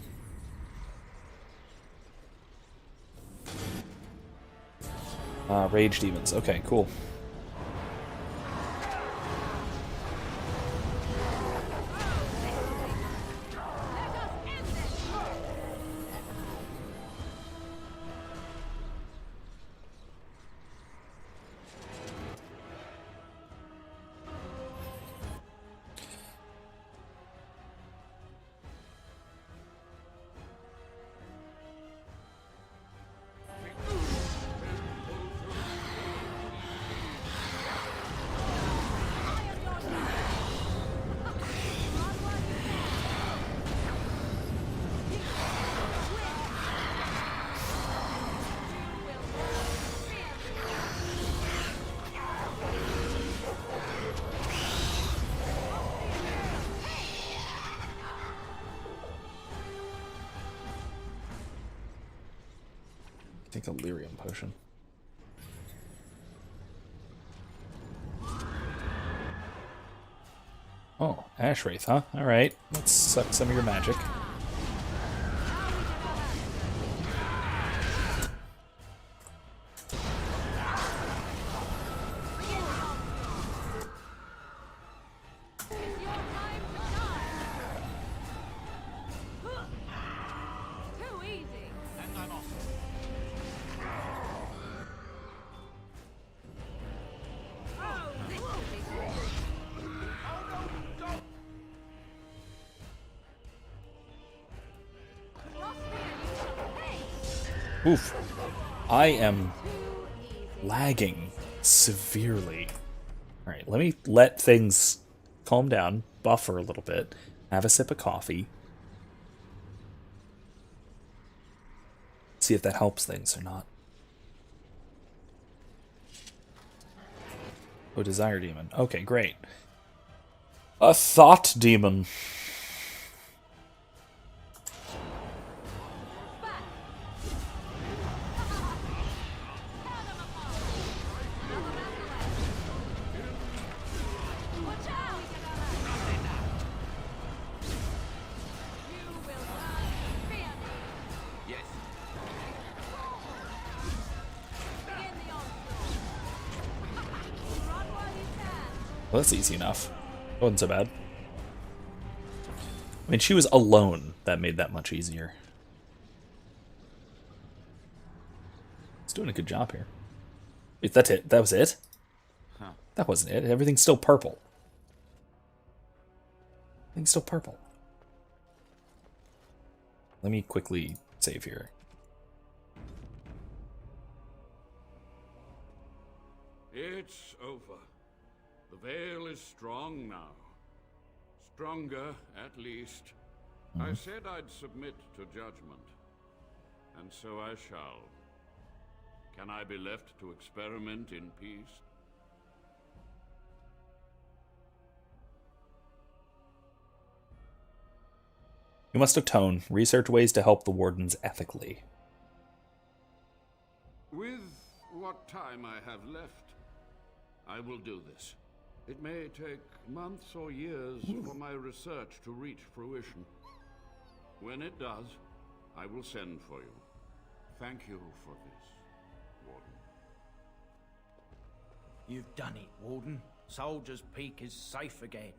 Rage demons. Okay, cool. I think a lyrium potion. Oh, Ash Wraith, huh? Alright, let's suck some of your magic. Oof. I am lagging severely. Alright, let me let things calm down, buffer a little bit, have a sip of coffee. See if that helps things or not. Oh, desire demon. Okay, great. A thought demon. Well, that's easy enough. Wasn't so bad. I mean, she was alone. That made that much easier. It's doing a good job here. Wait, that's it? That was it? Huh. That wasn't it. Everything's still purple. Everything's still purple. Let me quickly save here. It's over. The veil is strong now. Stronger, at least. I said I'd submit to judgment. And so I shall. Can I be left to experiment in peace? You must atone. Research ways to help the wardens ethically. With what time I have left, I will do this. It may take months or years for my research to reach fruition. When it does, I will send for you. Thank you for this, Warden. You've done it, Warden. Soldier's Peak is safe again.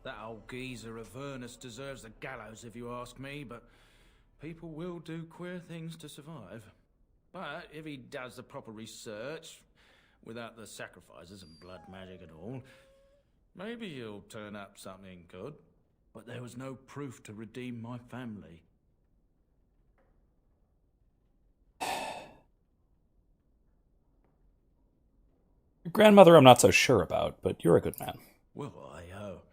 That old geezer of Avernus deserves the gallows if you ask me, but people will do queer things to survive. But if he does the proper research, without the sacrifices and blood magic and all, maybe he'll turn up something good. But there was no proof to redeem my family. Your grandmother I'm not so sure about, but you're a good man. Well,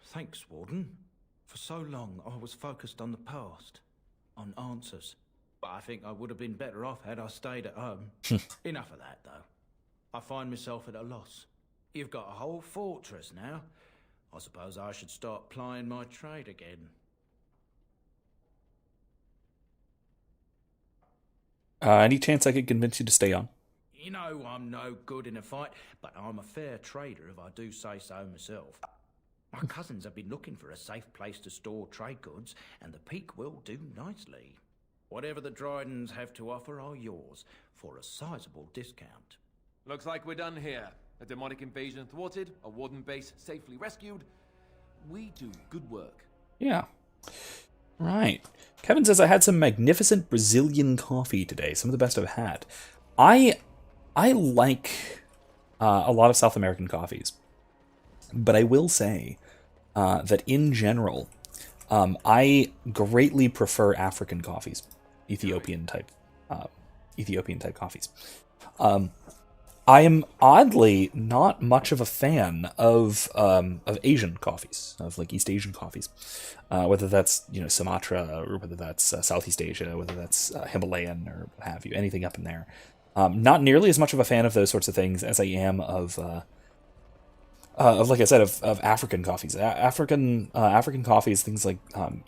thanks, Warden. For so long, I was focused on the past, on answers. But I think I would have been better off had I stayed at home. Enough of that, though. I find myself at a loss. You've got a whole fortress now. I suppose I should start plying my trade again. Any chance I could convince you to stay on? You know I'm no good in a fight, but I'm a fair trader if I do say so myself. My cousins have been looking for a safe place to store trade goods, and the Peak will do nicely. Whatever the Drydens have to offer are yours, for a sizable discount. Looks like we're done here. A demonic invasion thwarted, a warden base safely rescued. We do good work. Yeah. Right. Kevin says, I had some magnificent Brazilian coffee today. Some of the best I've had. I like a lot of South American coffees. But I will say that in general, I greatly prefer African coffees. Ethiopian type coffees. I am oddly not much of a fan of Asian coffees, of like East Asian coffees, whether that's Sumatra or whether that's Southeast Asia, whether that's Himalayan or what have you, anything up in there. Not nearly as much of a fan of those sorts of things as I am of like I said, of African coffees. African coffees, things like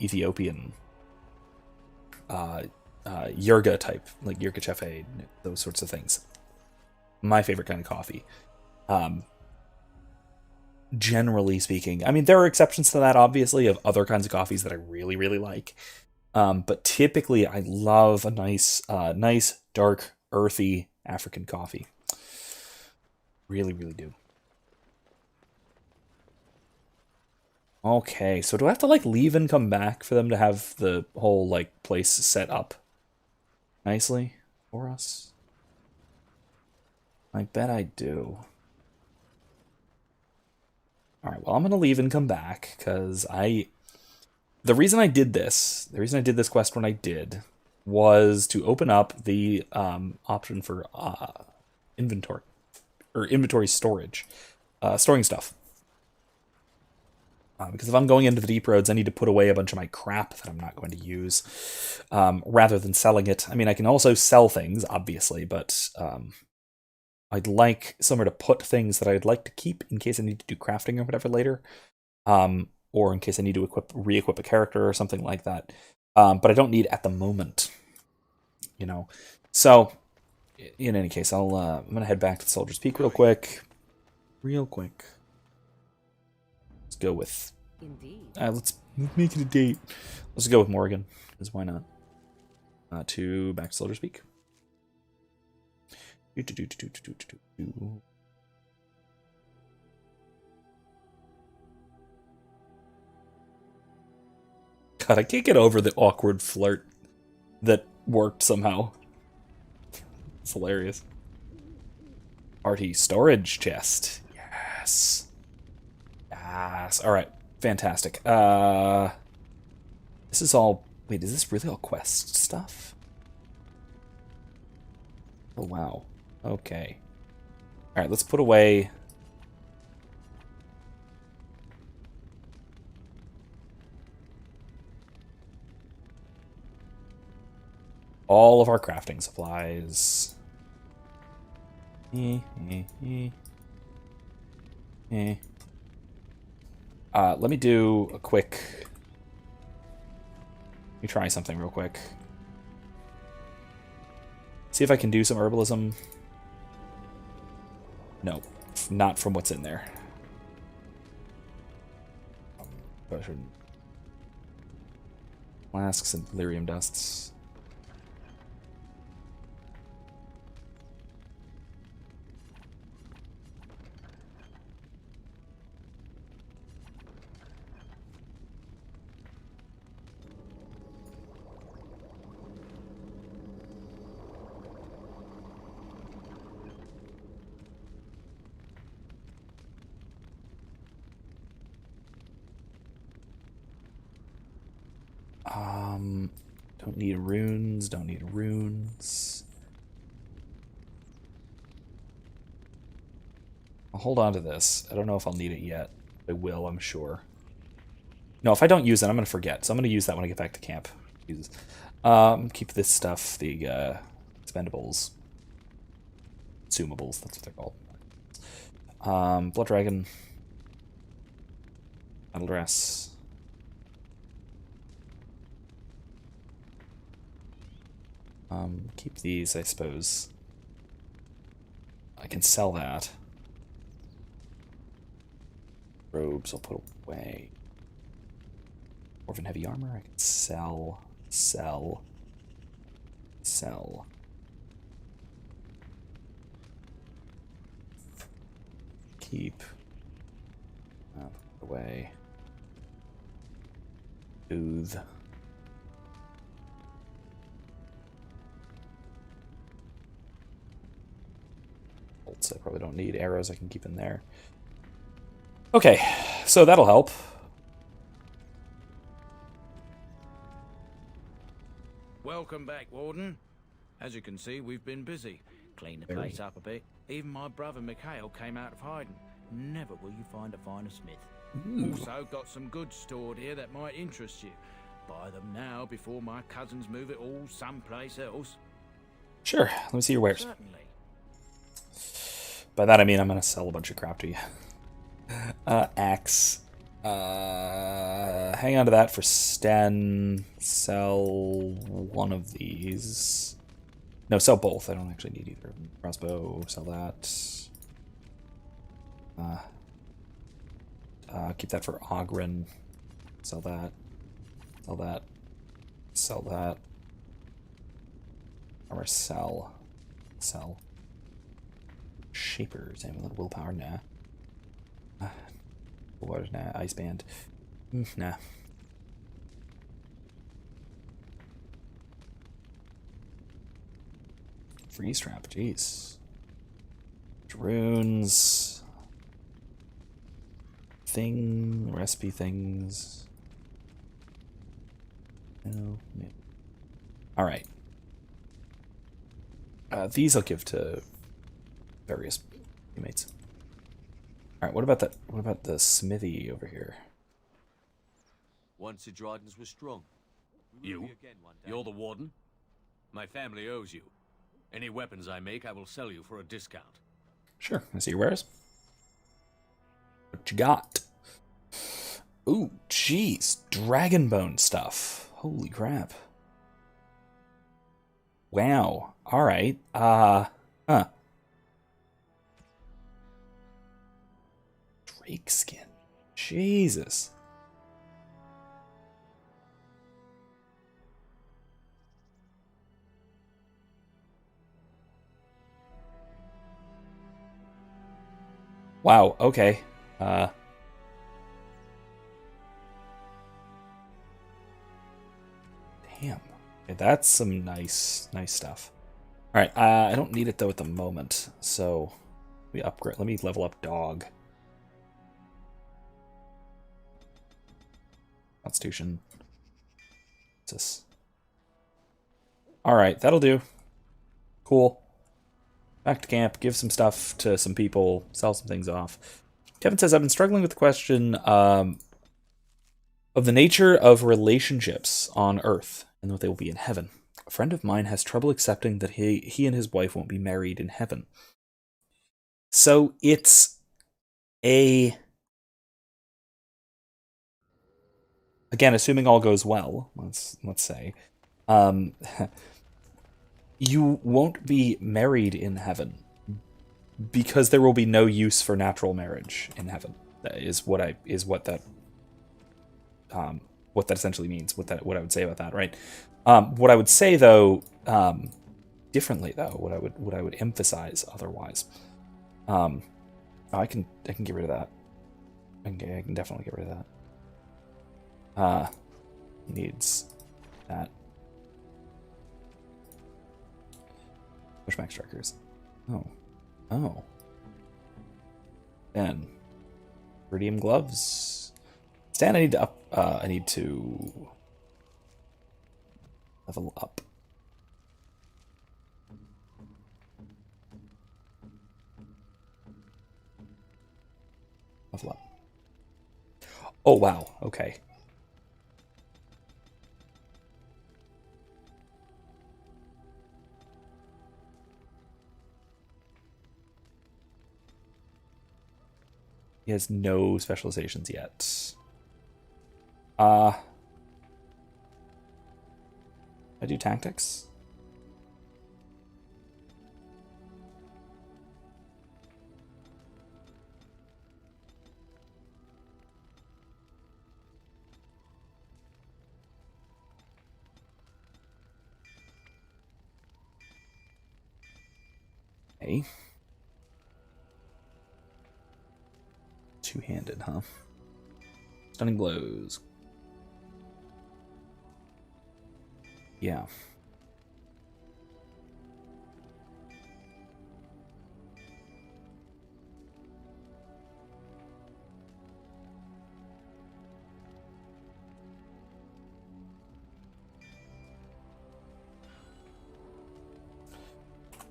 Ethiopian, Yerga type, like Yerga Chefe, those sorts of things. My favorite kind of coffee. Generally speaking, I mean, there are exceptions to that, obviously, of other kinds of coffees that I really, really like. But typically, I love a nice, dark, earthy African coffee. Really, really do. Okay, so do I have to, like, leave and come back for them to have the whole, like, place set up nicely for us? I bet I do. Alright, well, I'm going to leave and come back, because the reason I did this quest when I did, was to open up the option for inventory or inventory storage, storing stuff. Because if I'm going into the deep roads, I need to put away a bunch of my crap that I'm not going to use, rather than selling it. I mean, I can also sell things, obviously, but I'd like somewhere to put things that I'd like to keep in case I need to do crafting or whatever later, or in case I need to re-equip a character or something like that. But I don't need at the moment, you know. So, in any case, I'm gonna head back to Soldier's Peak real quick. Let's go with. Indeed. Let's make it a date. Let's go with Morgan, because why not? Back to Soldier's Peak. God, I can't get over the awkward flirt that worked somehow. It's hilarious. Party storage chest. Yes. Yes. Alright. Fantastic. This is all... Wait, is this really all quest stuff? Oh, wow. Okay. Alright, let's put away... all of our crafting supplies. Let me do a quick... Let me try something real quick. See if I can do some herbalism. No, not from what's in there. Flasks and delirium dusts. Don't need runes, don't need runes. I'll hold on to this. I don't know if I'll need it yet. I will, I'm sure. No, if I don't use it, I'm going to forget. So I'm going to use that when I get back to camp. Keep this stuff, the expendables. Consumables, that's what they're called. Blood Dragon. Battle Dress. Keep these, I suppose. I can sell that. Robes I'll put away. Dwarven heavy armor I can sell. Keep. Put away. Soothe. I probably don't need arrows. I can keep in there. Okay, so that'll help. Welcome back, Warden. As you can see, we've been busy. Cleaned the place up a bit. Even my brother Mikhail came out of hiding. Never will you find a finer smith. Also, got some goods stored here that might interest you. Buy them now before my cousins move it all someplace else. Sure, let me see your wares. Certainly. By that I mean I'm gonna sell a bunch of crap to you. Axe. Hang on to that for Sten. Sell one of these. No, sell both. I don't actually need either. Crossbow, sell that. Keep that for Ogren. Sell that. Sell that. Sell that. Armor, sell. Sell. Shapers, Amulet, Willpower, nah. Water, nah. Ice Band, nah. Freeze Trap, jeez. Runes. Recipe things. No. Alright. These I'll give to various teammates. All right, what about that? What about the smithy over here? Once the Dryden's were strong. You? You're the warden? My family owes you. Any weapons I make, I will sell you for a discount. Sure, I see your wares. What you got? Ooh, jeez, dragon bone stuff. Holy crap. Wow. All right. Drake skin. Jesus. Wow, okay. Damn. Okay, that's some nice stuff. Alright, I don't need it though at the moment, so we upgrade. Let me level up dog. Constitution. What's this? Alright, that'll do. Cool. Back to camp, give some stuff to some people, sell some things off. Kevin says, I've been struggling with the question of the nature of relationships on Earth and what they will be in heaven. A friend of mine has trouble accepting that he and his wife won't be married in heaven. So it's again, assuming all goes well, let's say, you won't be married in heaven because there will be no use for natural marriage in heaven. That is what that essentially means. What I would say about that, right? What I would say though, differently though, what I would emphasize otherwise. I can get rid of that. I can definitely get rid of that. Needs that. Pushback strikers. Oh. Then iridium gloves. Stan, I need to I need to level up. Level up. Oh wow. Okay. He has no specializations yet. I do tactics. Okay. Two-handed, huh? Stunning blows. Yeah.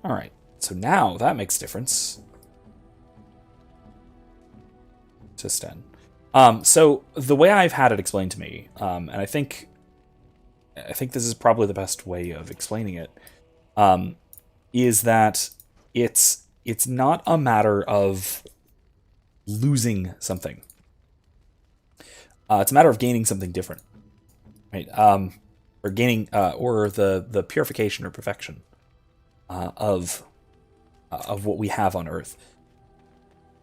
All right. So now that makes a difference. To Sten. So the way I've had it explained to me, and I think this is probably the best way of explaining it, is that it's not a matter of losing something. It's a matter of gaining something different, right? Or gaining, or the purification or perfection of what we have on Earth.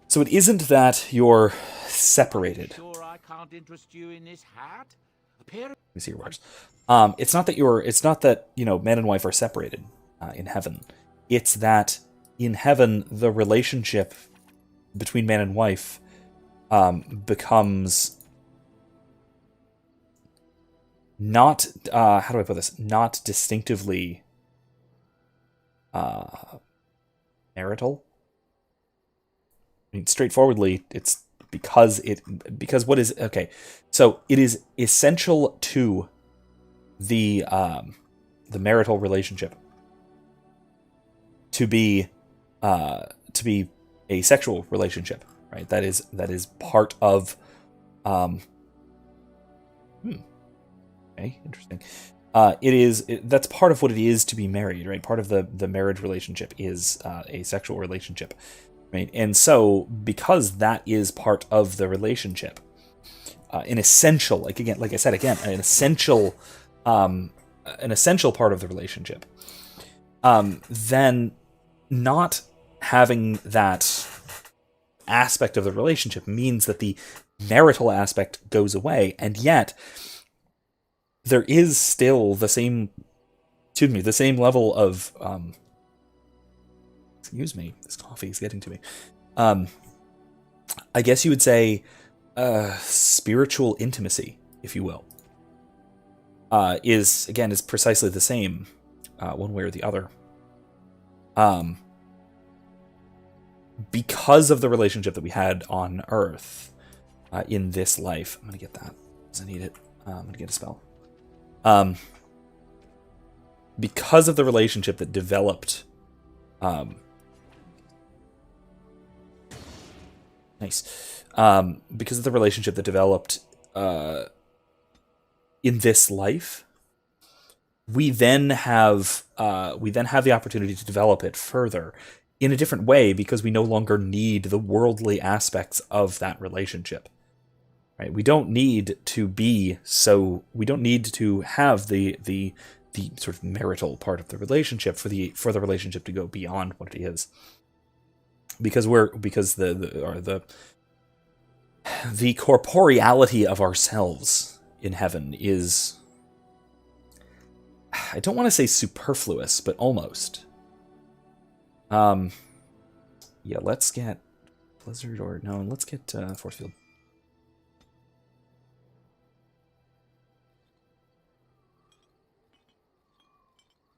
So it isn't that you're separated. Sure, I can't interest you in this hat. Let me see your words. It's not that man and wife are separated in heaven. It's that in heaven the relationship between man and wife becomes not how do I put this? Not distinctively marital. I mean, straightforwardly, it's because what is okay. So it is essential to the marital relationship to be a sexual relationship, right? That is part of. Okay, interesting. That's part of what it is to be married, right? Part of the marriage relationship is a sexual relationship, right? And so, because that is part of the relationship, an essential, like I said again, an essential part of the relationship, then not having that aspect of the relationship means that the marital aspect goes away, and yet there is still the same level of excuse me, this coffee is getting to me. I guess you would say spiritual intimacy, if you will, is precisely the same one way or the other. Because of the relationship that we had on Earth in this life. I'm going to get that because I need it. I'm going to get a spell. Because of the relationship that developed... because of the relationship that developed in this life, we then have the opportunity to develop it further in a different way, because we no longer need the worldly aspects of that relationship. Right? We don't need to have the sort of marital part of the relationship for the relationship to go beyond what it is. Because the corporeality of ourselves in heaven is, I don't want to say superfluous, but almost. Yeah, let's get Blizzard, or no, let's get Force Field.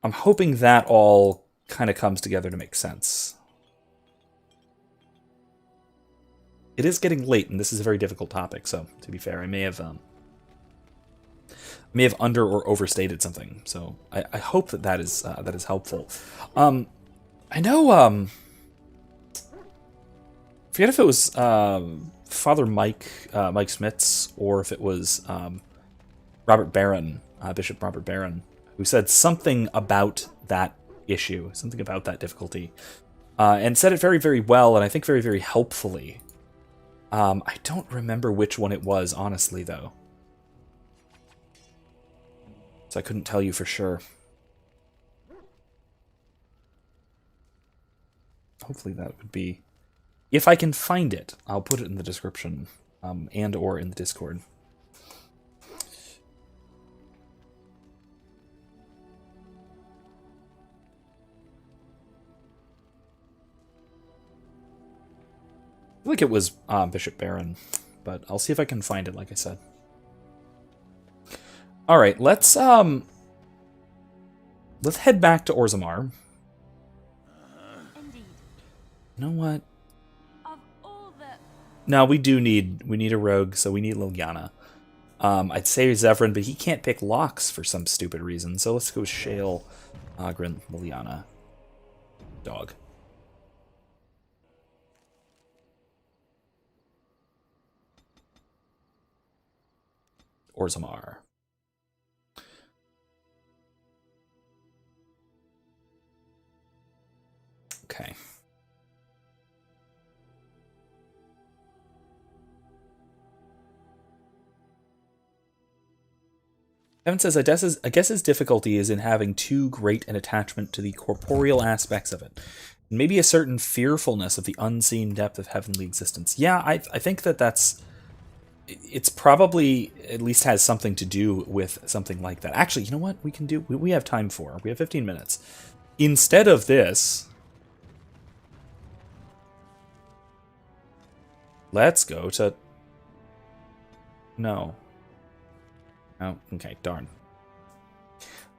I'm hoping that all kind of comes together to make sense. It is getting late, and this is a very difficult topic, so to be fair, I may have under or overstated something. So I hope that is helpful. I know. Forget if it was Father Mike Smits, or if it was Robert Barron, Bishop Robert Barron, who said something about that issue, something about that difficulty, and said it very, very well, and I think very, very helpfully. I don't remember which one it was, honestly, though. So I couldn't tell you for sure. Hopefully that would be... If I can find it, I'll put it in the description, and or in the Discord. I feel like it was Bishop Barron, but I'll see if I can find it, like I said. Alright, let's head back to Orzammar. Indeed. You know what? Of all the... No, we need a rogue, so we need Liliana. I'd say Zevran, but he can't pick locks for some stupid reason, so let's go with Shale, Ogren, Liliana. Dog. Orzammar. Okay. Evan says, I guess his difficulty is in having too great an attachment to the corporeal aspects of it. Maybe a certain fearfulness of the unseen depth of heavenly existence. Yeah, I think that's... It's probably at least has something to do with something like that. Actually, you know what we can do? We have time for. We have 15 minutes. Instead of this, let's go to... No. Oh, okay, darn.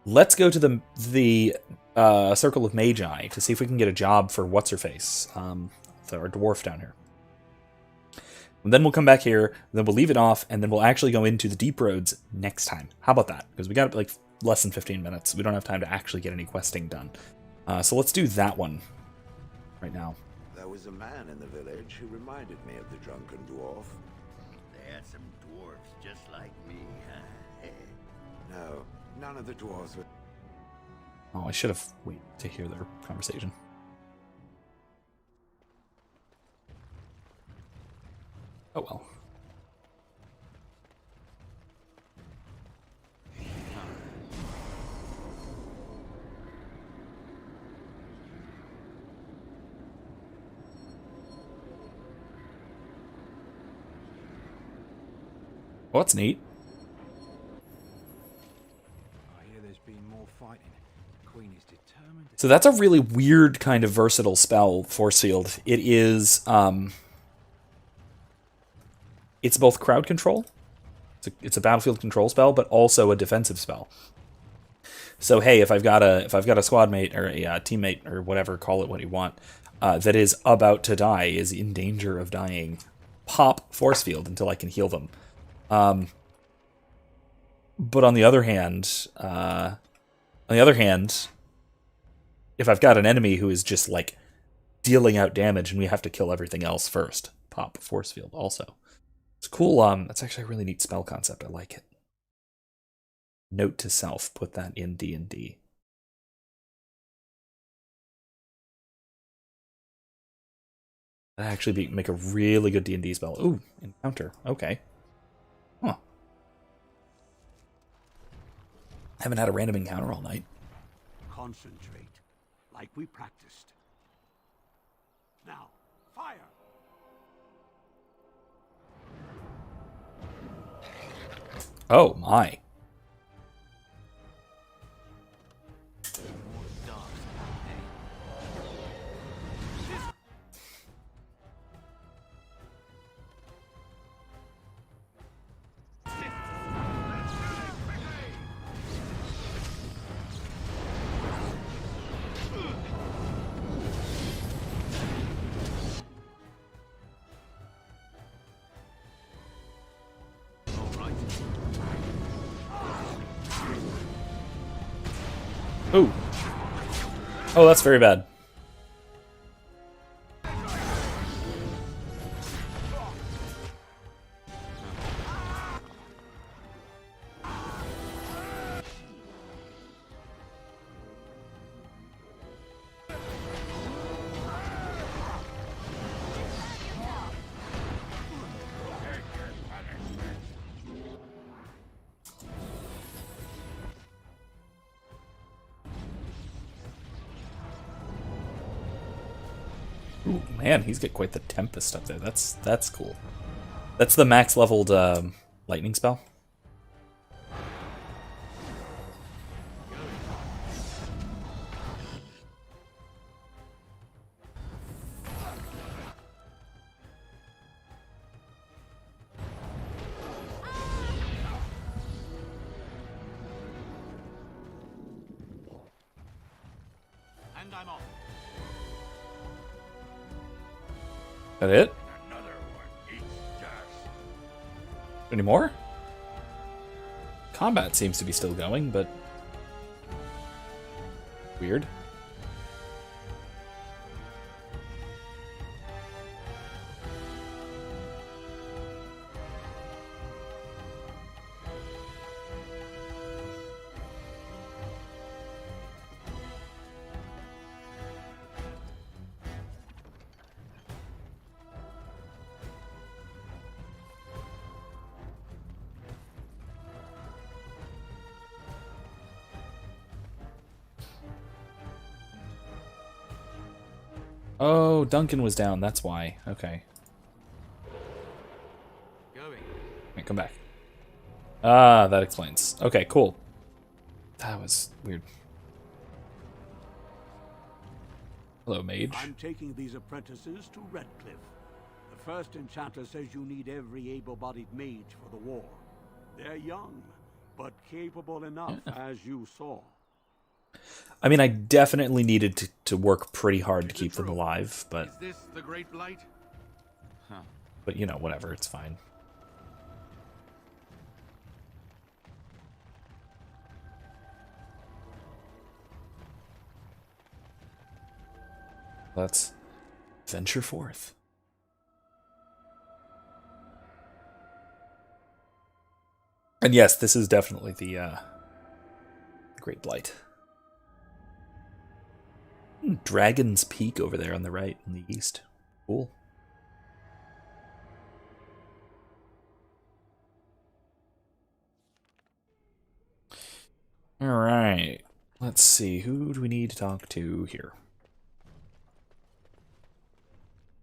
Let's go to the Circle of Magi to see if we can get a job for What's-Her-Face, our dwarf down here. And then we'll come back here, then we'll leave it off, and then we'll actually go into the Deep Roads next time. How about that? Because we got like less than 15 minutes. We don't have time to actually get any questing done. So let's do that one right now. There was a man in the village who reminded me of the drunken dwarf. They had some dwarves just like me, huh? No, none of the dwarves were... Oh, I should have waited to hear their conversation. Oh well. Well, that's neat. I hear there's been more fighting. Queen is determined. So that's a really weird kind of versatile spell, Force Field. It is, it's both crowd control. It's a battlefield control spell, but also a defensive spell. So hey, if I've got a squad mate or a teammate or whatever, call it what you want, that is about to die, is in danger of dying, pop Force Field until I can heal them. But on the other hand, if I've got an enemy who is just like dealing out damage and we have to kill everything else first, pop Force Field also. It's cool. That's actually a really neat spell concept. I like it. Note to self: put that in D&D. That'd actually make a really good D&D spell. Ooh, encounter. Okay. Huh. Haven't had a random encounter all night. Concentrate, like we practiced. Now, fire! Oh my. Ooh. Oh, that's very bad. Ooh, man, he's got quite the Tempest up there. That's cool. That's the max leveled lightning spell. And I'm off. That it? Another one eats dust. Any more? Combat seems to be still going, but weird. Oh, Duncan was down, that's why. Okay. Going. Wait, come back. Ah, that explains. Okay, cool. That was weird. Hello, mage. I'm taking these apprentices to Redcliffe. The first enchanter says you need every able-bodied mage for the war. They're young, but capable enough, as you saw. I mean, I definitely needed to work pretty hard to keep them alive, but... Is this the Great Blight? Huh. But, you know, whatever, it's fine. Let's venture forth. And yes, this is definitely the Great Blight. Dragon's Peak over there on the right in the east. Cool. All right. Let's see. Who do we need to talk to here?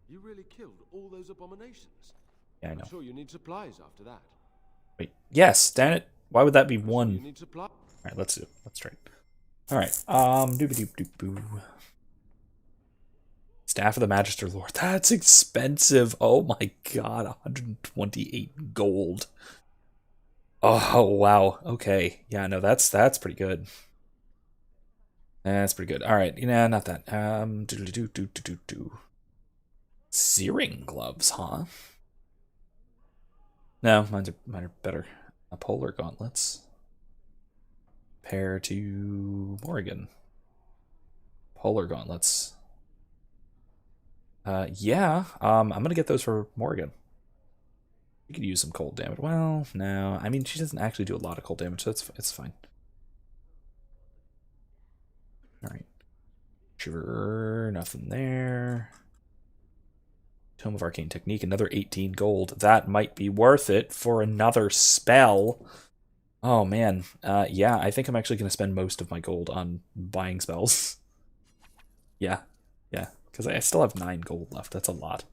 You really killed all those abominations? Yeah, I know. I'm sure you need supplies after that. Wait. Yes, damn it. Why would that be You one? need supply. All right, let's try. All right. Doop-a-doop-doop-boo. Staff of the Magister Lord. That's expensive. Oh my god, 128 gold. Oh wow. Okay. Yeah, no, that's pretty good. That's pretty good. All right. Not that. Searing gloves, huh? No, mine are better. Polar gauntlets. Pair to Morrigan. Polar gauntlets. Yeah. I'm gonna get those for Morrigan. We could use some cold damage. Well, no. I mean, she doesn't actually do a lot of cold damage, so it's fine. All right. Sure, nothing there. Tome of Arcane Technique, another 18 gold. That might be worth it for another spell. Oh, man. Yeah, I think I'm actually going to spend most of my gold on buying spells. Yeah, because I still have 9 gold left. That's a lot.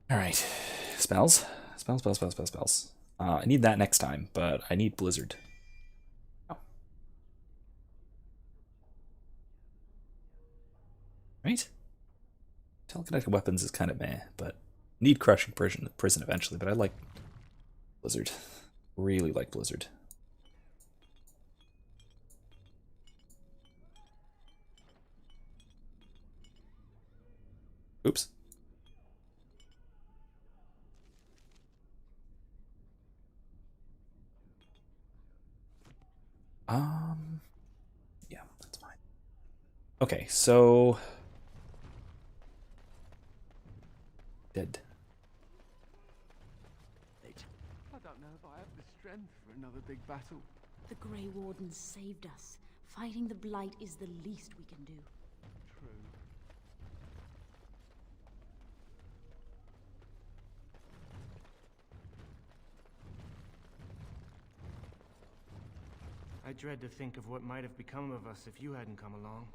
All right. Spells. Spells. I need that next time, but I need Blizzard. Oh. Right? Telekinetic weapons is kind of meh, but need Crushing Prison eventually, but I like Blizzard. Really like Blizzard. Oops. Yeah, that's fine. Okay, so dead. I don't know if I have the strength for another big battle. The Grey Wardens saved us. Fighting the Blight is the least we can do. True. I dread to think of what might have become of us if you hadn't come along.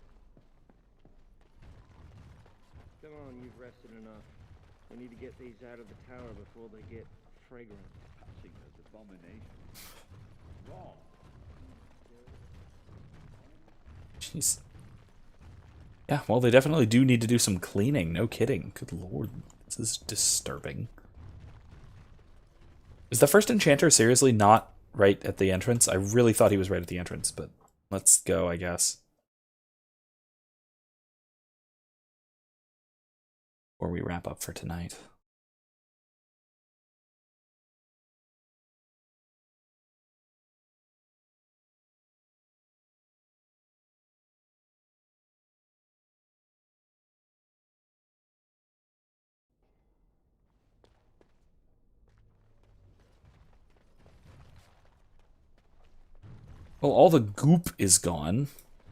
Come on, you've rested enough. We need to get these out of the tower before they get fragrant. Passing those abominations. Wrong. Jeez. Yeah, well, they definitely do need to do some cleaning. No kidding. Good lord. This is disturbing. Is the first enchanter seriously not right at the entrance? I really thought he was right at the entrance, but let's go, I guess. Or we wrap up for tonight. Well, all the goop is gone.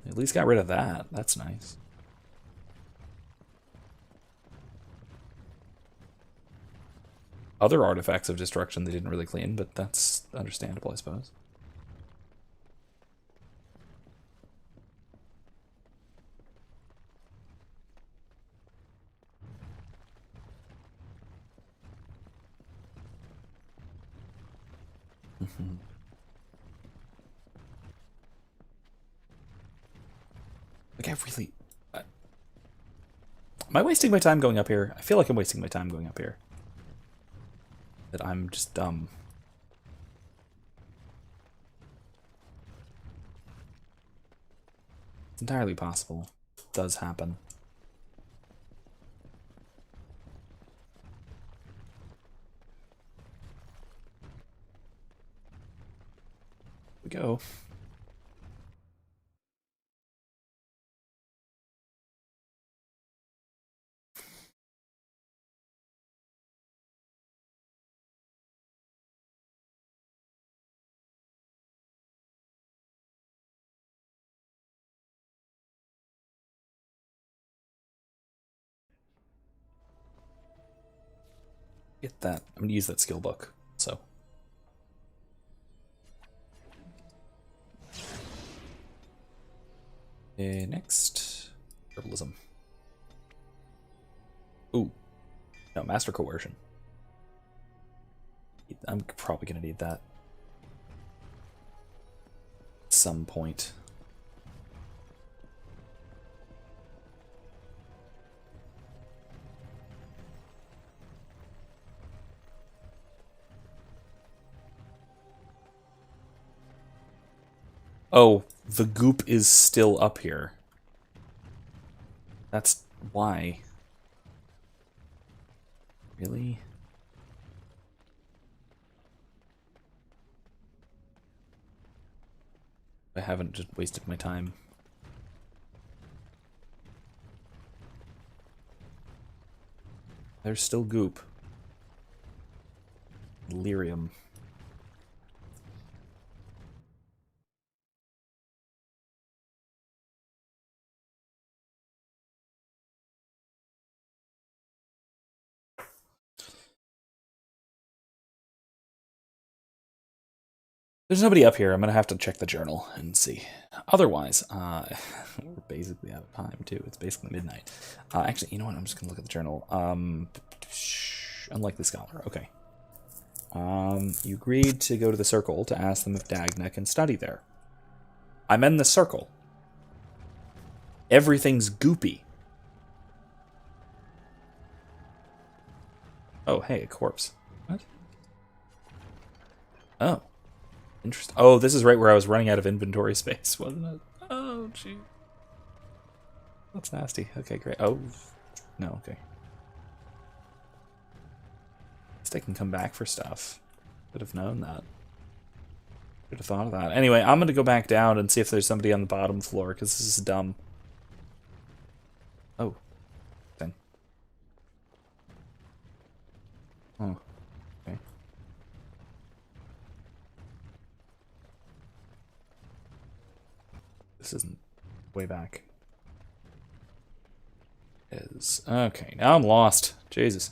At least got rid of that. That's nice. Other artifacts of destruction they didn't really clean, but that's understandable, I suppose. Like, I really... am I wasting my time going up here? I feel like I'm wasting my time going up here. That I'm just dumb. It's entirely possible. It does happen. we go. Get that. I'm going to use that skill book. So. Next. Herbalism. Ooh. No, Master Coercion. I'm probably going to need that. At some point. Oh, the goop is still up here. That's why. Really? I haven't just wasted my time. There's still goop. Lyrium. There's nobody up here. I'm going to have to check the journal and see. Otherwise, we're basically out of time, too. It's basically midnight. Actually, you know what? I'm just going to look at the journal. Unlikely scholar. Okay. You agreed to go to the circle to ask them if Dagna can study there. I'm in the circle. Everything's goopy. Oh, hey, a corpse. What? Oh. Interesting. Oh, this is right where I was running out of inventory space, wasn't it? Oh, gee. That's nasty. Okay, great. Oh, no, okay. At least I can come back for stuff. Could have known that. Could have thought of that. Anyway, I'm going to go back down and see if there's somebody on the bottom floor, because this is dumb. Oh. Thing. Oh. Okay. This isn't way back. Is okay, now I'm lost. Jesus.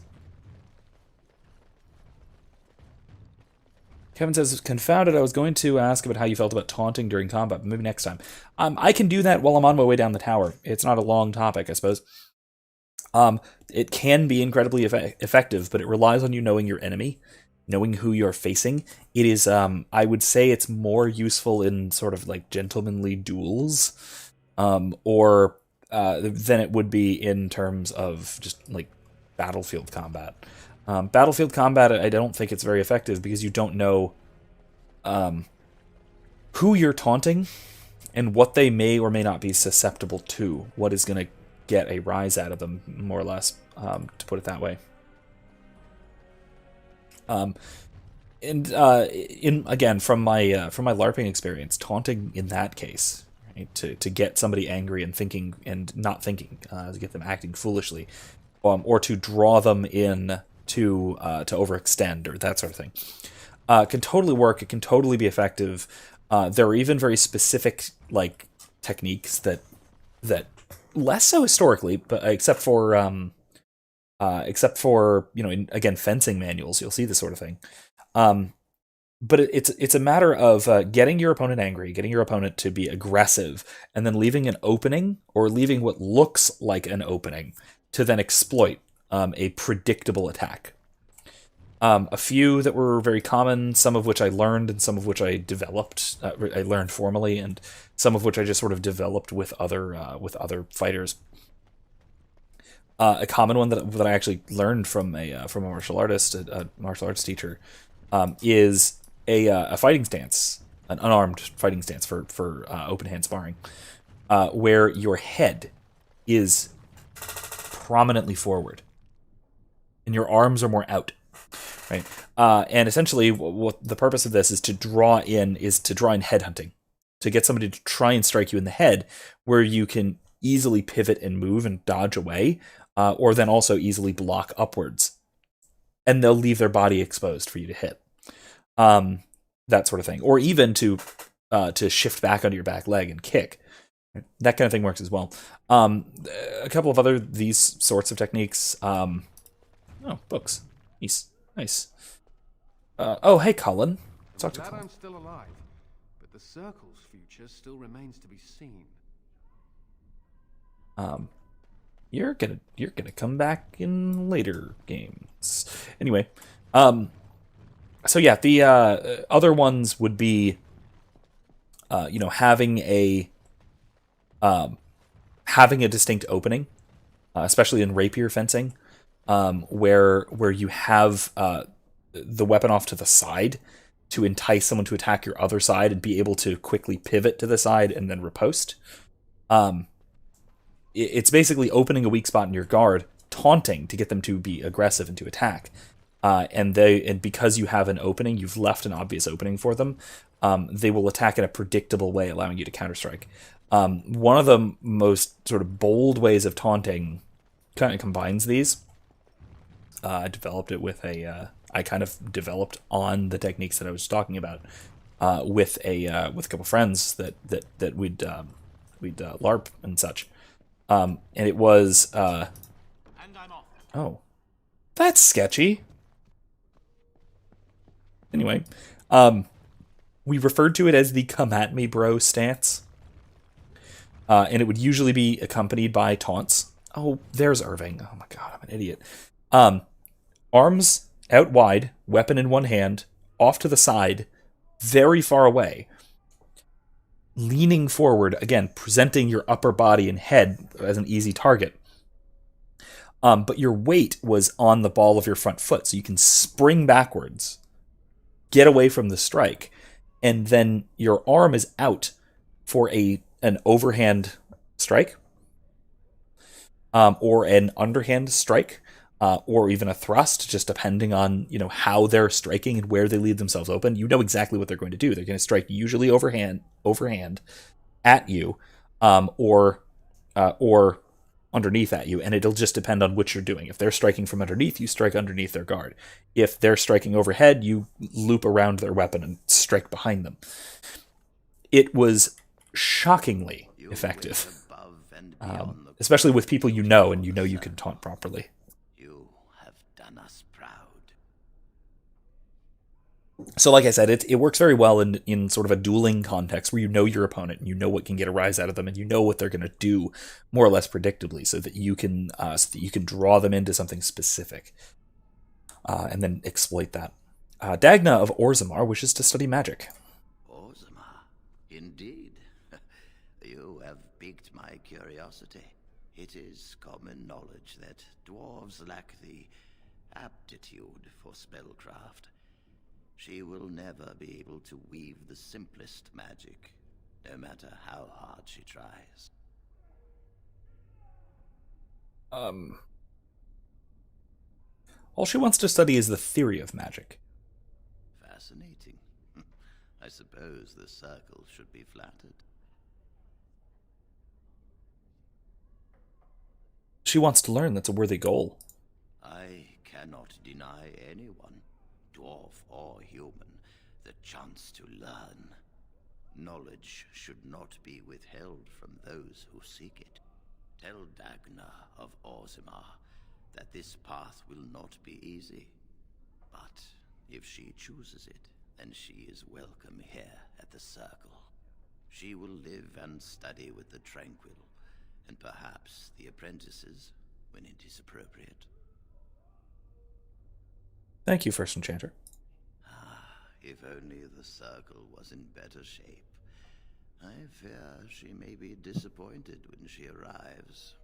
Kevin says, confounded, I was going to ask about how you felt about taunting during combat, but maybe next time. I can do that while I'm on my way down the tower. It's not a long topic, I suppose. It can be incredibly effective, but it relies on you knowing your enemy, knowing who you're facing. It is, I would say it's more useful in sort of like gentlemanly duels, or than it would be in terms of just like battlefield combat. Battlefield combat, I don't think it's very effective because you don't know who you're taunting and what they may or may not be susceptible to, what is going to get a rise out of them, more or less, to put it that way. Again, from my LARPing experience, taunting in that case, right, to get somebody angry and thinking and not thinking, to get them acting foolishly, or to draw them in to overextend or that sort of thing, can totally work. It can totally be effective. There are even very specific like techniques that less so historically, but except for again fencing manuals, you'll see this sort of thing. But it's a matter of getting your opponent angry, getting your opponent to be aggressive, and then leaving an opening or leaving what looks like an opening to then exploit a predictable attack. A few that were very common, some of which I learned and some of which I developed. I learned formally, and some of which I just sort of developed with other fighters. A common one that I actually learned from a martial artist, a martial arts teacher, is a fighting stance, an unarmed fighting stance for open hand sparring, where your head is prominently forward and your arms are more out. right? And essentially, what the purpose of this is to draw in headhunting, to get somebody to try and strike you in the head, where you can easily pivot and move and dodge away, or then also easily block upwards, and they'll leave their body exposed for you to hit, that sort of thing, or even to shift back onto your back leg and kick. That kind of thing works as well. A couple of other these sorts of techniques. Books. Nice. Oh, hey, Colin. Talk to Glad Colin. I'm still alive, but the Circle's future still remains to be seen. You're gonna come back in later games. Anyway, so yeah, the other ones would be, having a distinct opening, especially in rapier fencing, where you have the weapon off to the side to entice someone to attack your other side and be able to quickly pivot to the side and then riposte. It's basically opening a weak spot in your guard, taunting to get them to be aggressive and to attack. And because you have an opening, you've left an obvious opening for them, they will attack in a predictable way, allowing you to counterstrike. One of the most sort of bold ways of taunting kind of combines these. I developed it with I kind of developed on the techniques that I was talking about with a couple friends that we'd LARP and such. And it was oh, that's sketchy. Anyway, we referred to it as the "come at me, bro" stance. And it would usually be accompanied by taunts. Oh, there's Irving. Oh my god, I'm an idiot. Arms out wide, weapon in one hand, off to the side, very far away. Leaning forward, again, presenting your upper body and head as an easy target. But your weight was on the ball of your front foot, so you can spring backwards, get away from the strike, and then your arm is out for an overhand strike, or an underhand strike, or even a thrust, just depending on how they're striking and where they leave themselves open. You know exactly what they're going to do. They're going to strike usually overhand at you, or underneath at you, and it'll just depend on which you're doing. If they're striking from underneath, you strike underneath their guard. If they're striking overhead, you loop around their weapon and strike behind them. It was shockingly effective, especially with people and you can taunt properly. You have done us proud. So like I said, it works very well in sort of a dueling context where you know your opponent and you know what can get a rise out of them and you know what they're going to do more or less predictably, so that you can draw them into something specific, and then exploit that. Dagna of Orzammar wishes to study magic. Orzammar, indeed. You have piqued my curiosity. It is common knowledge that dwarves lack the aptitude for spellcraft. She will never be able to weave the simplest magic, no matter how hard she tries. All she wants to study is the theory of magic. Fascinating. I suppose the circle should be flattered. She wants to learn. That's a worthy goal. I cannot deny anyone, dwarf or human, the chance to learn. Knowledge should not be withheld from those who seek it. Tell Dagna of Orzammar that this path will not be easy. But if she chooses it, then she is welcome here at the Circle. She will live and study with the Tranquil, and perhaps the apprentices, when it is appropriate. Thank you, First Enchanter. If only the Circle was in better shape. I fear she may be disappointed when she arrives.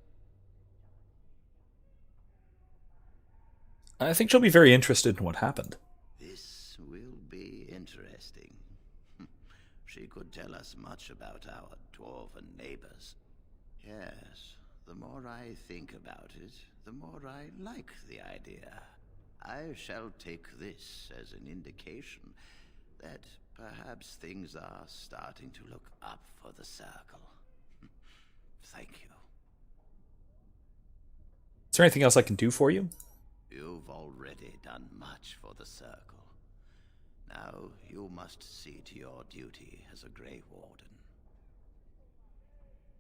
I think she'll be very interested in what happened. This will be interesting. She could tell us much about our dwarven neighbors. Yes, the more I think about it, the more I like the idea. I shall take this as an indication that perhaps things are starting to look up for the Circle. Thank you. Is there anything else I can do for you? You've already done much for the Circle. Now you must see to your duty as a Grey Warden.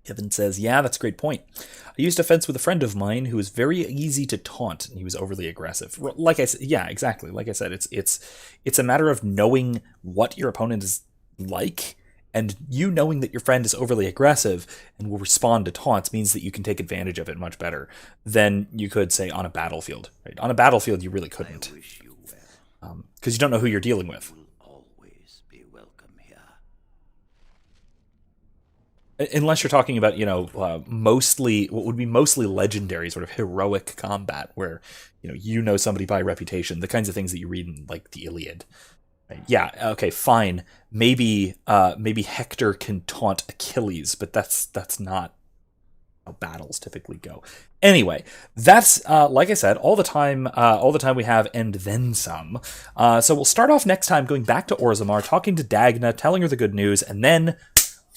Kevin says, yeah, that's a great point. I used a fence with a friend of mine who was very easy to taunt, and he was overly aggressive. Like I said, yeah, exactly. Like I said, it's a matter of knowing what your opponent is like, and you knowing that your friend is overly aggressive and will respond to taunts means that you can take advantage of it much better than you could, say, on a battlefield. Right? On a battlefield, you really couldn't. I wish you well. Because you don't know who you're dealing with. Always be welcome here. Unless you're talking about, mostly, what would be mostly legendary, sort of heroic combat, where, you know somebody by reputation, the kinds of things that you read in, like, the Iliad. Right? Yeah, okay, fine. Maybe Hector can taunt Achilles, but that's not how battles typically go. Anyway, that's, like I said, all the time we have, and then some. So we'll start off next time going back to Orzammar, talking to Dagna, telling her the good news, and then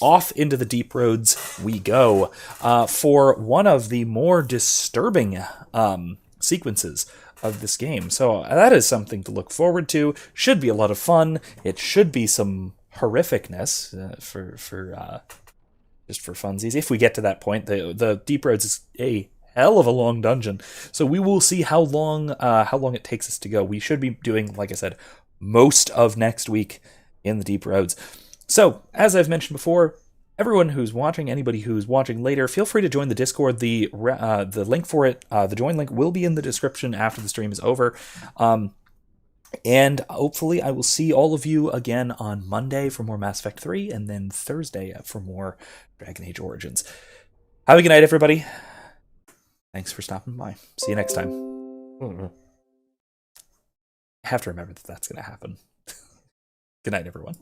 off into the deep roads we go for one of the more disturbing sequences of this game. So that is something to look forward to. Should be a lot of fun. It should be some horrificness for just for funsies. If we get to that point, the deep roads is a hell of a long dungeon. So we will see how long it takes us to go. We should be doing, like I said, most of next week in the deep roads. So, as I've mentioned before, everyone who's watching, anybody who's watching later, feel free to join the Discord. The link for it, the join link, will be in the description after the stream is over. And hopefully I will see all of you again on Monday for more Mass Effect 3, and then Thursday for more Dragon Age Origins. Have a good night, everybody. Thanks for stopping by. See you next time. I have to remember that that's going to happen. Good night, everyone.